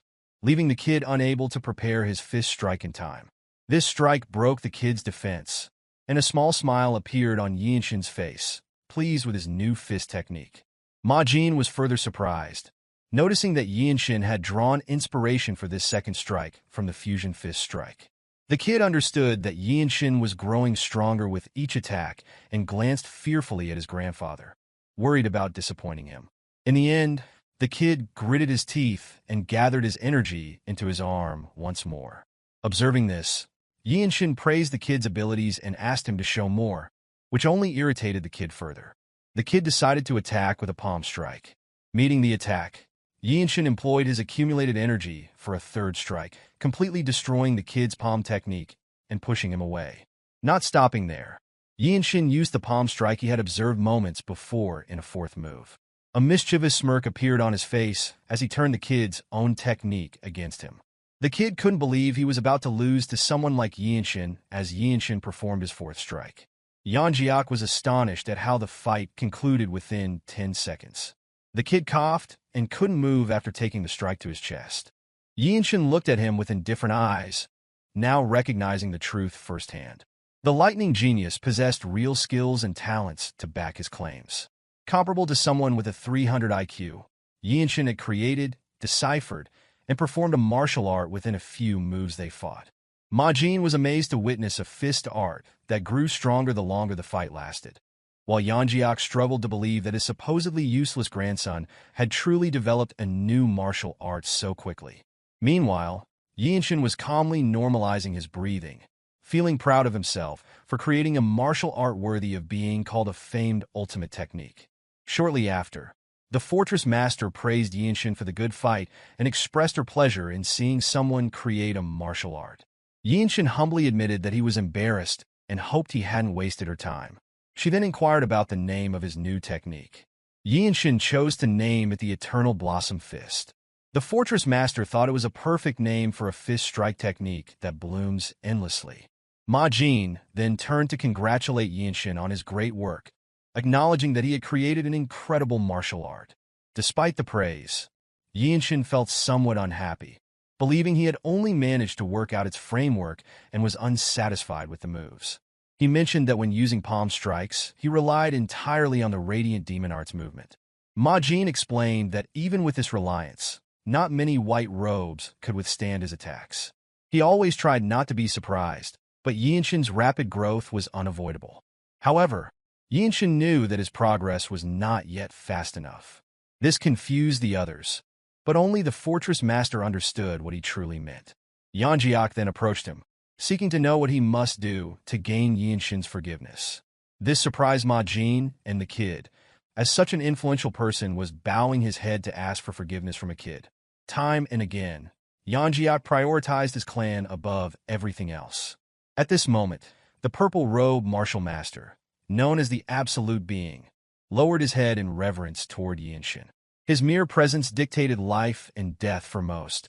leaving the kid unable to prepare his fist strike in time. This strike broke the kid's defense, and a small smile appeared on Yeonshin's face, pleased with his new fist technique. Majin was further surprised, noticing that Yeonshin had drawn inspiration for this second strike from the fusion fist strike. The kid understood that Yeonshin was growing stronger with each attack and glanced fearfully at his grandfather, worried about disappointing him. In the end, the kid gritted his teeth and gathered his energy into his arm once more. Observing this, Yeonshin praised the kid's abilities and asked him to show more, which only irritated the kid further. The kid decided to attack with a palm strike. Meeting the attack, Yeonshin employed his accumulated energy for a third strike, completely destroying the kid's palm technique and pushing him away. Not stopping there, Yeonshin used the palm strike he had observed moments before in a fourth move. A mischievous smirk appeared on his face as he turned the kid's own technique against him. The kid couldn't believe he was about to lose to someone like Yeonshin as Yeonshin performed his fourth strike. Yeonjiak was astonished at how the fight concluded within 10 seconds. The kid coughed and couldn't move after taking the strike to his chest. Yeonshin looked at him with indifferent eyes, now recognizing the truth firsthand. The lightning genius possessed real skills and talents to back his claims. Comparable to someone with a 300 IQ, Yeonshin had created, deciphered, and performed a martial art within a few moves they fought. Majin was amazed to witness a fist art that grew stronger the longer the fight lasted, while Yeonjiak struggled to believe that his supposedly useless grandson had truly developed a new martial art so quickly. Meanwhile, Yeonshin was calmly normalizing his breathing, feeling proud of himself for creating a martial art worthy of being called a famed ultimate technique. Shortly after, the Fortress Master praised Yeonshin for the good fight and expressed her pleasure in seeing someone create a martial art. Yeonshin humbly admitted that he was embarrassed and hoped he hadn't wasted her time. She then inquired about the name of his new technique. Yeonshin chose to name it the Eternal Blossom Fist. The Fortress Master thought it was a perfect name for a fist strike technique that blooms endlessly. Majin then turned to congratulate Yeonshin on his great work, acknowledging that he had created an incredible martial art. Despite the praise, Yeonshin felt somewhat unhappy, believing he had only managed to work out its framework and was unsatisfied with the moves. He mentioned that when using palm strikes, he relied entirely on the Radiant Demon Arts movement. Majin explained that even with this reliance, not many white robes could withstand his attacks. He always tried not to be surprised, but Yeonshin's rapid growth was unavoidable. However, Yeonshin knew that his progress was not yet fast enough. This confused the others, but only the Fortress Master understood what he truly meant. Yeonjiak then approached him, seeking to know what he must do to gain Yeonshin's forgiveness. This surprised Majin and the kid, as such an influential person was bowing his head to ask for forgiveness from a kid. Time and again, Yeonjiak prioritized his clan above everything else. At this moment, the purple robe martial master, known as the Absolute Being, lowered his head in reverence toward Yeonshin. His mere presence dictated life and death for most,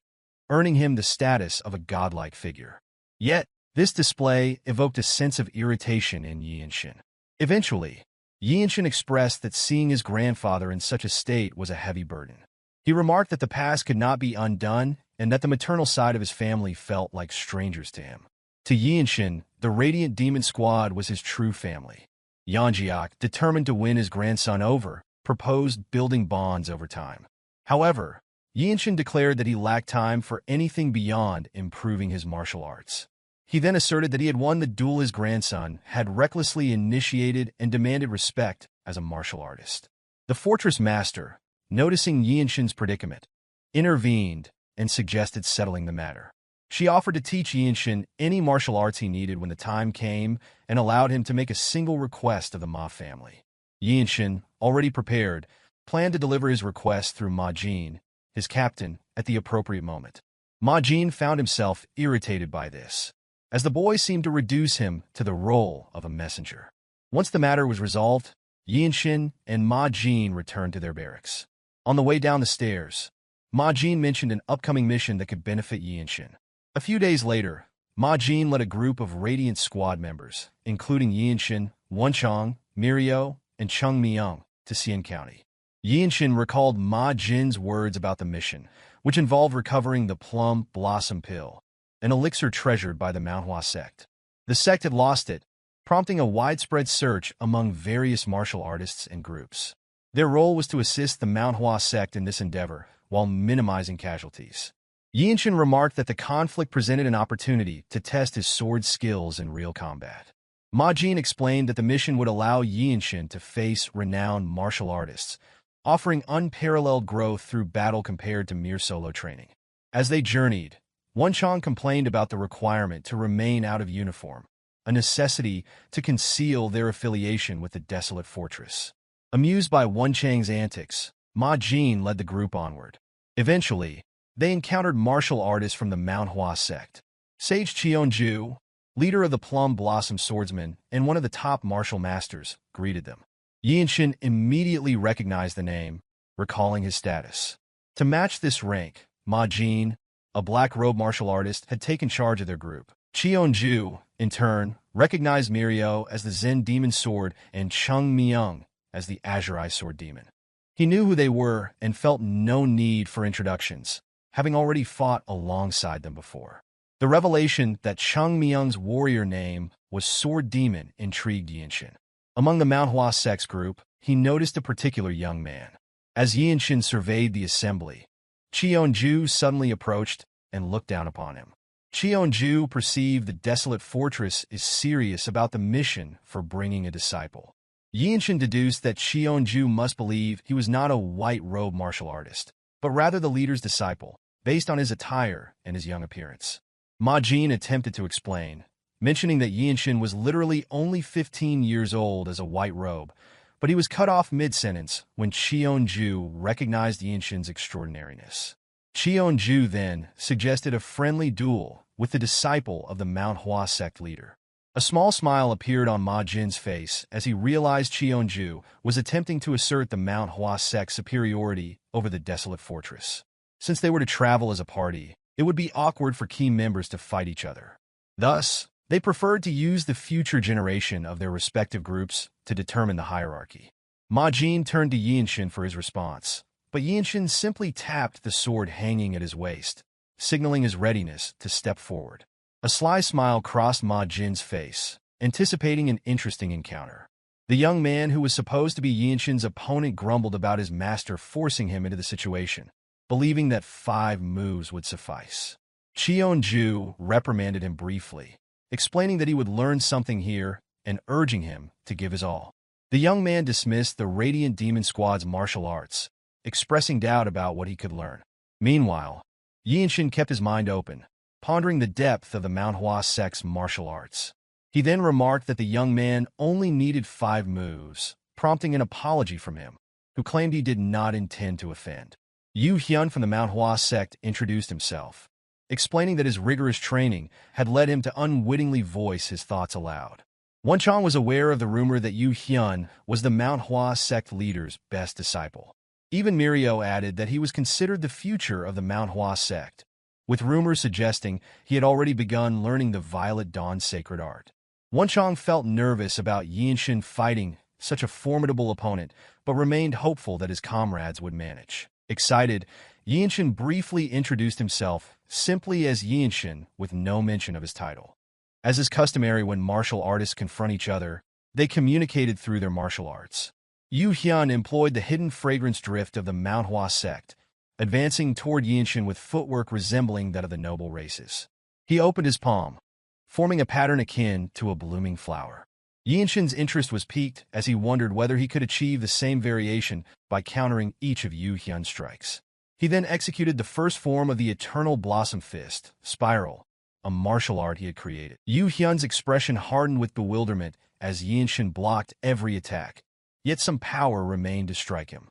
earning him the status of a godlike figure. Yet, this display evoked a sense of irritation in Yeonshin. Eventually, Yeonshin expressed that seeing his grandfather in such a state was a heavy burden. He remarked that the past could not be undone and that the maternal side of his family felt like strangers to him. To Yeonshin, the Radiant Demon Squad was his true family. Yeonjiak, determined to win his grandson over, proposed building bonds over time. However, Yeonshin declared that he lacked time for anything beyond improving his martial arts. He then asserted that he had won the duel his grandson had recklessly initiated and demanded respect as a martial artist. The fortress master, noticing Yeonshin's predicament, intervened and suggested settling the matter. She offered to teach Yeonshin any martial arts he needed when the time came and allowed him to make a single request of the Ma family. Yeonshin, already prepared, planned to deliver his request through Ma Jin, his captain, at the appropriate moment. Ma Jin found himself irritated by this, as the boy seemed to reduce him to the role of a messenger. Once the matter was resolved, Yeonshin and Ma Jin returned to their barracks. On the way down the stairs, Ma Jin mentioned an upcoming mission that could benefit Yeonshin. A few days later, Ma Jin led a group of Radiant Squad members, including Yeonshin, Wonchong, Mirio, and Chung Myung, to Xian County. Yeonshin recalled Ma Jin's words about the mission, which involved recovering the Plum Blossom Pill, an elixir treasured by the Manhwa Sect. The sect had lost it, prompting a widespread search among various martial artists and groups. Their role was to assist the Manhwa Sect in this endeavor, while minimizing casualties. Yeonshin remarked that the conflict presented an opportunity to test his sword skills in real combat. Ma Jin explained that the mission would allow Yeonshin to face renowned martial artists, offering unparalleled growth through battle compared to mere solo training. As they journeyed, Wonchong complained about the requirement to remain out of uniform, a necessity to conceal their affiliation with the Desolate Fortress. Amused by Wonchang's antics, Ma Jin led the group onward. Eventually, they encountered martial artists from the Manhwa Sect. Sage Cheonju, leader of the Plum Blossom Swordsman and one of the top martial masters, greeted them. Yeonshin immediately recognized the name, recalling his status. To match this rank, Ma Jin, a black robe martial artist, had taken charge of their group. Cheonju, in turn, recognized Mirio as the Zen Demon Sword and Chung Myung as the Azure Eye Sword Demon. He knew who they were and felt no need for introductions, having already fought alongside them before. The revelation that Chung Myung's warrior name was Sword Demon intrigued Yeonshin. Among the Manhwa Sect's group, he noticed a particular young man. As Yeonshin surveyed the assembly, Cheonju suddenly approached and looked down upon him. Cheonju perceived the Desolate Fortress is serious about the mission for bringing a disciple. Yeonshin deduced that Cheonju must believe he was not a white robe martial artist, but rather the leader's disciple, based on his attire and his young appearance. Ma Jin attempted to explain, mentioning that Yeonshin was literally only 15 years old as a white robe, but he was cut off mid-sentence when Cheonju recognized Yeonshin's extraordinariness. Cheonju then suggested a friendly duel with the disciple of the Manhwa Sect leader. A small smile appeared on Ma Jin's face as he realized Cheonju was attempting to assert the Manhwa Sect's superiority over the Desolate Fortress. Since they were to travel as a party, it would be awkward for key members to fight each other. Thus, they preferred to use the future generation of their respective groups to determine the hierarchy. Ma Jin turned to Yeonshin for his response, but Yeonshin simply tapped the sword hanging at his waist, signaling his readiness to step forward. A sly smile crossed Ma Jin's face, anticipating an interesting encounter. The young man who was supposed to be Yeonshin's opponent grumbled about his master forcing him into the situation, believing that 5 moves would suffice. Cheonju reprimanded him briefly, explaining that he would learn something here and urging him to give his all. The young man dismissed the Radiant Demon Squad's martial arts, expressing doubt about what he could learn. Meanwhile, Yeonshin kept his mind open, pondering the depth of the Manhwa Sect's martial arts. He then remarked that the young man only needed 5 moves, prompting an apology from him, who claimed he did not intend to offend. Yu Hyun from the Manhwa Sect introduced himself, explaining that his rigorous training had led him to unwittingly voice his thoughts aloud. Wonchong was aware of the rumor that Yu Hyun was the Manhwa Sect leader's best disciple. Even Mirio added that he was considered the future of the Manhwa Sect, with rumors suggesting he had already begun learning the Violet Dawn's sacred art. Wonchong felt nervous about Yeonshin fighting such a formidable opponent, but remained hopeful that his comrades would manage. Excited, Yeonshin briefly introduced himself simply as Yeonshin with no mention of his title. As is customary when martial artists confront each other, they communicated through their martial arts. Yu Hyun employed the hidden fragrance drift of the Manhwa Sect, advancing toward Yeonshin with footwork resembling that of the noble races. He opened his palm, forming a pattern akin to a blooming flower. Yeonshin's interest was piqued as he wondered whether he could achieve the same variation by countering each of Yu Hyun's strikes. He then executed the first form of the Eternal Blossom Fist, Spiral, a martial art he had created. Yu Hyun's expression hardened with bewilderment as Yeonshin blocked every attack, yet some power remained to strike him.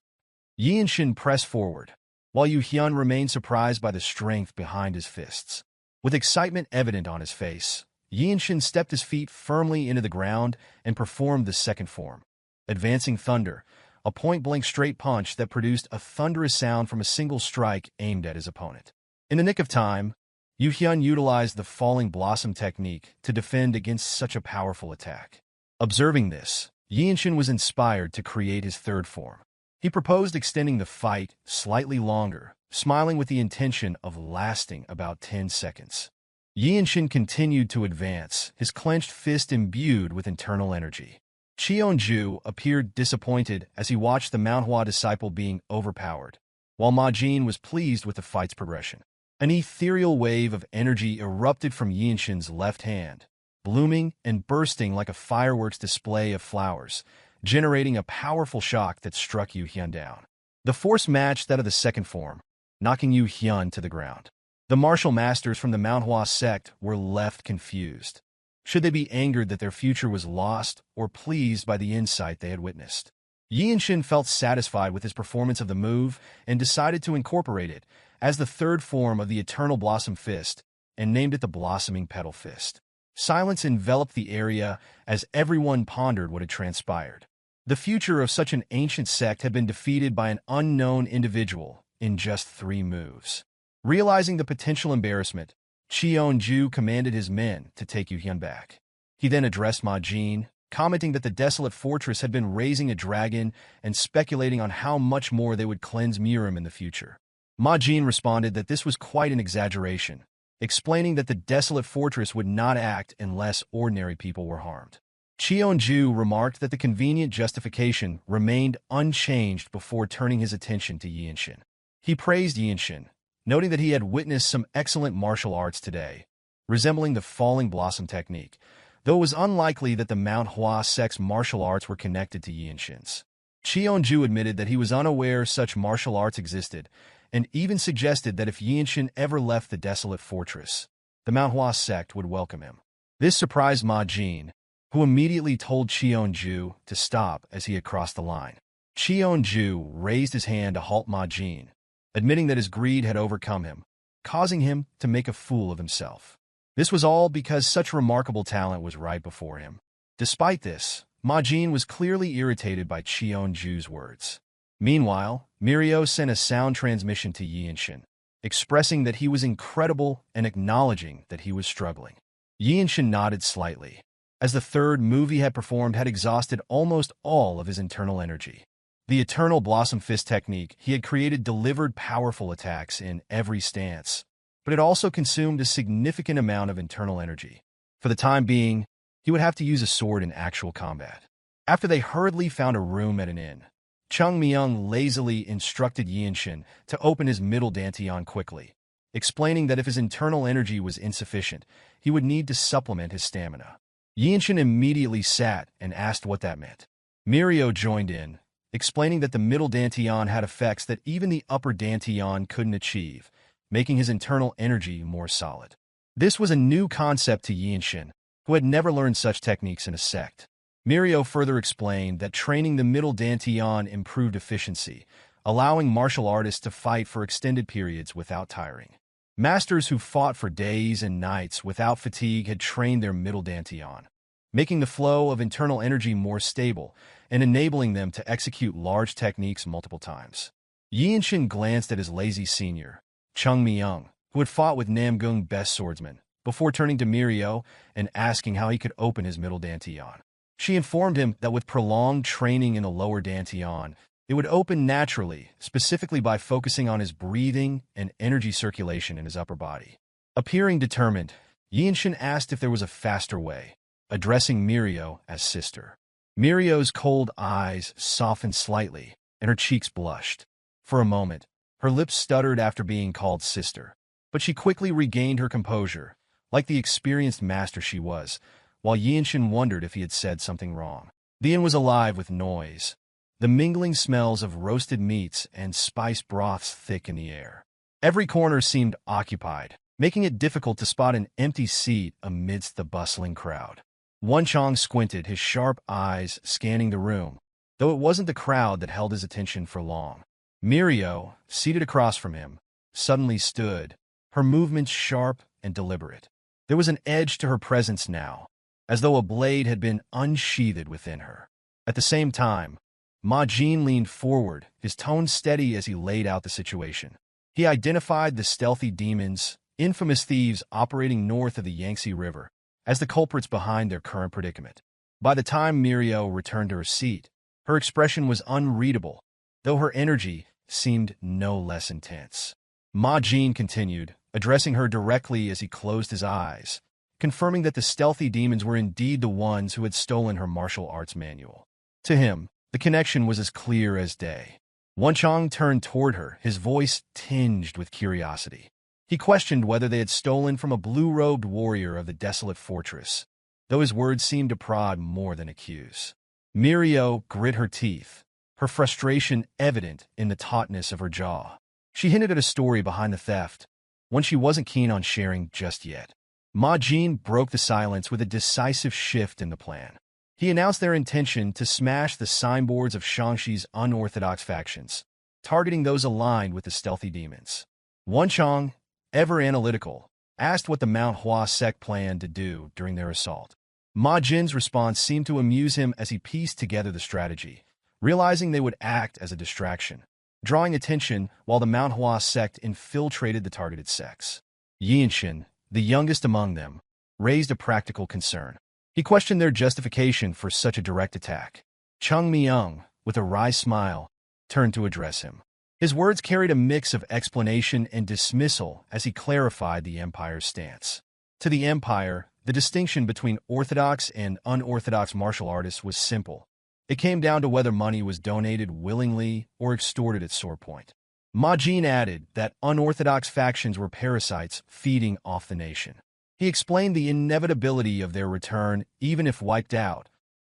Yeonshin pressed forward, while Yu Hyun remained surprised by the strength behind his fists. With excitement evident on his face, Yeonshin stepped his feet firmly into the ground and performed the second form, Advancing Thunder, a point-blank straight punch that produced a thunderous sound from a single strike aimed at his opponent. In the nick of time, Yu Hyun utilized the Falling Blossom technique to defend against such a powerful attack. Observing this, Yeonshin was inspired to create his third form. He proposed extending the fight slightly longer, smiling with the intention of lasting about 10 seconds. Yeonshin continued to advance, his clenched fist imbued with internal energy. Cheonju appeared disappointed as he watched the Manhwa disciple being overpowered, while Ma Jin was pleased with the fight's progression. An ethereal wave of energy erupted from Yeonshin's left hand, blooming and bursting like a fireworks display of flowers, generating a powerful shock that struck Yu Hyun down. The force matched that of the second form, knocking Yu Hyun to the ground. The martial masters from the Manhwa sect were left confused. Should they be angered that their future was lost or pleased by the insight they had witnessed? Yeonshin felt satisfied with his performance of the move and decided to incorporate it as the third form of the Eternal Blossom Fist and named it the Blossoming Petal Fist. Silence enveloped the area as everyone pondered what had transpired. The future of such an ancient sect had been defeated by an unknown individual in just 3 moves. Realizing the potential embarrassment, Cheonju commanded his men to take Yu Hyun back. He then addressed Ma Jin, commenting that the Desolate Fortress had been raising a dragon and speculating on how much more they would cleanse Murim in the future. Ma Jin responded that this was quite an exaggeration, explaining that the Desolate Fortress would not act unless ordinary people were harmed. Cheonju remarked that the convenient justification remained unchanged before turning his attention to Yeonshin. He praised Yeonshin, noting that he had witnessed some excellent martial arts today, resembling the Falling Blossom technique, though it was unlikely that the Manhwa sect's martial arts were connected to Yeonshin's. Cheonju admitted that he was unaware such martial arts existed, and even suggested that if Yeonshin ever left the Desolate Fortress, the Manhwa sect would welcome him. This surprised Ma Jin, who immediately told Cheonju to stop as he had crossed the line. Cheonju raised his hand to halt Ma Jin, admitting that his greed had overcome him, causing him to make a fool of himself. This was all because such remarkable talent was right before him. Despite this, Ma Jin was clearly irritated by Cheonju's words. Meanwhile, Myohwa sent a sound transmission to Yeonshin, expressing that he was incredible and acknowledging that he was struggling. Yeonshin nodded slightly, as the third move he had performed had exhausted almost all of his internal energy. The Eternal Blossom Fist technique he had created delivered powerful attacks in every stance, but it also consumed a significant amount of internal energy. For the time being, he would have to use a sword in actual combat. After they hurriedly found a room at an inn, Chung Myung lazily instructed Yeonshin to open his middle dantian quickly, explaining that if his internal energy was insufficient, he would need to supplement his stamina. Yeonshin immediately sat and asked what that meant. Myohwa joined in, explaining that the middle dantian had effects that even the upper dantian couldn't achieve, making his internal energy more solid. This was a new concept to Yeonshin, who had never learned such techniques in a sect. Myohwa further explained that training the middle dantian improved efficiency, allowing martial artists to fight for extended periods without tiring. Masters who fought for days and nights without fatigue had trained their middle dantian, making the flow of internal energy more stable and enabling them to execute large techniques multiple times. Yeonshin glanced at his lazy senior, Chung Myung, who had fought with Namgung best swordsman, before turning to Mirio and asking how he could open his middle dantian. She informed him that with prolonged training in the lower dantian, it would open naturally, specifically by focusing on his breathing and energy circulation in his upper body. Appearing determined, Yeonshin asked if there was a faster way, addressing Mirio as sister. Mirio's cold eyes softened slightly, and her cheeks blushed. For a moment, her lips stuttered after being called sister, but she quickly regained her composure, like the experienced master she was, while Yeonshin wondered if he had said something wrong. The inn was alive with noise, the mingling smells of roasted meats and spiced broths thick in the air. Every corner seemed occupied, making it difficult to spot an empty seat amidst the bustling crowd. Wonchong squinted, his sharp eyes scanning the room, though it wasn't the crowd that held his attention for long. Mirio, seated across from him, suddenly stood, her movements sharp and deliberate. There was an edge to her presence now, as though a blade had been unsheathed within her. At the same time, Ma Jin leaned forward, his tone steady as he laid out the situation. He identified the stealthy demons, infamous thieves operating north of the Yangtze River, as the culprits behind their current predicament. By the time Mirio returned to her seat, her expression was unreadable, though her energy seemed no less intense. Ma Jin continued, addressing her directly as he closed his eyes, confirming that the stealthy demons were indeed the ones who had stolen her martial arts manual. To him, the connection was as clear as day. Wonchong turned toward her, his voice tinged with curiosity. He questioned whether they had stolen from a blue-robed warrior of the Desolate fortress, though his words seemed to prod more than accuse. Mirio grit her teeth, her frustration evident in the tautness of her jaw. She hinted at a story behind the theft, one she wasn't keen on sharing just yet. Ma Jin broke the silence with a decisive shift in the plan. He announced their intention to smash the signboards of Shangshi's unorthodox factions, targeting those aligned with the stealthy demons. Wonchong, ever analytical, asked what the Manhwa Sect planned to do during their assault. Ma Jin's response seemed to amuse him as he pieced together the strategy, realizing they would act as a distraction, drawing attention while the Manhwa Sect infiltrated the targeted sects. Yeonshin, the youngest among them, raised a practical concern. He questioned their justification for such a direct attack. Chung Myung, with a wry smile, turned to address him. His words carried a mix of explanation and dismissal as he clarified the Empire's stance. To the Empire, the distinction between orthodox and unorthodox martial artists was simple. It came down to whether money was donated willingly or extorted at swordpoint. Ma Jin added that unorthodox factions were parasites feeding off the nation. He explained the inevitability of their return even if wiped out,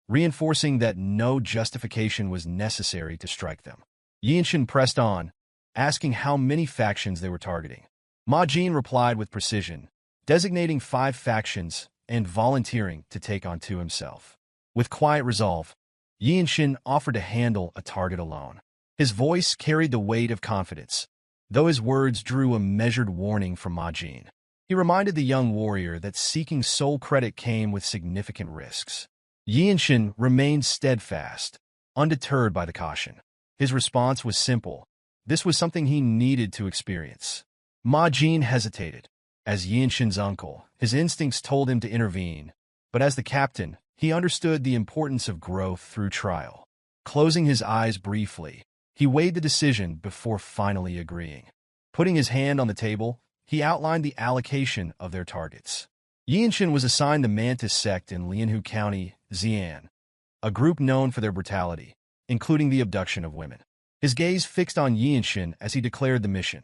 reinforcing that no justification was necessary to strike them. Yeonshin pressed on, asking how many factions they were targeting. Ma Jin replied with precision, designating 5 factions and volunteering to take on 2 himself. With quiet resolve, Yeonshin offered to handle a target alone. His voice carried the weight of confidence, though his words drew a measured warning from Ma Jin. He reminded the young warrior that seeking sole credit came with significant risks. Yeonshin remained steadfast, undeterred by the caution. His response was simple. This was something he needed to experience. Ma Jin hesitated. As Yeonshin's uncle, his instincts told him to intervene, but as the captain, he understood the importance of growth through trial. Closing his eyes briefly, he weighed the decision before finally agreeing. Putting his hand on the table, he outlined the allocation of their targets. Yeonshin was assigned the Mantis Sect in Lianhu County, Xi'an, a group known for their brutality, including the abduction of women. His gaze fixed on Yeonshin as he declared the mission.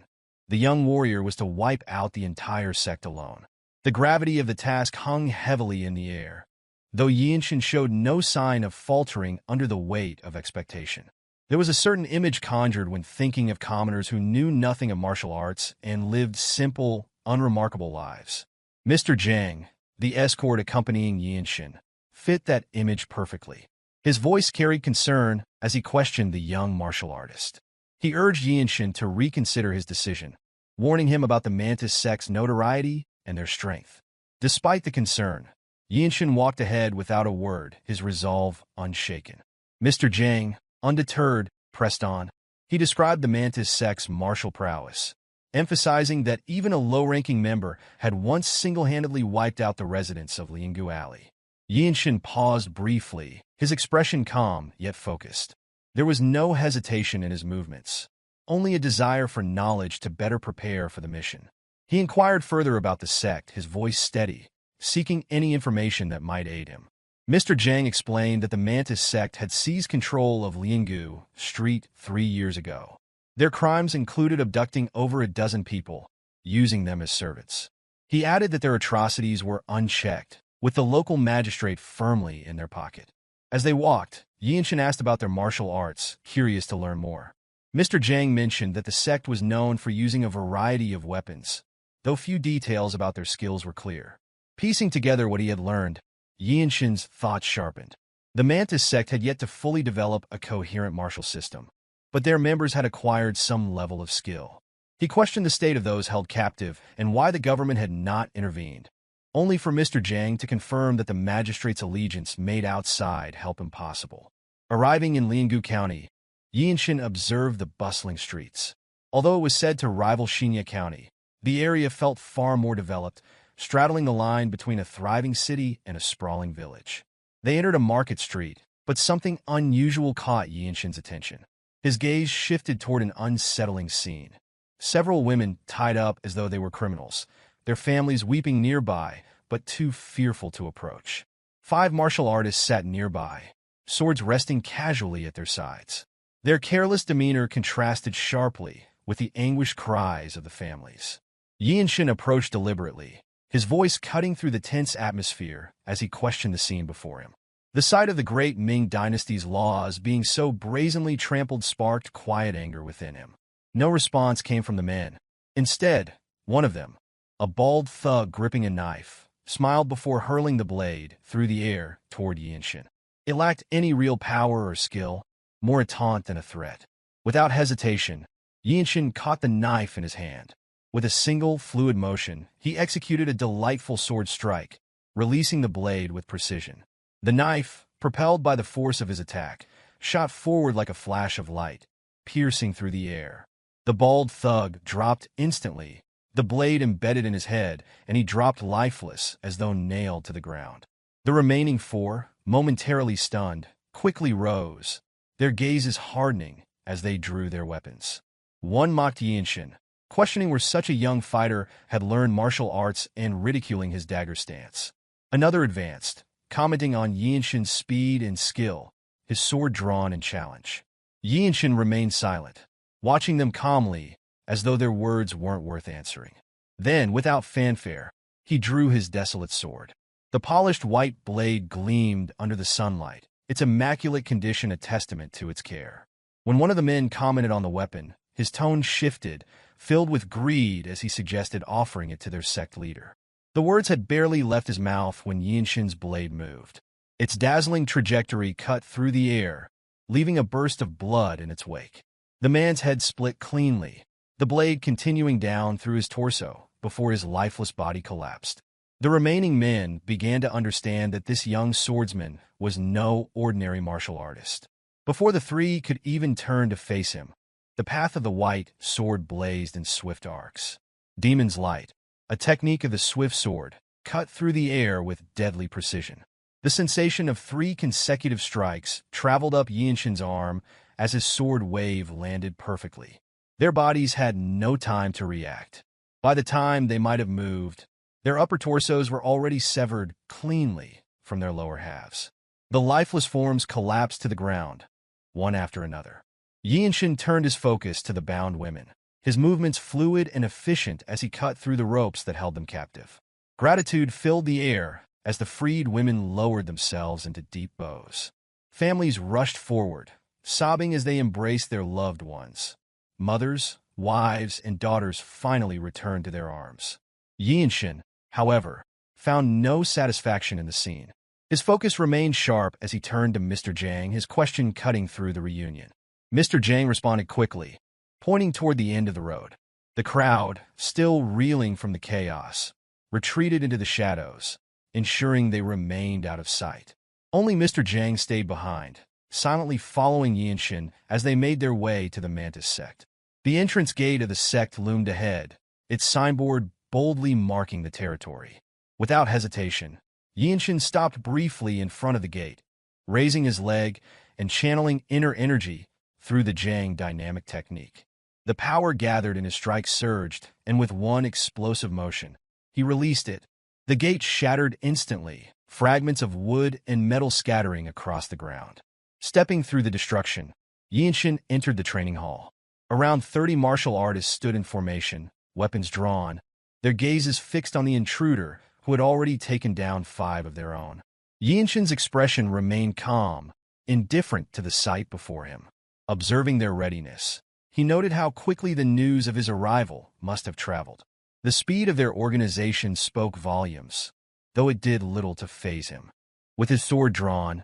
The young warrior was to wipe out the entire sect alone. The gravity of the task hung heavily in the air, though Yeonshin showed no sign of faltering under the weight of expectation. There was a certain image conjured when thinking of commoners who knew nothing of martial arts and lived simple, unremarkable lives. Mr. Jang, the escort accompanying Yeonshin, fit that image perfectly. His voice carried concern as he questioned the young martial artist. He urged Yeonshin to reconsider his decision, warning him about the Mantis Sect's notoriety and their strength. Despite the concern, Yeonshin walked ahead without a word, his resolve unshaken. Mr. Jang, undeterred, pressed on. He described the Mantis Sect's martial prowess, emphasizing that even a low-ranking member had once single-handedly wiped out the residents of Liangu Alley. Yeonshin paused briefly, his expression calm yet focused. There was no hesitation in his movements, only a desire for knowledge to better prepare for the mission. He inquired further about the sect, his voice steady, seeking any information that might aid him. Mr. Jeong explained that the Mantis sect had seized control of Liangu Street 3 years ago. Their crimes included abducting over a dozen people, using them as servants. He added that their atrocities were unchecked, with the local magistrate firmly in their pocket. As they walked, Yeonshin asked about their martial arts, curious to learn more. Mr. Jeong mentioned that the sect was known for using a variety of weapons, though few details about their skills were clear. Piecing together what he had learned, Yeonshin's thoughts sharpened. The Mantis sect had yet to fully develop a coherent martial system, but their members had acquired some level of skill. He questioned the state of those held captive and why the government had not intervened, only for Mr. Jeong to confirm that the magistrate's allegiance made outside help impossible. Arriving in Liangu County, Yeonshin observed the bustling streets. Although it was said to rival Shinya County, the area felt far more developed, straddling the line between a thriving city and a sprawling village. They entered a market street, but something unusual caught Yeonshin's attention. His gaze shifted toward an unsettling scene. Several women tied up as though they were criminals, their families weeping nearby, but too fearful to approach. 5 martial artists sat nearby, swords resting casually at their sides. Their careless demeanor contrasted sharply with the anguished cries of the families. Yeonshin approached deliberately, his voice cutting through the tense atmosphere as he questioned the scene before him. The sight of the great Ming dynasty's laws being so brazenly trampled sparked quiet anger within him. No response came from the men. Instead, one of them, a bald thug gripping a knife, smiled before hurling the blade through the air toward Yeonshin. It lacked any real power or skill, more a taunt than a threat. Without hesitation, Yeonshin caught the knife in his hand. With a single, fluid motion, he executed a delightful sword strike, releasing the blade with precision. The knife, propelled by the force of his attack, shot forward like a flash of light, piercing through the air. The bald thug dropped instantly, the blade embedded in his head, and he dropped lifeless as though nailed to the ground. The remaining 4, momentarily stunned, quickly rose, their gazes hardening as they drew their weapons. One mocked Yeonshin, questioning where such a young fighter had learned martial arts and ridiculing his dagger stance. Another advanced, commenting on Yeonshin's speed and skill, his sword drawn in challenge. Yeonshin remained silent, watching them calmly, as though their words weren't worth answering. Then, without fanfare, he drew his Desolate sword. The polished white blade gleamed under the sunlight, its immaculate condition a testament to its care. When one of the men commented on the weapon, his tone shifted, filled with greed as he suggested offering it to their sect leader. The words had barely left his mouth when Yeonshin's blade moved. Its dazzling trajectory cut through the air, leaving a burst of blood in its wake. The man's head split cleanly, the blade continuing down through his torso before his lifeless body collapsed. The remaining men began to understand that this young swordsman was no ordinary martial artist. Before the 3 could even turn to face him, the path of the white sword blazed in swift arcs. Demon's Light, a technique of the swift sword, cut through the air with deadly precision. The sensation of 3 consecutive strikes traveled up Yeonshin's arm as his sword wave landed perfectly. Their bodies had no time to react. By the time they might have moved, their upper torsos were already severed cleanly from their lower halves. The lifeless forms collapsed to the ground, one after another. Yeonshin turned his focus to the bound women, his movements fluid and efficient as he cut through the ropes that held them captive. Gratitude filled the air as the freed women lowered themselves into deep bows. Families rushed forward, sobbing as they embraced their loved ones. Mothers, wives, and daughters finally returned to their arms. Yeonshin, however, found no satisfaction in the scene. His focus remained sharp as he turned to Mr. Jeong, his question cutting through the reunion. Mr. Jeong responded quickly, pointing toward the end of the road. The crowd, still reeling from the chaos, retreated into the shadows, ensuring they remained out of sight. Only Mr. Jeong stayed behind, silently following Yeonshin as they made their way to the Mantis sect. The entrance gate of the sect loomed ahead, its signboard boldly marking the territory. Without hesitation, Yeonshin stopped briefly in front of the gate, raising his leg and channeling inner energy through the Jeong dynamic technique. The power gathered in his strike surged, and with one explosive motion, he released it. The gate shattered instantly, fragments of wood and metal scattering across the ground. Stepping through the destruction, Yeonshin entered the training hall. Around 30 martial artists stood in formation, weapons drawn, their gazes fixed on the intruder who had already taken down 5 of their own. Yeonshin's expression remained calm, indifferent to the sight before him. Observing their readiness, he noted how quickly the news of his arrival must have traveled. The speed of their organization spoke volumes, though it did little to faze him. With his sword drawn,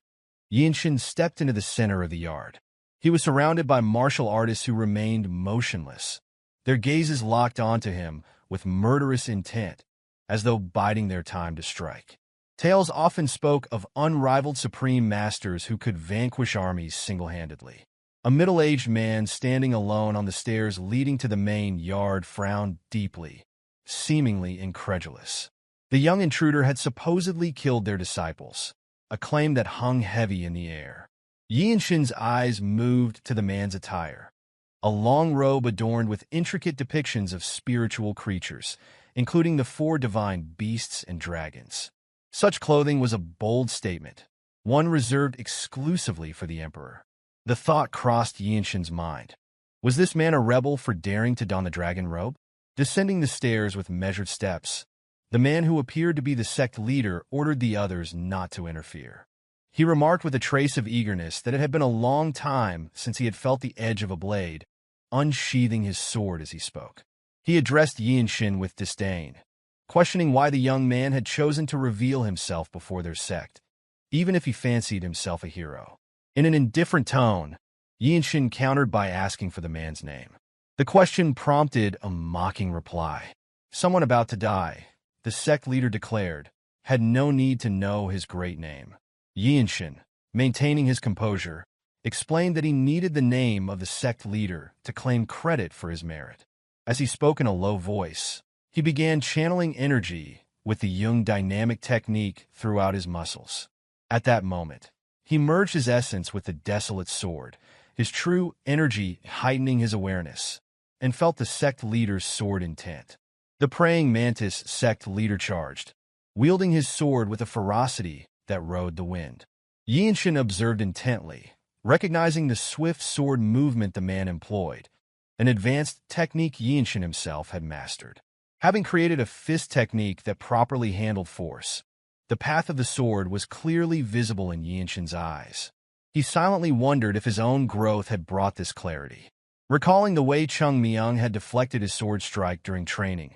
Yeonshin stepped into the center of the yard. He was surrounded by martial artists who remained motionless, their gazes locked onto him with murderous intent, as though biding their time to strike. Tales often spoke of unrivaled supreme masters who could vanquish armies single-handedly. A middle-aged man standing alone on the stairs leading to the main yard frowned deeply, seemingly incredulous. The young intruder had supposedly killed their disciples, a claim that hung heavy in the air. Yeonshin's eyes moved to the man's attire, a long robe adorned with intricate depictions of spiritual creatures, including the 4 divine beasts and dragons. Such clothing was a bold statement, one reserved exclusively for the emperor. The thought crossed Yeonshin's mind. Was this man a rebel for daring to don the dragon robe? Descending the stairs with measured steps, the man who appeared to be the sect leader ordered the others not to interfere. He remarked with a trace of eagerness that it had been a long time since he had felt the edge of a blade, unsheathing his sword as he spoke. He addressed Yeonshin with disdain, questioning why the young man had chosen to reveal himself before their sect, even if he fancied himself a hero. In an indifferent tone, Yeonshin countered by asking for the man's name. The question prompted a mocking reply. Someone about to die, the sect leader declared, had no need to know his great name. Yeonshin, maintaining his composure, explained that he needed the name of the sect leader to claim credit for his merit. As he spoke in a low voice, he began channeling energy with the Jeong dynamic technique throughout his muscles. At that moment, he merged his essence with the Desolate sword, his true energy heightening his awareness, and felt the sect leader's sword intent. The praying Mantis sect leader charged, wielding his sword with a ferocity that rode the wind. Yeonshin observed intently, recognizing the swift sword movement the man employed, an advanced technique Yeonshin himself had mastered. Having created a fist technique that properly handled force, the path of the sword was clearly visible in Yeonshin's eyes. He silently wondered if his own growth had brought this clarity. Recalling the way Chung Myung had deflected his sword strike during training,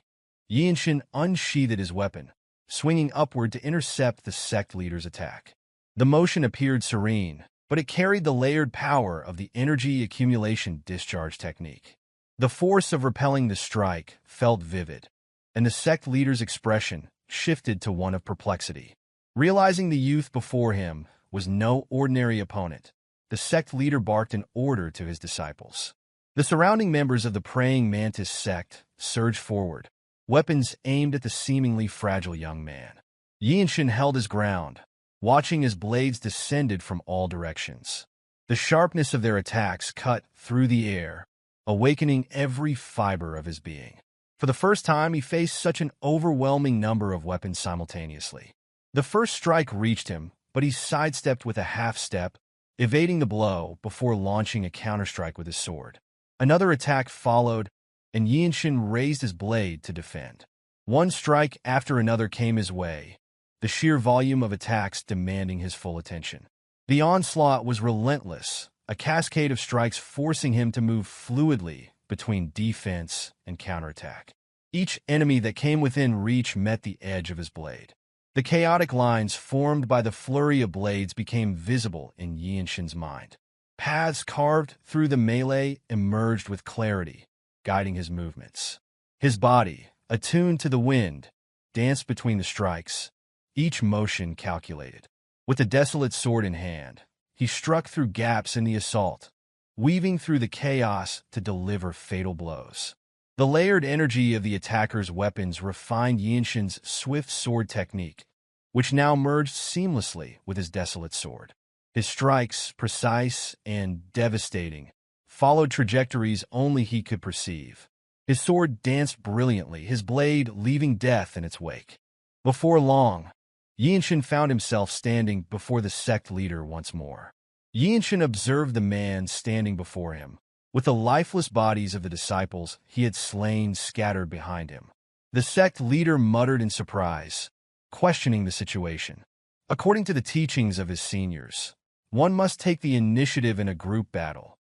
Yeonshin unsheathed his weapon, swinging upward to intercept the sect leader's attack. The motion appeared serene, but it carried the layered power of the energy accumulation discharge technique. The force of repelling the strike felt vivid, and the sect leader's expression shifted to one of perplexity. Realizing the youth before him was no ordinary opponent, the sect leader barked an order to his disciples. The surrounding members of the praying Mantis sect surged forward, weapons aimed at the seemingly fragile young man. Yeonshin held his ground, watching as blades descended from all directions. The sharpness of their attacks cut through the air, awakening every fiber of his being. For the first time, he faced such an overwhelming number of weapons simultaneously. The first strike reached him, but he sidestepped with a half-step, evading the blow before launching a counterstrike with his sword. Another attack followed, and Yeonshin raised his blade to defend. One strike after another came his way, the sheer volume of attacks demanding his full attention. The onslaught was relentless, a cascade of strikes forcing him to move fluidly between defense and counterattack. Each enemy that came within reach met the edge of his blade. The chaotic lines formed by the flurry of blades became visible in Yeonshin's mind. Paths carved through the melee emerged with clarity, guiding his movements. His body, attuned to the wind, danced between the strikes, each motion calculated. With the Desolate sword in hand, he struck through gaps in the assault, weaving through the chaos to deliver fatal blows. The layered energy of the attacker's weapons refined Yeonshin's swift sword technique, which now merged seamlessly with his Desolate sword. His strikes, precise and devastating, followed trajectories only he could perceive. His sword danced brilliantly, his blade leaving death in its wake. Before long, Yeonshin found himself standing before the sect leader once more. Yeonshin observed the man standing before him, with the lifeless bodies of the disciples he had slain scattered behind him. The sect leader muttered in surprise, questioning the situation. According to the teachings of his seniors, one must take the initiative in a group battle.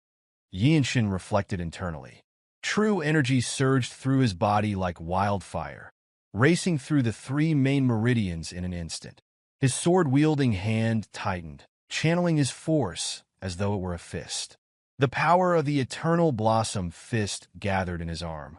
Yeonshin reflected internally. True energy surged through his body like wildfire, racing through the three main meridians in an instant. His sword-wielding hand tightened, channeling his force as though it were a fist. The power of the eternal blossom fist gathered in his arm,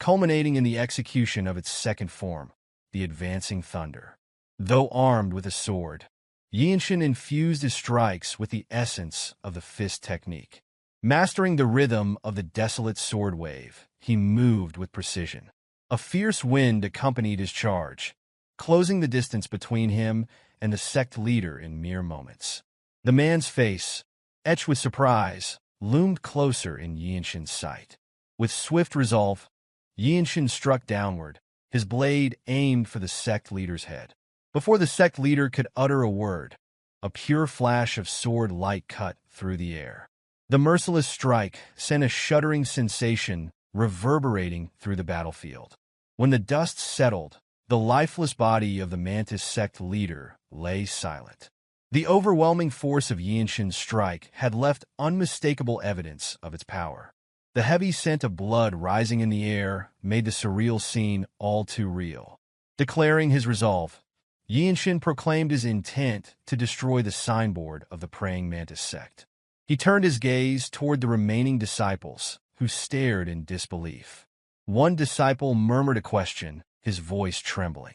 culminating in the execution of its second form, the advancing thunder. Though armed with a sword, Yeonshin infused his strikes with the essence of the fist technique. Mastering the rhythm of the Desolate sword wave, he moved with precision. A fierce wind accompanied his charge, closing the distance between him and the sect leader in mere moments. The man's face, etched with surprise, loomed closer in Yeonshin's sight. With swift resolve, Yeonshin struck downward, his blade aimed for the sect leader's head. Before the sect leader could utter a word, a pure flash of sword light cut through the air. The merciless strike sent a shuddering sensation reverberating through the battlefield. When the dust settled, the lifeless body of the Mantis sect leader lay silent. The overwhelming force of Yeonshin's strike had left unmistakable evidence of its power. The heavy scent of blood rising in the air made the surreal scene all too real. Declaring his resolve, Yeonshin proclaimed his intent to destroy the signboard of the praying Mantis sect. He turned his gaze toward the remaining disciples, who stared in disbelief. One disciple murmured a question, his voice trembling.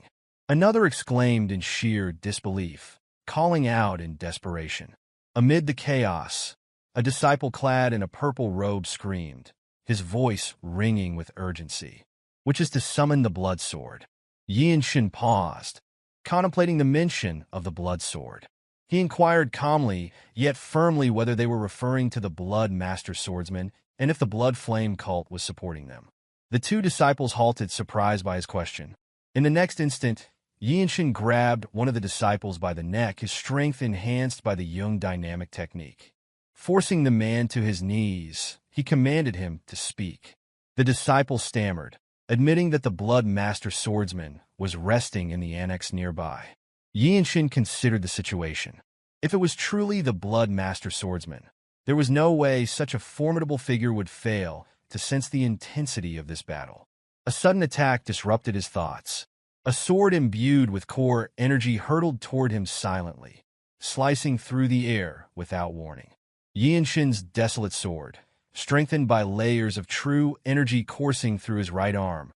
Another exclaimed in sheer disbelief, calling out in desperation. Amid the chaos, a disciple clad in a purple robe screamed, his voice ringing with urgency, "Which is to summon the blood sword?" Yeonshin paused, contemplating the mention of the blood sword. He inquired calmly, yet firmly, whether they were referring to the Blood Master Swordsman and if the Blood Flame cult was supporting them. The two disciples halted, surprised by his question. In the next instant, Yeonshin grabbed one of the disciples by the neck, his strength enhanced by the Jung dynamic technique. Forcing the man to his knees, he commanded him to speak. The disciple stammered, admitting that the Blood Master Swordsman was resting in the annex nearby. Yeonshin considered the situation. If it was truly the Blood Master Swordsman, there was no way such a formidable figure would fail to sense the intensity of this battle. A sudden attack disrupted his thoughts. A sword imbued with core energy hurtled toward him silently, slicing through the air without warning. Yeonshin's Desolate sword, strengthened by layers of true energy coursing through his right arm,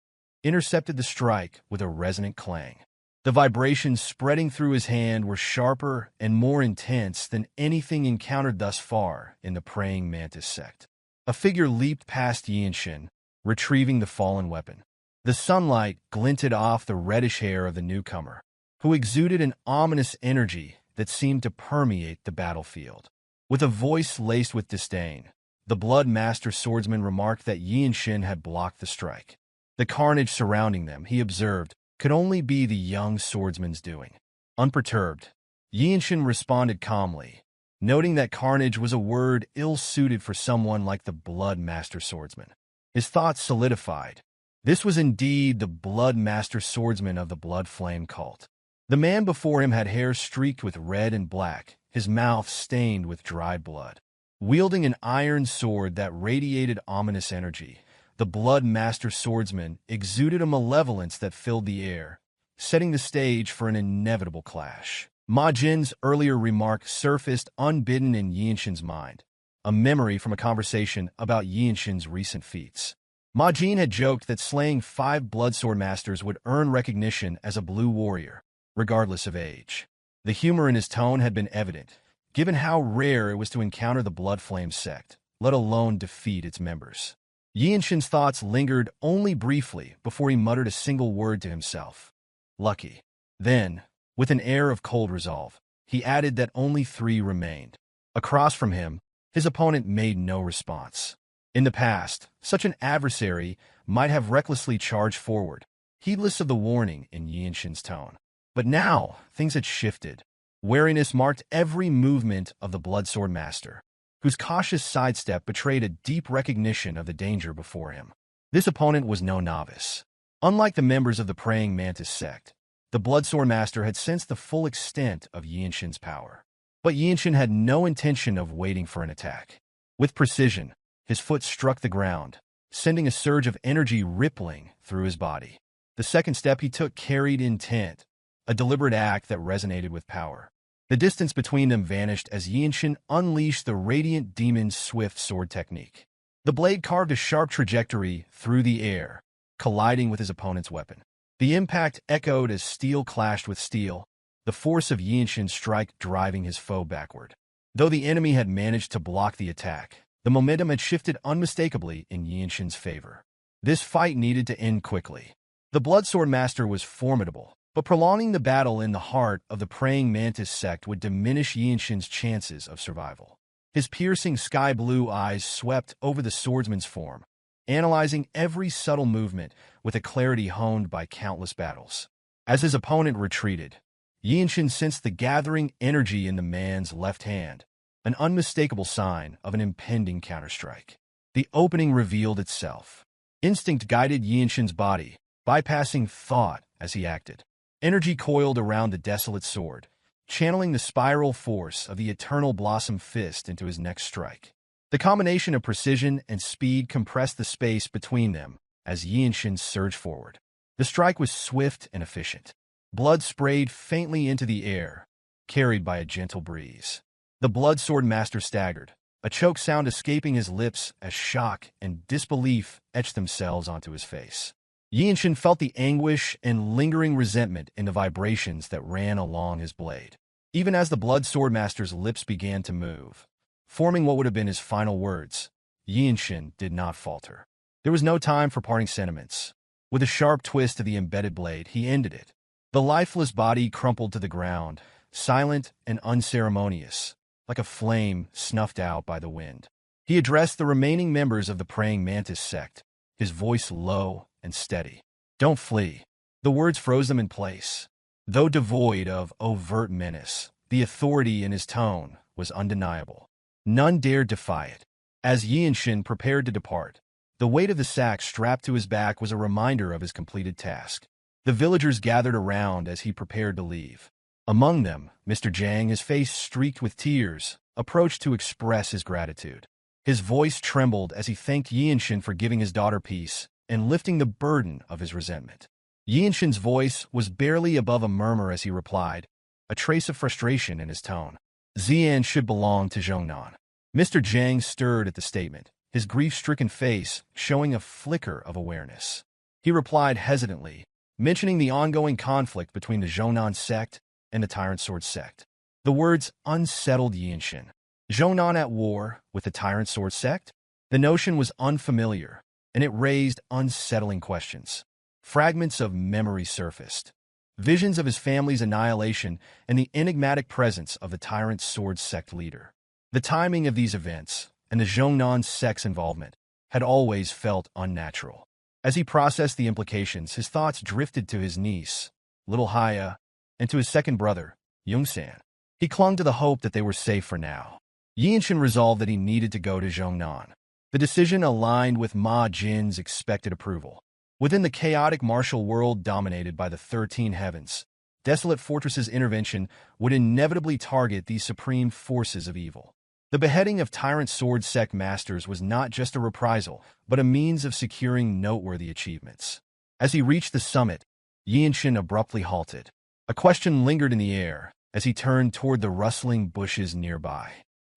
intercepted the strike with a resonant clang. The vibrations spreading through his hand were sharper and more intense than anything encountered thus far in the praying Mantis sect. A figure leaped past Yeonshin, retrieving the fallen weapon. The sunlight glinted off the reddish hair of the newcomer, who exuded an ominous energy that seemed to permeate the battlefield. With a voice laced with disdain, the Blood Master Swordsman remarked that Yeonshin had blocked the strike. The carnage surrounding them, he observed, could only be the young swordsman's doing. Unperturbed, Yeonshin responded calmly, noting that carnage was a word ill-suited for someone like the Blood Master Swordsman. His thoughts solidified. This was indeed the Blood Master Swordsman of the Blood Flame cult. The man before him had hair streaked with red and black, his mouth stained with dried blood. Wielding an iron sword that radiated ominous energy, the Blood Master Swordsman exuded a malevolence that filled the air, setting the stage for an inevitable clash. Ma Jin's earlier remark surfaced unbidden in Yeonshin's mind, a memory from a conversation about Yeonshin's recent feats. Ma Jin had joked that slaying 5 Bloodsword Masters would earn recognition as a blue warrior, regardless of age. The humor in his tone had been evident, given how rare it was to encounter the Blood Flame sect, let alone defeat its members. Yeonshin's thoughts lingered only briefly before he muttered a single word to himself. Lucky. Then, with an air of cold resolve, he added that only 3 remained. Across from him, his opponent made no response. In the past, such an adversary might have recklessly charged forward, heedless of the warning in Yeonshin's tone. But now, things had shifted. Wariness marked every movement of the Swordsmaster, whose cautious sidestep betrayed a deep recognition of the danger before him. This opponent was no novice. Unlike the members of the praying Mantis sect, the Swordsmaster had sensed the full extent of Yeonshin's power. But Yeonshin had no intention of waiting for an attack. With precision, his foot struck the ground, sending a surge of energy rippling through his body. The second step he took carried intent, a deliberate act that resonated with power. The distance between them vanished as Yeonshin unleashed the Radiant Demon's swift sword technique. The blade carved a sharp trajectory through the air, colliding with his opponent's weapon. The impact echoed as steel clashed with steel, the force of Yeonshin's strike driving his foe backward. Though the enemy had managed to block the attack, the momentum had shifted unmistakably in Yeonshin's favor. This fight needed to end quickly. The Swordsmaster was formidable, but prolonging the battle in the heart of the praying Mantis sect would diminish Yeonshin's chances of survival. His piercing sky-blue eyes swept over the swordsman's form, analyzing every subtle movement with a clarity honed by countless battles. As his opponent retreated, Yeonshin sensed the gathering energy in the man's left hand, an unmistakable sign of an impending counterstrike. The opening revealed itself. Instinct guided Yeonshin's body, bypassing thought as he acted. Energy coiled around the Desolate sword, channeling the spiral force of the Eternal Blossom Fist into his next strike. The combination of precision and speed compressed the space between them as Yeonshin surged forward. The strike was swift and efficient. Blood sprayed faintly into the air, carried by a gentle breeze. The Swordsmaster staggered, a choke sound escaping his lips as shock and disbelief etched themselves onto his face. Yeonshin felt the anguish and lingering resentment in the vibrations that ran along his blade. Even as the Swordsmaster's lips began to move, forming what would have been his final words, Yeonshin did not falter. There was no time for parting sentiments. With a sharp twist of the embedded blade, he ended it. The lifeless body crumpled to the ground, silent and unceremonious, like a flame snuffed out by the wind. He addressed the remaining members of the praying Mantis sect, his voice low and steady. Don't flee. The words froze them in place. Though devoid of overt menace, the authority in his tone was undeniable. None dared defy it. As Yeonshin prepared to depart, the weight of the sack strapped to his back was a reminder of his completed task. The villagers gathered around as he prepared to leave. Among them, Mr. Jang, his face streaked with tears, approached to express his gratitude. His voice trembled as he thanked Yeonshin for giving his daughter peace and lifting the burden of his resentment. Yeonshin's voice was barely above a murmur as he replied, a trace of frustration in his tone. Xian should belong to Jeong. Mr. Jang stirred at the statement, his grief-stricken face showing a flicker of awareness. He replied hesitantly, mentioning the ongoing conflict between the Jeong sect and the Tyrant Sword sect. The words unsettled Yeonshin. Jeong at war with the Tyrant Sword sect? The notion was unfamiliar, and it raised unsettling questions. Fragments of memory surfaced. Visions of his family's annihilation and the enigmatic presence of the Tyrant Sword sect leader. The timing of these events, and the Jeong sect's involvement, had always felt unnatural. As he processed the implications, his thoughts drifted to his niece, little Haya, and to his second brother, Yongsan. He clung to the hope that they were safe for now. Yeonshin resolved that he needed to go to Jeongnan. The decision aligned with Ma Jin's expected approval. Within the chaotic martial world dominated by the 13 heavens, Desolate Fortress's intervention would inevitably target these supreme forces of evil. The beheading of Tyrant Sword sect masters was not just a reprisal, but a means of securing noteworthy achievements. As he reached the summit, Yeonshin abruptly halted. A question lingered in the air as he turned toward the rustling bushes nearby.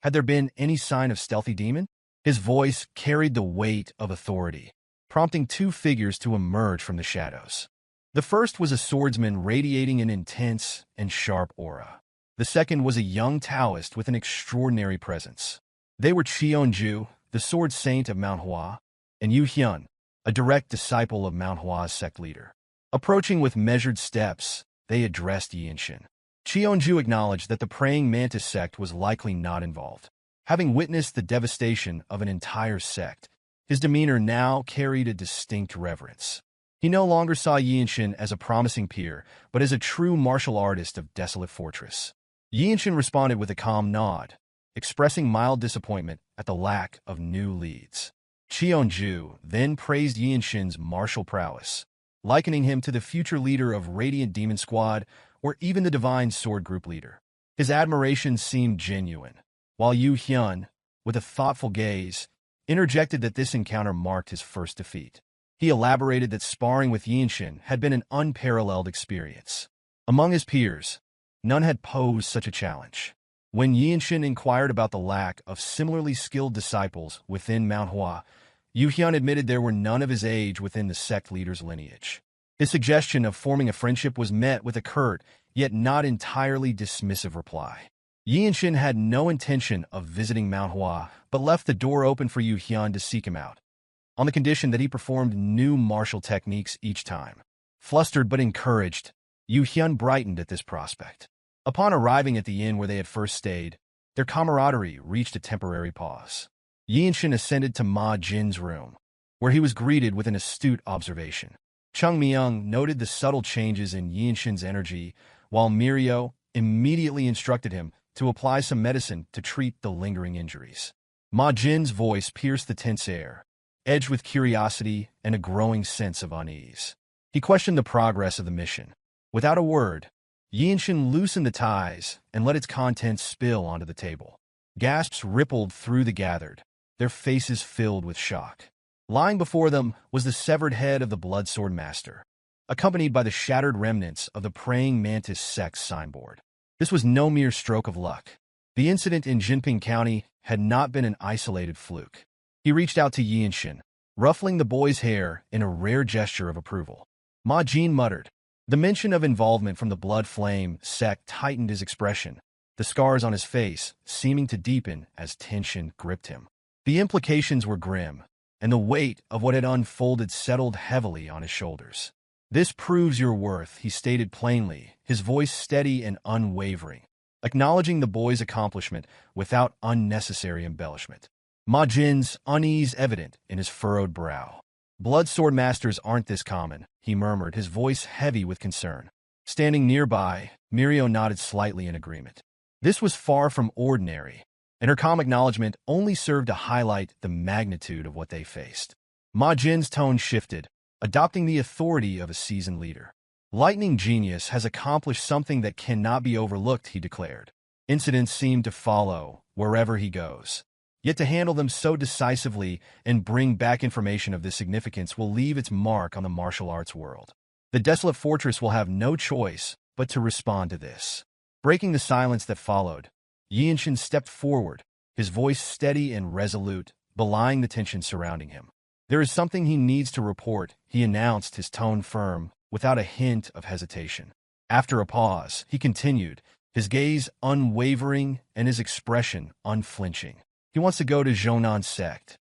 Had there been any sign of stealthy demon? His voice carried the weight of authority, prompting 2 figures to emerge from the shadows. The first was a swordsman radiating an intense and sharp aura. The second was a young Taoist with an extraordinary presence. They were Cheonju, the Sword Saint of Manhwa, and Yeonhin, a direct disciple of Manhwa's sect leader. Approaching with measured steps, they addressed Yeonshin. Cheonju acknowledged that the praying Mantis sect was likely not involved. Having witnessed the devastation of an entire sect, his demeanor now carried a distinct reverence. He no longer saw Yeonshin as a promising peer, but as a true martial artist of Desolate Fortress. Yeonshin responded with a calm nod, expressing mild disappointment at the lack of new leads. Cheonju then praised Yeonshin's martial prowess, likening him to the future leader of Radiant Demon Squad or even the Divine Sword Group leader. His admiration seemed genuine, while Yeonhin, with a thoughtful gaze, interjected that this encounter marked his first defeat. He elaborated that sparring with Yeonshin had been an unparalleled experience. Among his peers, none had posed such a challenge. When Yeonshin inquired about the lack of similarly skilled disciples within Manhwa, Yeonhin admitted there were none of his age within the sect leader's lineage. His suggestion of forming a friendship was met with a curt, yet not entirely dismissive reply. Yeonshin had no intention of visiting Manhwa, but left the door open for Yeonhin to seek him out, on the condition that he performed new martial techniques each time. Flustered but encouraged, Yeonhin brightened at this prospect. Upon arriving at the inn where they had first stayed, their camaraderie reached a temporary pause. Yeonshin ascended to Ma Jin's room, where he was greeted with an astute observation. Chung Myung noted the subtle changes in Yeonshin's energy, while Mirio immediately instructed him to apply some medicine to treat the lingering injuries. Ma Jin's voice pierced the tense air, edged with curiosity and a growing sense of unease. He questioned the progress of the mission. Without a word, Yeonshin loosened the ties and let its contents spill onto the table. Gasps rippled through the gathered, their faces filled with shock. Lying before them was the severed head of the Blood Swordsmaster, accompanied by the shattered remnants of the praying Mantis Sect's signboard. This was no mere stroke of luck. The incident in Jinping County had not been an isolated fluke. He reached out to Yeonshin, ruffling the boy's hair in a rare gesture of approval. Ma Jin muttered. The mention of involvement from the Blood Flame sect tightened his expression, the scars on his face seeming to deepen as tension gripped him. The implications were grim, and the weight of what had unfolded settled heavily on his shoulders. This proves your worth, he stated plainly, his voice steady and unwavering, acknowledging the boy's accomplishment without unnecessary embellishment. Ma Jin's unease evident in his furrowed brow. Blood Swordmasters aren't this common, he murmured, his voice heavy with concern. Standing nearby, Mirio nodded slightly in agreement. This was far from ordinary, and her calm acknowledgement only served to highlight the magnitude of what they faced. Ma Jin's tone shifted, adopting the authority of a seasoned leader. Lightning Genius has accomplished something that cannot be overlooked, he declared. Incidents seem to follow wherever he goes. Yet to handle them so decisively and bring back information of this significance will leave its mark on the martial arts world. The Desolate Fortress will have no choice but to respond to this. Breaking the silence that followed, Yeonshin stepped forward, his voice steady and resolute, belying the tension surrounding him. There is something he needs to report, he announced, his tone firm, without a hint of hesitation. After a pause, he continued, his gaze unwavering and his expression unflinching. He wants to go to Jeonnan's sect.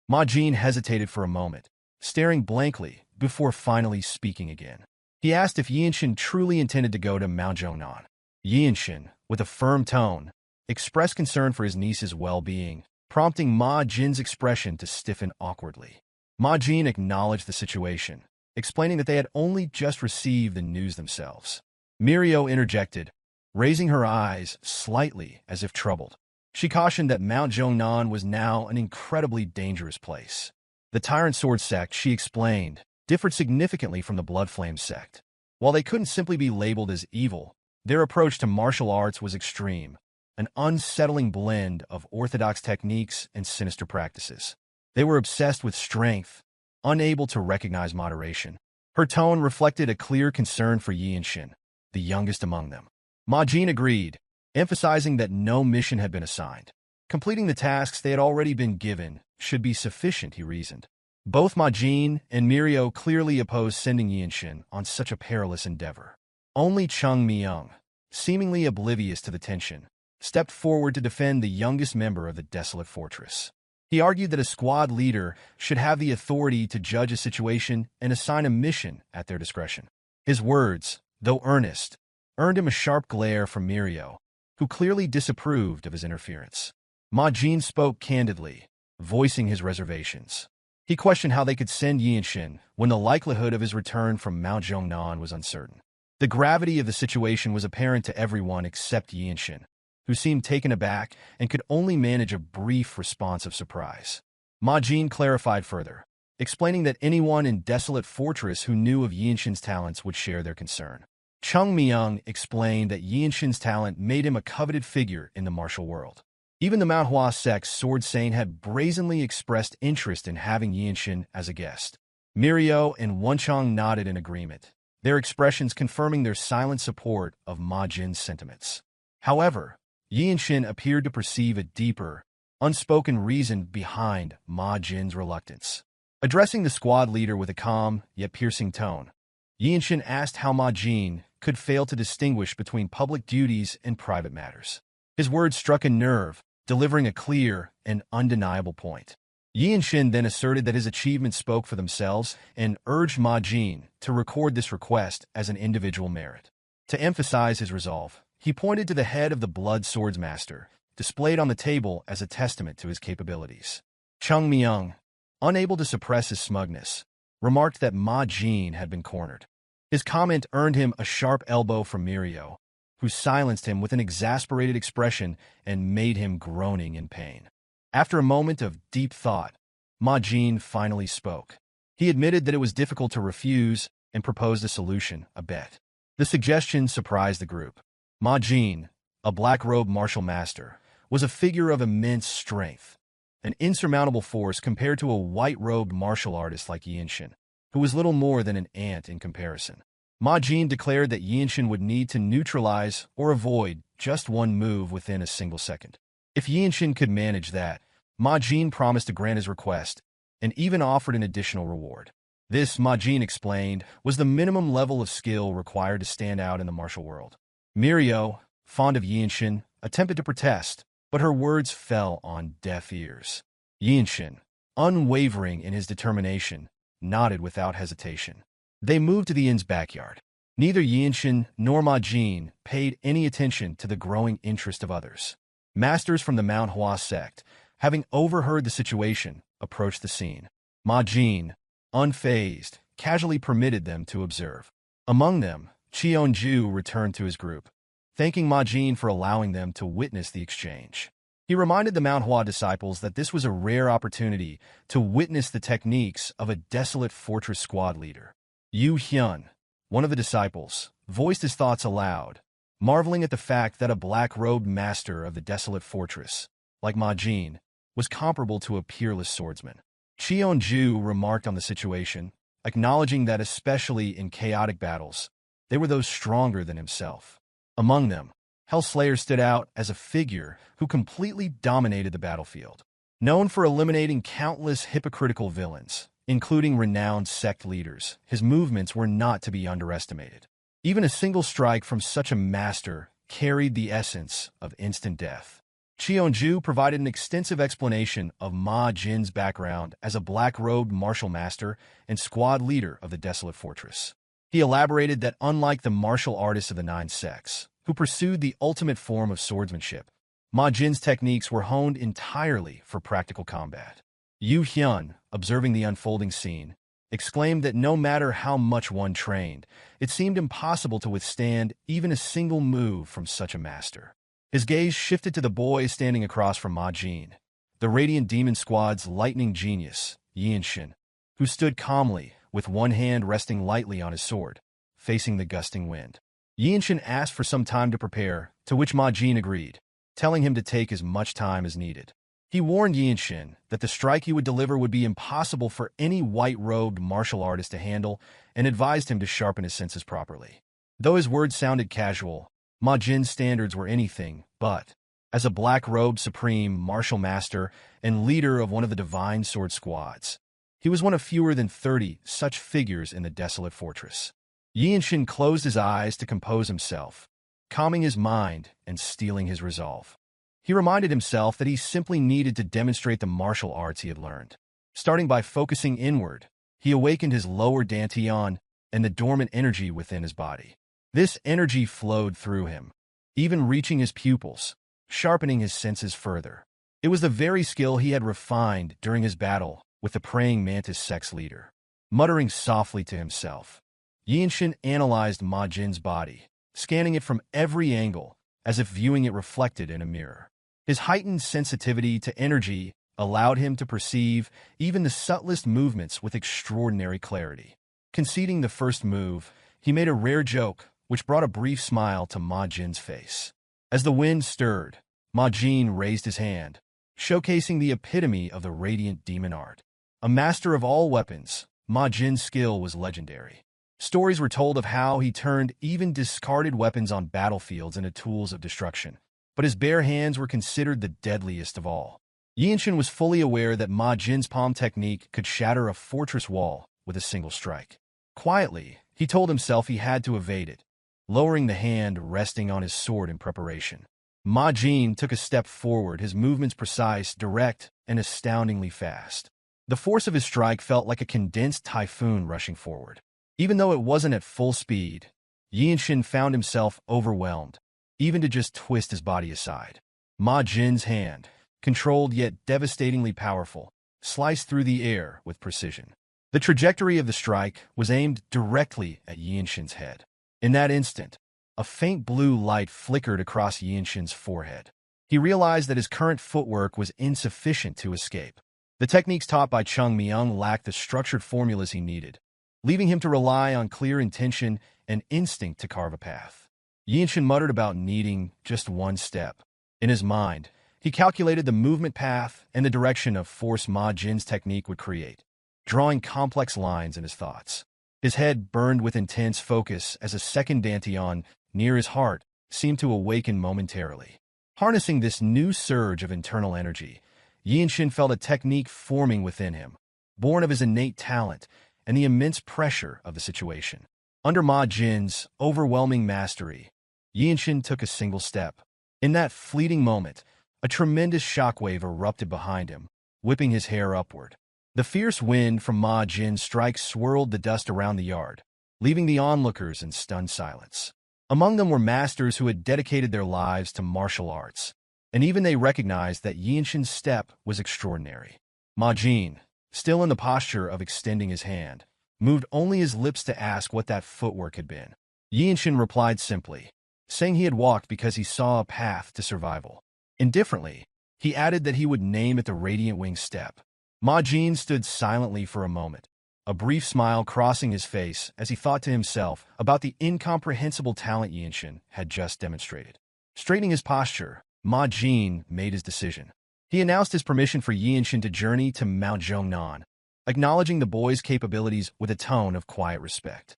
Ma Jin hesitated for a moment, staring blankly before finally speaking again. He asked if Yeonshin truly intended to go to Mount Jeonnan. Yeonshin, with a firm tone, expressed concern for his niece's well-being, prompting Ma Jin's expression to stiffen awkwardly. Ma Jin acknowledged the situation, explaining that they had only just received the news themselves. Mirio interjected, raising her eyes slightly as if troubled. She cautioned that Mount Jeonnan was now an incredibly dangerous place. The Tyrant Sword sect, she explained, differed significantly from the Blood Flame sect. While they couldn't simply be labeled as evil, their approach to martial arts was extreme, an unsettling blend of orthodox techniques and sinister practices. They were obsessed with strength, unable to recognize moderation. Her tone reflected a clear concern for Yeonshin, the youngest among them. Ma Jin agreed, emphasizing that no mission had been assigned. Completing the tasks they had already been given should be sufficient, he reasoned. Both Ma Jin and Mirio clearly opposed sending Yeonshin on such a perilous endeavor. Only Chung Myung, seemingly oblivious to the tension, stepped forward to defend the youngest member of the Desolate Fortress. He argued that a squad leader should have the authority to judge a situation and assign a mission at their discretion. His words, though earnest, earned him a sharp glare from Mirio, who clearly disapproved of his interference. Ma-jin spoke candidly, voicing his reservations. He questioned how they could send Yeonshin when the likelihood of his return from Mount Jeongnan was uncertain. The gravity of the situation was apparent to everyone except Yeonshin, who seemed taken aback and could only manage a brief response of surprise. Ma-jin clarified further, explaining that anyone in Desolate Fortress who knew of Yeonshin's talents would share their concern. Chung Myung explained that Yeonshin's talent made him a coveted figure in the martial world. Even the Manhwa Sect's Sword Saint had brazenly expressed interest in having Yeonshin as a guest. Mirio and Wonchong nodded in agreement, their expressions confirming their silent support of Ma-jin's sentiments. However, Yeonshin appeared to perceive a deeper, unspoken reason behind Ma-jin's reluctance. Addressing the squad leader with a calm yet piercing tone, Yeonshin asked how Ma-jin could fail to distinguish between public duties and private matters. His words struck a nerve, delivering a clear and undeniable point. Yeonshin then asserted that his achievements spoke for themselves and urged Ma-jin to record this request as an individual merit. To emphasize his resolve, he pointed to the head of the Blood Swordsmaster, displayed on the table as a testament to his capabilities. Chung Myung, unable to suppress his smugness, remarked that Ma-jin had been cornered. His comment earned him a sharp elbow from Mirio, who silenced him with an exasperated expression and made him groaning in pain. After a moment of deep thought, Ma-jin finally spoke. He admitted that it was difficult to refuse and proposed a solution, a bet. The suggestion surprised the group. Ma-jin, a black-robed martial master, was a figure of immense strength, an insurmountable force compared to a white-robed martial artist like Yeonshin, who was little more than an ant in comparison. Ma-jin declared that Yeonshin would need to neutralize or avoid just one move within a single second. If Yeonshin could manage that, Ma-jin promised to grant his request and even offered an additional reward. This, Ma-jin explained, was the minimum level of skill required to stand out in the martial world. Mirio, fond of Yeonshin, attempted to protest, but her words fell on deaf ears. Yeonshin, unwavering in his determination, nodded without hesitation. They moved to the inn's backyard. Neither Yeonshin nor Ma-jin paid any attention to the growing interest of others. Masters from the Manhwa Sect, having overheard the situation, approached the scene. Ma-jin, unfazed, casually permitted them to observe. Among them, Cheonju returned to his group, thanking Ma-jin for allowing them to witness the exchange. He reminded the Manhwa disciples that this was a rare opportunity to witness the techniques of a Desolate Fortress squad leader. Yu Hyun, one of the disciples, voiced his thoughts aloud, marveling at the fact that a black-robed master of the Desolate Fortress, like Ma-jin, was comparable to a peerless swordsman. Cheonju remarked on the situation, acknowledging that especially in chaotic battles, they were those stronger than himself. Among them, Hellslayer stood out as a figure who completely dominated the battlefield. Known for eliminating countless hypocritical villains, including renowned sect leaders, his movements were not to be underestimated. Even a single strike from such a master carried the essence of instant death. Cheonju provided an extensive explanation of Ma-jin's background as a black-robed martial master and squad leader of the Desolate Fortress. He elaborated that unlike the martial artists of the Nine Sects, who pursued the ultimate form of swordsmanship, Ma-jin's techniques were honed entirely for practical combat. Yu Hyun, observing the unfolding scene, exclaimed that no matter how much one trained, it seemed impossible to withstand even a single move from such a master. His gaze shifted to the boy standing across from Ma-jin, the Radiant Demon Squad's lightning genius, Yeonshin, who stood calmly, with one hand resting lightly on his sword, facing the gusting wind. Yeonshin asked for some time to prepare, to which Ma-jin agreed, telling him to take as much time as needed. He warned Yeonshin that the strike he would deliver would be impossible for any white-robed martial artist to handle and advised him to sharpen his senses properly. Though his words sounded casual, Ma-jin's standards were anything but. As a black-robed supreme martial master and leader of one of the divine sword squads, he was one of fewer than 30 such figures in the Desolate Fortress. Yeonshin closed his eyes to compose himself, calming his mind and steeling his resolve. He reminded himself that he simply needed to demonstrate the martial arts he had learned. Starting by focusing inward, he awakened his lower dantian and the dormant energy within his body. This energy flowed through him, even reaching his pupils, sharpening his senses further. It was the very skill he had refined during his battle with the praying Mantis Sect's leader. Muttering softly to himself, Yeonshin analyzed Ma Jin's body, scanning it from every angle, as if viewing it reflected in a mirror. His heightened sensitivity to energy allowed him to perceive even the subtlest movements with extraordinary clarity. Conceding the first move, he made a rare joke, which brought a brief smile to Ma Jin's face. As the wind stirred, Ma Jin raised his hand, showcasing the epitome of the radiant demon art. A master of all weapons, Ma Jin's skill was legendary. Stories were told of how he turned even discarded weapons on battlefields into tools of destruction, but his bare hands were considered the deadliest of all. Yeonshin was fully aware that Ma Jin's palm technique could shatter a fortress wall with a single strike. Quietly, he told himself he had to evade it, lowering the hand resting on his sword in preparation. Ma Jin took a step forward, his movements precise, direct, and astoundingly fast. The force of his strike felt like a condensed typhoon rushing forward. Even though it wasn't at full speed, Yeonshin found himself overwhelmed, even to just twist his body aside. Ma Jin's hand, controlled yet devastatingly powerful, sliced through the air with precision. The trajectory of the strike was aimed directly at Yeonshin's head. In that instant, a faint blue light flickered across Yeonshin's forehead. He realized that his current footwork was insufficient to escape. The techniques taught by Chung Myung lacked the structured formulas he needed, leaving him to rely on clear intention and instinct to carve a path. Yeonshin muttered about needing just one step. In his mind, he calculated the movement path and the direction of force Ma Jin's technique would create, drawing complex lines in his thoughts. His head burned with intense focus as a second dantian near his heart seemed to awaken momentarily. Harnessing this new surge of internal energy, Yeonshin felt a technique forming within him, born of his innate talent and the immense pressure of the situation. Under Ma Jin's overwhelming mastery, Yeonshin took a single step. In that fleeting moment, a tremendous shockwave erupted behind him, whipping his hair upward. The fierce wind from Ma Jin's strike swirled the dust around the yard, leaving the onlookers in stunned silence. Among them were masters who had dedicated their lives to martial arts, and even they recognized that Yeonshin's step was extraordinary. Ma Jin, still in the posture of extending his hand, moved only his lips to ask what that footwork had been. Yeonshin replied simply, saying he had walked because he saw a path to survival. Indifferently, he added that he would name it the Radiant Wing Step. Ma Jin stood silently for a moment, a brief smile crossing his face as he thought to himself about the incomprehensible talent Yeonshin had just demonstrated. Straightening his posture, Ma Jin made his decision. He announced his permission for Yeonshin to journey to Mount Jeongnan, acknowledging the boy's capabilities with a tone of quiet respect.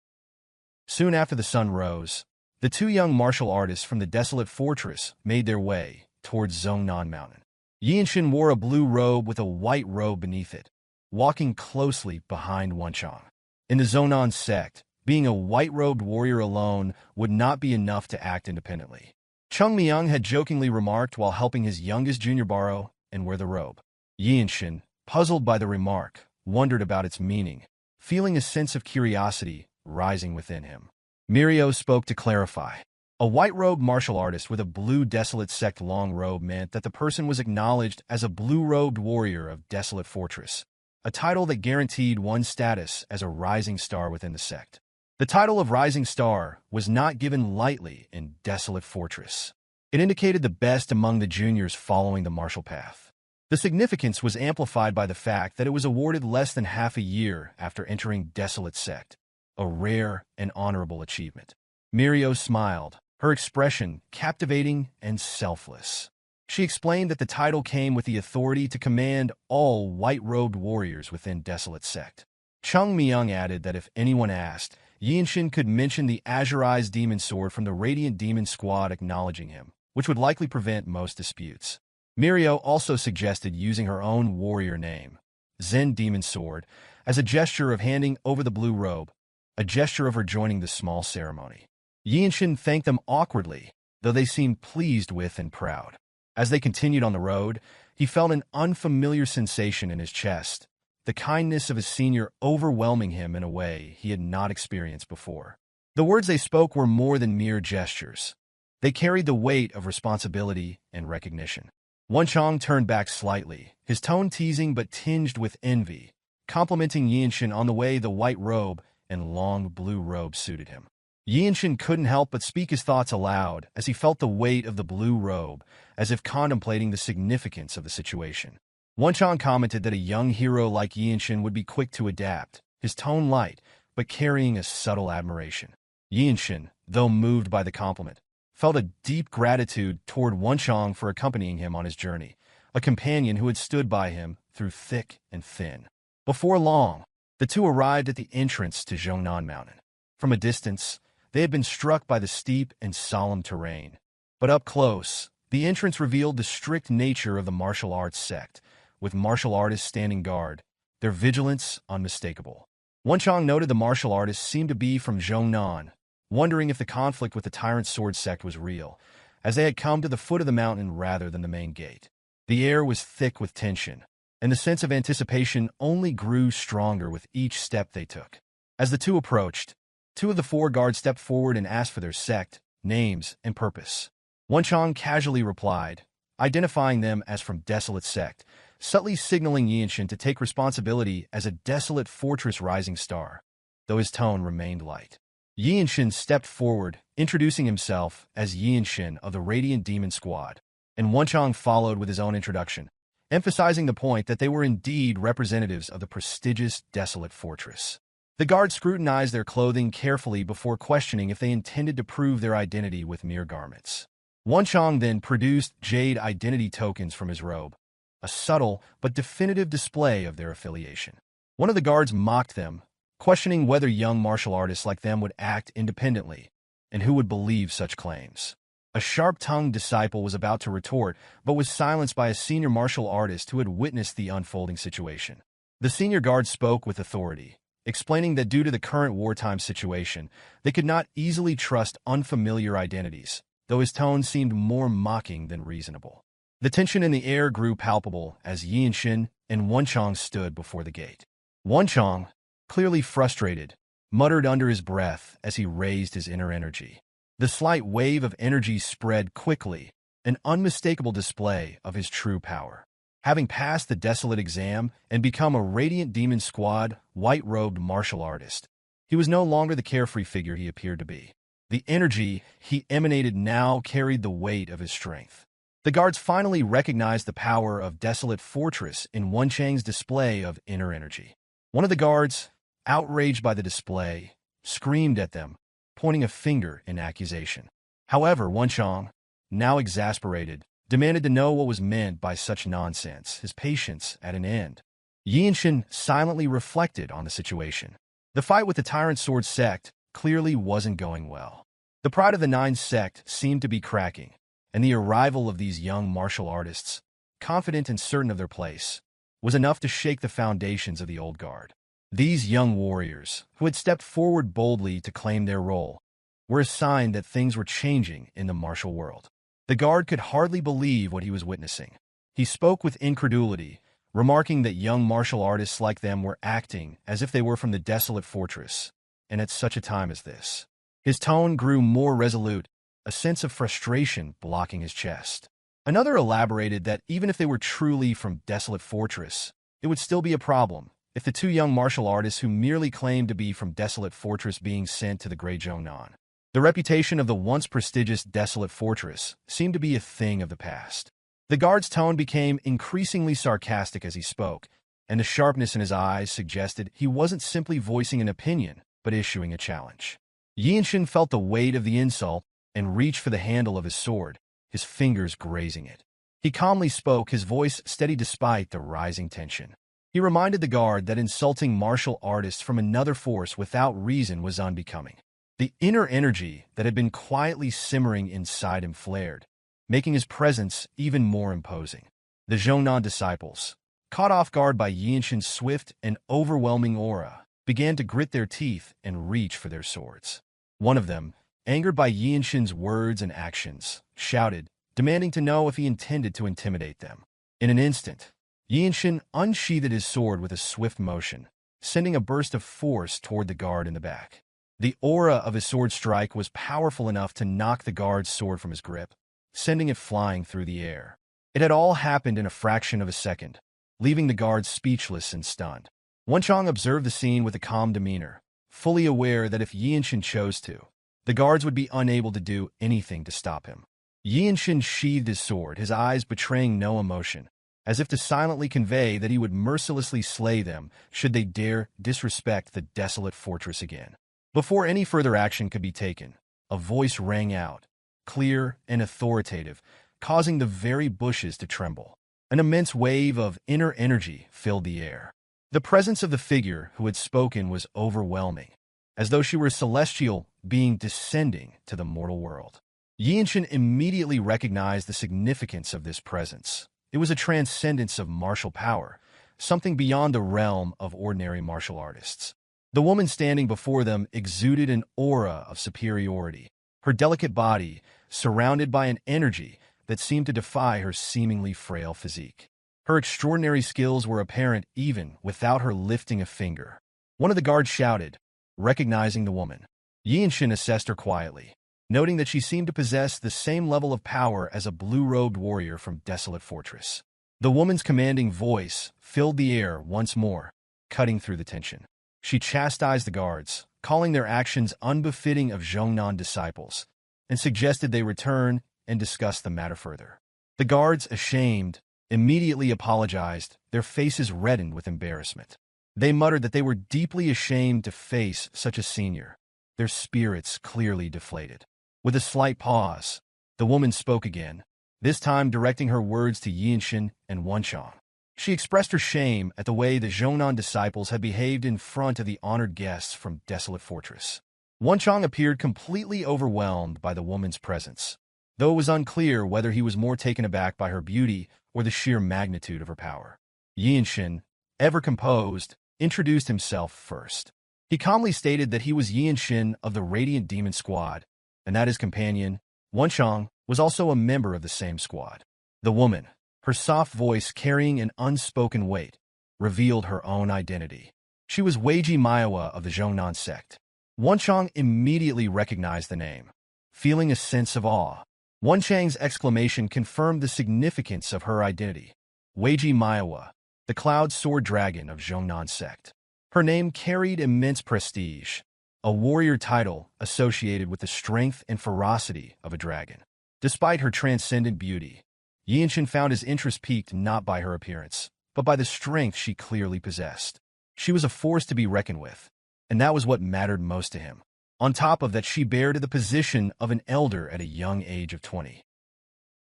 Soon after the sun rose, the two young martial artists from the Desolate Fortress made their way towards Jeongnan Mountain. Yeonshin wore a blue robe with a white robe beneath it, walking closely behind Wonchong. In the Jeongnan sect, being a white-robed warrior alone would not be enough to act independently. Chung Myung had jokingly remarked while helping his youngest junior borrow and wear the robe. Yeonshin, puzzled by the remark, wondered about its meaning, feeling a sense of curiosity rising within him. Myohwa spoke to clarify. A white-robed martial artist with a blue Desolate sect long robe meant that the person was acknowledged as a blue-robed warrior of Desolate Fortress, a title that guaranteed one's status as a rising star within the sect. The title of Rising Star was not given lightly in Desolate Fortress. It indicated the best among the juniors following the martial path. The significance was amplified by the fact that it was awarded less than half a year after entering Desolate Sect, a rare and honorable achievement. Myohwa smiled, her expression captivating and selfless. She explained that the title came with the authority to command all white-robed warriors within Desolate Sect. Chung Myung added that if anyone asked, Yeonshin could mention the azurized demon sword from the Radiant Demon Squad acknowledging him, which would likely prevent most disputes. Myohwa also suggested using her own warrior name, Zen Demon Sword, as a gesture of handing over the blue robe, a gesture of her joining the small ceremony. Yeonshin thanked them awkwardly, though they seemed pleased with and proud. As they continued on the road, he felt an unfamiliar sensation in his chest, the kindness of his senior overwhelming him in a way he had not experienced before. The words they spoke were more than mere gestures. They carried the weight of responsibility and recognition. Wonchong turned back slightly, his tone teasing but tinged with envy, complimenting Yeonshin on the way the white robe and long blue robe suited him. Yeonshin couldn't help but speak his thoughts aloud as he felt the weight of the blue robe, as if contemplating the significance of the situation. Wonchong commented that a young hero like Yeonshin would be quick to adapt, his tone light, but carrying a subtle admiration. Yeonshin, though moved by the compliment, felt a deep gratitude toward Wonchong for accompanying him on his journey, a companion who had stood by him through thick and thin. Before long, the two arrived at the entrance to Jeongnan Mountain. From a distance, they had been struck by the steep and solemn terrain. But up close, the entrance revealed the strict nature of the martial arts sect, with martial artists standing guard, their vigilance unmistakable. Wonchong noted the martial artists seemed to be from Jeongnan, wondering if the conflict with the Tyrant Sword sect was real, as they had come to the foot of the mountain rather than the main gate. The air was thick with tension, and the sense of anticipation only grew stronger with each step they took. As the two approached, two of the four guards stepped forward and asked for their sect, names, and purpose. Wonchong casually replied, identifying them as from Desolate Sect, subtly signaling Yeonshin to take responsibility as a Desolate Fortress rising star, though his tone remained light. Yeonshin stepped forward, introducing himself as Yeonshin of the Radiant Demon Squad, and Wonchong followed with his own introduction, emphasizing the point that they were indeed representatives of the prestigious Desolate Fortress. The guards scrutinized their clothing carefully before questioning if they intended to prove their identity with mere garments. Wonchong then produced jade identity tokens from his robe, a subtle but definitive display of their affiliation. One of the guards mocked them, questioning whether young martial artists like them would act independently, and who would believe such claims. A sharp-tongued disciple was about to retort, but was silenced by a senior martial artist who had witnessed the unfolding situation. The senior guard spoke with authority, explaining that due to the current wartime situation, they could not easily trust unfamiliar identities, though his tone seemed more mocking than reasonable. The tension in the air grew palpable as Yeonshin and Wonchong stood before the gate. Wonchong, clearly frustrated, muttered under his breath as he raised his inner energy. The slight wave of energy spread quickly, an unmistakable display of his true power. Having passed the Desolate exam and become a Radiant Demon Squad, white-robed martial artist, he was no longer the carefree figure he appeared to be. The energy he emanated now carried the weight of his strength. The guards finally recognized the power of Desolate Fortress in Wonchang's display of inner energy. One of the guards, outraged by the display, screamed at them, pointing a finger in accusation. However, Wonchong, now exasperated, demanded to know what was meant by such nonsense, his patience at an end. Yeonshin silently reflected on the situation. The fight with the Tyrant Sword sect clearly wasn't going well. The pride of the Nine sect seemed to be cracking, and the arrival of these young martial artists, confident and certain of their place, was enough to shake the foundations of the old guard. These young warriors, who had stepped forward boldly to claim their role, were a sign that things were changing in the martial world. The guard could hardly believe what he was witnessing. He spoke with incredulity, remarking that young martial artists like them were acting as if they were from the Desolate Fortress, and at such a time as this. His tone grew more resolute, a sense of frustration blocking his chest. Another elaborated that even if they were truly from Desolate Fortress, it would still be a problem if the two young martial artists who merely claimed to be from Desolate Fortress being sent to the Grey Jeongnan. The reputation of the once prestigious Desolate Fortress seemed to be a thing of the past. The guard's tone became increasingly sarcastic as he spoke, and the sharpness in his eyes suggested he wasn't simply voicing an opinion, but issuing a challenge. Yeonshin felt the weight of the insult and reached for the handle of his sword, his fingers grazing it. He calmly spoke, his voice steady despite the rising tension. He reminded the guard that insulting martial artists from another force without reason was unbecoming. The inner energy that had been quietly simmering inside him flared, making his presence even more imposing. The Jeongnan disciples, caught off guard by Yeonshin's swift and overwhelming aura, began to grit their teeth and reach for their swords. One of them, angered by Yeonshin's words and actions, shouted, demanding to know if he intended to intimidate them. In an instant, Yeonshin unsheathed his sword with a swift motion, sending a burst of force toward the guard in the back. The aura of his sword strike was powerful enough to knock the guard's sword from his grip, sending it flying through the air. It had all happened in a fraction of a second, leaving the guards speechless and stunned. Wonchong observed the scene with a calm demeanor, fully aware that if Yeonshin chose to, the guards would be unable to do anything to stop him. Yeonshin sheathed his sword, his eyes betraying no emotion, as if to silently convey that he would mercilessly slay them should they dare disrespect the desolate fortress again. Before any further action could be taken, a voice rang out, clear and authoritative, causing the very bushes to tremble. An immense wave of inner energy filled the air. The presence of the figure who had spoken was overwhelming, as though she were a celestial being descending to the mortal world. Yeonshin immediately recognized the significance of this presence. It was a transcendence of martial power, something beyond the realm of ordinary martial artists. The woman standing before them exuded an aura of superiority, her delicate body surrounded by an energy that seemed to defy her seemingly frail physique. Her extraordinary skills were apparent even without her lifting a finger. One of the guards shouted, recognizing the woman. Yeonshin assessed her quietly, noting that she seemed to possess the same level of power as a blue-robed warrior from Desolate Fortress. The woman's commanding voice filled the air once more, cutting through the tension. She chastised the guards, calling their actions unbefitting of Jeong Clan disciples, and suggested they return and discuss the matter further. The guards, ashamed, immediately apologized, their faces reddened with embarrassment. They muttered that they were deeply ashamed to face such a senior, their spirits clearly deflated. With a slight pause, the woman spoke again, this time directing her words to Yeonshin and Wonchong. She expressed her shame at the way the Jeong Clan disciples had behaved in front of the honored guests from Desolate Fortress. Wonchong appeared completely overwhelmed by the woman's presence, though it was unclear whether he was more taken aback by her beauty or the sheer magnitude of her power. Yeonshin, ever composed, introduced himself first. He calmly stated that he was Yeonshin of the Radiant Demon Squad, and that his companion, Wonchong, was also a member of the same squad. The woman, her soft voice carrying an unspoken weight, revealed her own identity. She was Weiji Myohwa of the Jeong Clan Sect. Wonchong immediately recognized the name. Feeling a sense of awe, Wonchang's exclamation confirmed the significance of her identity. Weiji Myohwa, the Cloud Sword Dragon of Jeong Clan Sect. Her name carried immense prestige, a warrior title associated with the strength and ferocity of a dragon. Despite her transcendent beauty, Yeonshin found his interest piqued not by her appearance, but by the strength she clearly possessed. She was a force to be reckoned with, and that was what mattered most to him. On top of that, she bared to the position of an elder at a young age of 20.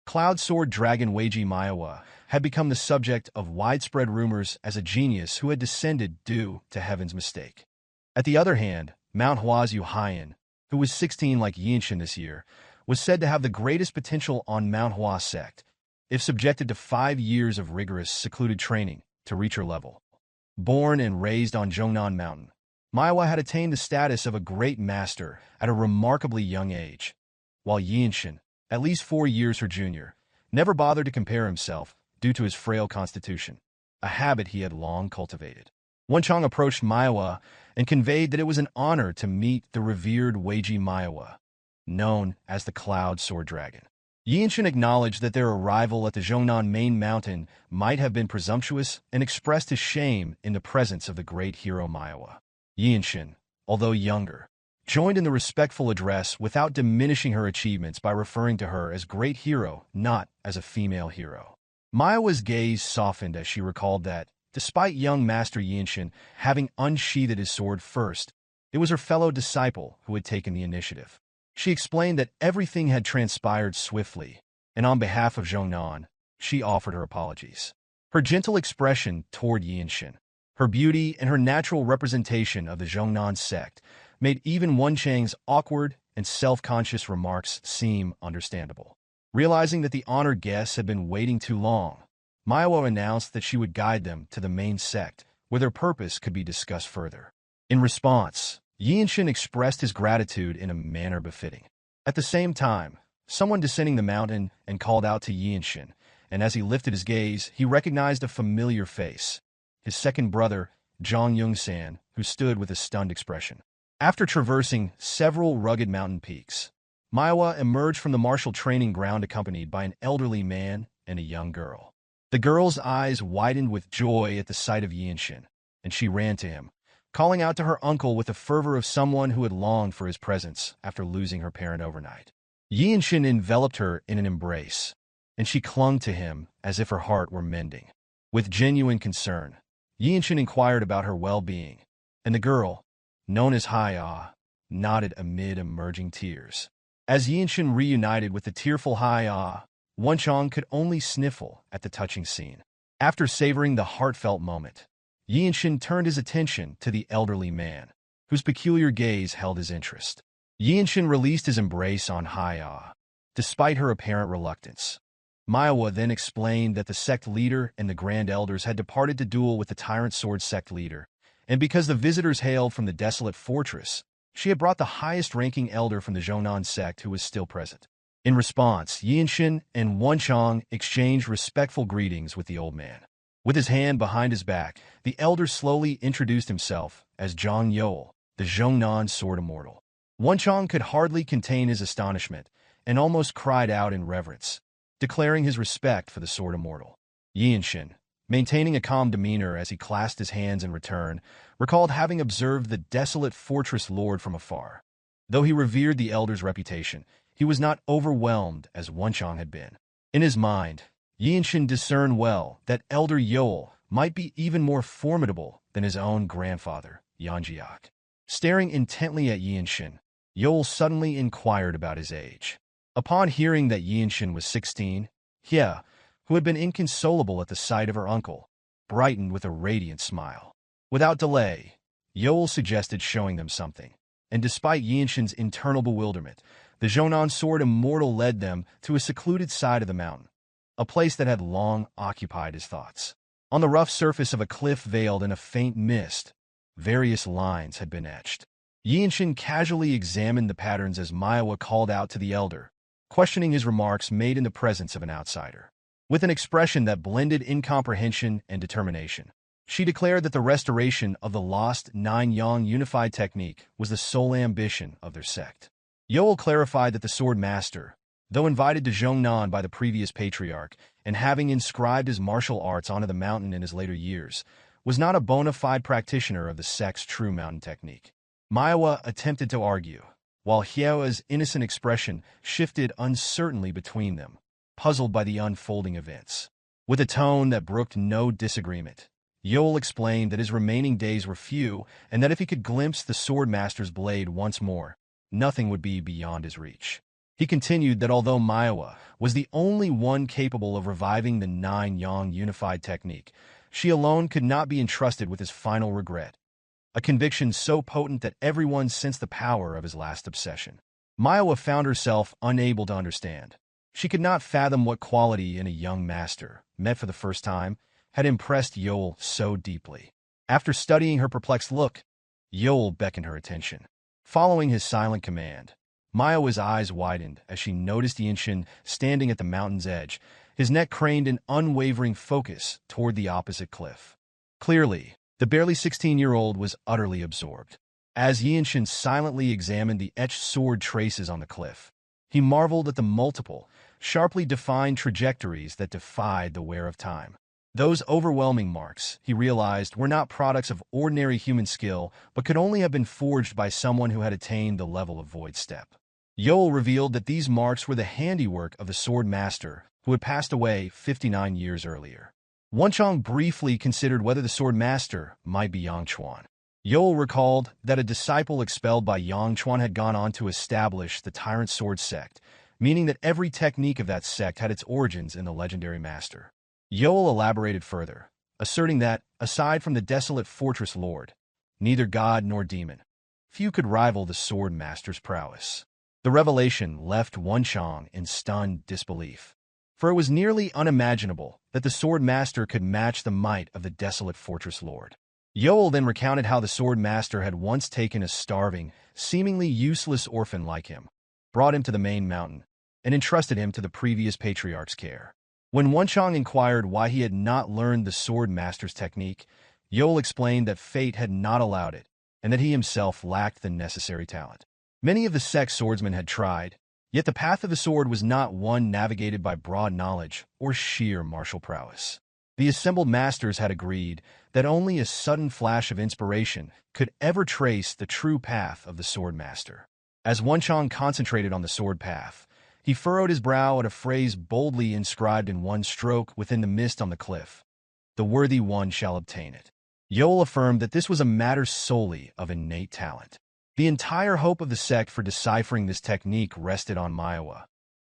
Cloud Sword Dragon Weiji Myohwa had become the subject of widespread rumors as a genius who had descended due to heaven's mistake. At the other hand, Manhwa's Yuhaiyan, who was 16 like Yeonshin this year, was said to have the greatest potential on Manhwa Sect, if subjected to 5 years of rigorous, secluded training to reach her level. Born and raised on Jeongnan Mountain, Myohwa had attained the status of a great master at a remarkably young age, while Yeonshin, at least 4 years her junior, never bothered to compare himself due to his frail constitution, a habit he had long cultivated. Wonchong approached Myohwa and conveyed that it was an honor to meet the revered Weiji Myohwa, known as the Cloud Sword Dragon. Yeonshin acknowledged that their arrival at the Jeongnan main mountain might have been presumptuous and expressed his shame in the presence of the great hero Myohwa. Yeonshin, although younger, joined in the respectful address without diminishing her achievements by referring to her as great hero, not as a female hero. Myohwa's gaze softened as she recalled that, despite young Master Yeonshin having unsheathed his sword first, it was her fellow disciple who had taken the initiative. She explained that everything had transpired swiftly, and on behalf of Jeongnan, she offered her apologies. Her gentle expression toward Yeonshin, her beauty and her natural representation of the Jeongnan sect made even Wonchang's awkward and self-conscious remarks seem understandable. Realizing that the honored guests had been waiting too long, Myohwa announced that she would guide them to the main sect, where their purpose could be discussed further. In response, Yeonshin expressed his gratitude in a manner befitting. At the same time, someone descending the mountain and called out to Yeonshin, and as he lifted his gaze, he recognized a familiar face, his second brother, Jeong Clan, who stood with a stunned expression. After traversing several rugged mountain peaks, Myohwa emerged from the martial training ground accompanied by an elderly man and a young girl. The girl's eyes widened with joy at the sight of Yeonshin, and she ran to him, calling out to her uncle with the fervor of someone who had longed for his presence after losing her parent overnight. Yeonshin enveloped her in an embrace, and she clung to him as if her heart were mending. With genuine concern, Yeonshin inquired about her well-being, and the girl, known as Hya, nodded amid emerging tears. As Yeonshin reunited with the tearful Hya, Wonchong could only sniffle at the touching scene. After savoring the heartfelt moment, Yeonshin turned his attention to the elderly man, whose peculiar gaze held his interest. Yeonshin released his embrace on Hya, despite her apparent reluctance. Myohwa then explained that the sect leader and the Grand Elders had departed to duel with the Tyrant Sword sect leader, and because the visitors hailed from the Desolate Fortress, she had brought the highest-ranking elder from the Zhongnan sect who was still present. In response, Yeonshin and Wonchong exchanged respectful greetings with the old man. With his hand behind his back, the elder slowly introduced himself as Zhong Yol, the Zhongnan Sword Immortal. Wonchong could hardly contain his astonishment and almost cried out in reverence, declaring his respect for the Sword Immortal. Yeonshin, maintaining a calm demeanor as he clasped his hands in return, recalled having observed the Desolate Fortress Lord from afar. Though he revered the elder's reputation, he was not overwhelmed as Wonchong had been. In his mind, Yeonshin discerned well that Elder Yol might be even more formidable than his own grandfather, Yeonjiak. Staring intently at Yeonshin, Yol suddenly inquired about his age. Upon hearing that Yeonshin was 16, Hye, who had been inconsolable at the sight of her uncle, brightened with a radiant smile. Without delay, Yol suggested showing them something, and despite Yeonshin's internal bewilderment, the Zhongnan Sword Immortal led them to a secluded side of the mountain, a place that had long occupied his thoughts. On the rough surface of a cliff veiled in a faint mist, various lines had been etched. Yeonshin casually examined the patterns as Myohwa called out to the elder, questioning his remarks made in the presence of an outsider. With an expression that blended incomprehension and determination, she declared that the restoration of the lost Nine-Yang unified technique was the sole ambition of their sect. Yol clarified that the Swordmaster, though invited to Zhongnan by the previous patriarch and having inscribed his martial arts onto the mountain in his later years, was not a bona fide practitioner of the sect's true mountain technique. Myohwa attempted to argue, while Hye's innocent expression shifted uncertainly between them, puzzled by the unfolding events. With a tone that brooked no disagreement, Yol explained that his remaining days were few and that if he could glimpse the Swordmaster's blade once more, nothing would be beyond his reach. He continued that although Myohwa was the only one capable of reviving the Nine-Yang unified technique, she alone could not be entrusted with his final regret, a conviction so potent that everyone sensed the power of his last obsession. Myohwa found herself unable to understand. She could not fathom what quality in a young master, met for the first time, had impressed Yol so deeply. After studying her perplexed look, Yol beckoned her attention. Following his silent command, Myohwa's eyes widened as she noticed Yeonshin standing at the mountain's edge, his neck craned in unwavering focus toward the opposite cliff. Clearly, the barely 16-year-old was utterly absorbed. As Yeonshin silently examined the etched sword traces on the cliff, he marveled at the multiple, sharply defined trajectories that defied the wear of time. Those overwhelming marks, he realized, were not products of ordinary human skill, but could only have been forged by someone who had attained the level of Void Step. Yol revealed that these marks were the handiwork of the Swordmaster, who had passed away 59 years earlier. Wonchong briefly considered whether the Swordmaster might be Yongchuan. Yol recalled that a disciple expelled by Yongchuan had gone on to establish the Tyrant Sword Sect, meaning that every technique of that sect had its origins in the legendary master. Yol elaborated further, asserting that, aside from the Desolate Fortress Lord, neither god nor demon, few could rival the Swordmaster's prowess. The revelation left Wonchong in stunned disbelief, for it was nearly unimaginable that the Swordmaster could match the might of the Desolate Fortress Lord. Yol then recounted how the Swordmaster had once taken a starving, seemingly useless orphan like him, brought him to the main mountain, and entrusted him to the previous patriarch's care. When Wonchong inquired why he had not learned the Swordmaster's technique, Yeol explained that fate had not allowed it, and that he himself lacked the necessary talent. Many of the Sect swordsmen had tried, yet the path of the sword was not one navigated by broad knowledge or sheer martial prowess. The assembled masters had agreed that only a sudden flash of inspiration could ever trace the true path of the Swordmaster. As Wonchong concentrated on the sword path, he furrowed his brow at a phrase boldly inscribed in one stroke within the mist on the cliff. "The worthy one shall obtain it." Yeol affirmed that this was a matter solely of innate talent. The entire hope of the sect for deciphering this technique rested on Myohwa.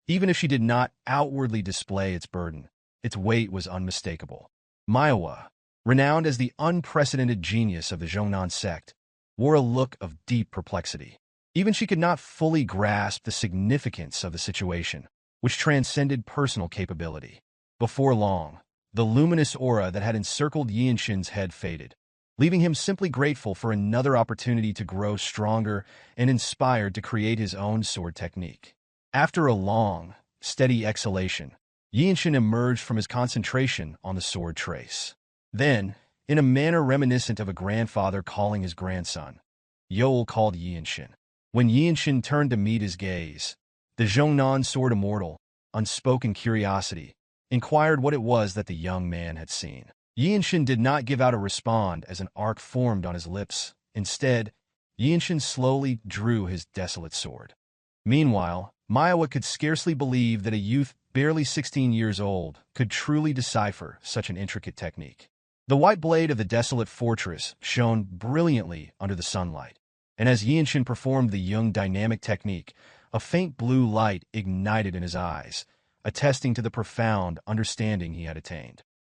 Even if she did not outwardly display its burden, its weight was unmistakable. Myohwa, renowned as the unprecedented genius of the Jeongnan sect, wore a look of deep perplexity. Even she could not fully grasp the significance of the situation, which transcended personal capability. Before long, the luminous aura that had encircled Yeonshin's head faded, leaving him simply grateful for another opportunity to grow stronger and inspired to create his own sword technique. After a long, steady exhalation, Yeonshin emerged from his concentration on the sword trace. Then, in a manner reminiscent of a grandfather calling his grandson, Yeol called Yeonshin. When Yeonshin turned to meet his gaze, the Jeongnan sword immortal, unspoken curiosity, inquired what it was that the young man had seen. Yeonshin did not give out a response as an arc formed on his lips. Instead, Yeonshin slowly drew his Desolate sword. Meanwhile, Myohwa could scarcely believe that a youth barely 16 years old could truly decipher such an intricate technique. The white blade of the Desolate fortress shone brilliantly under the sunlight, and as Yeonshin performed the Jung dynamic technique, a faint blue light ignited in his eyes, attesting to the profound understanding he had attained.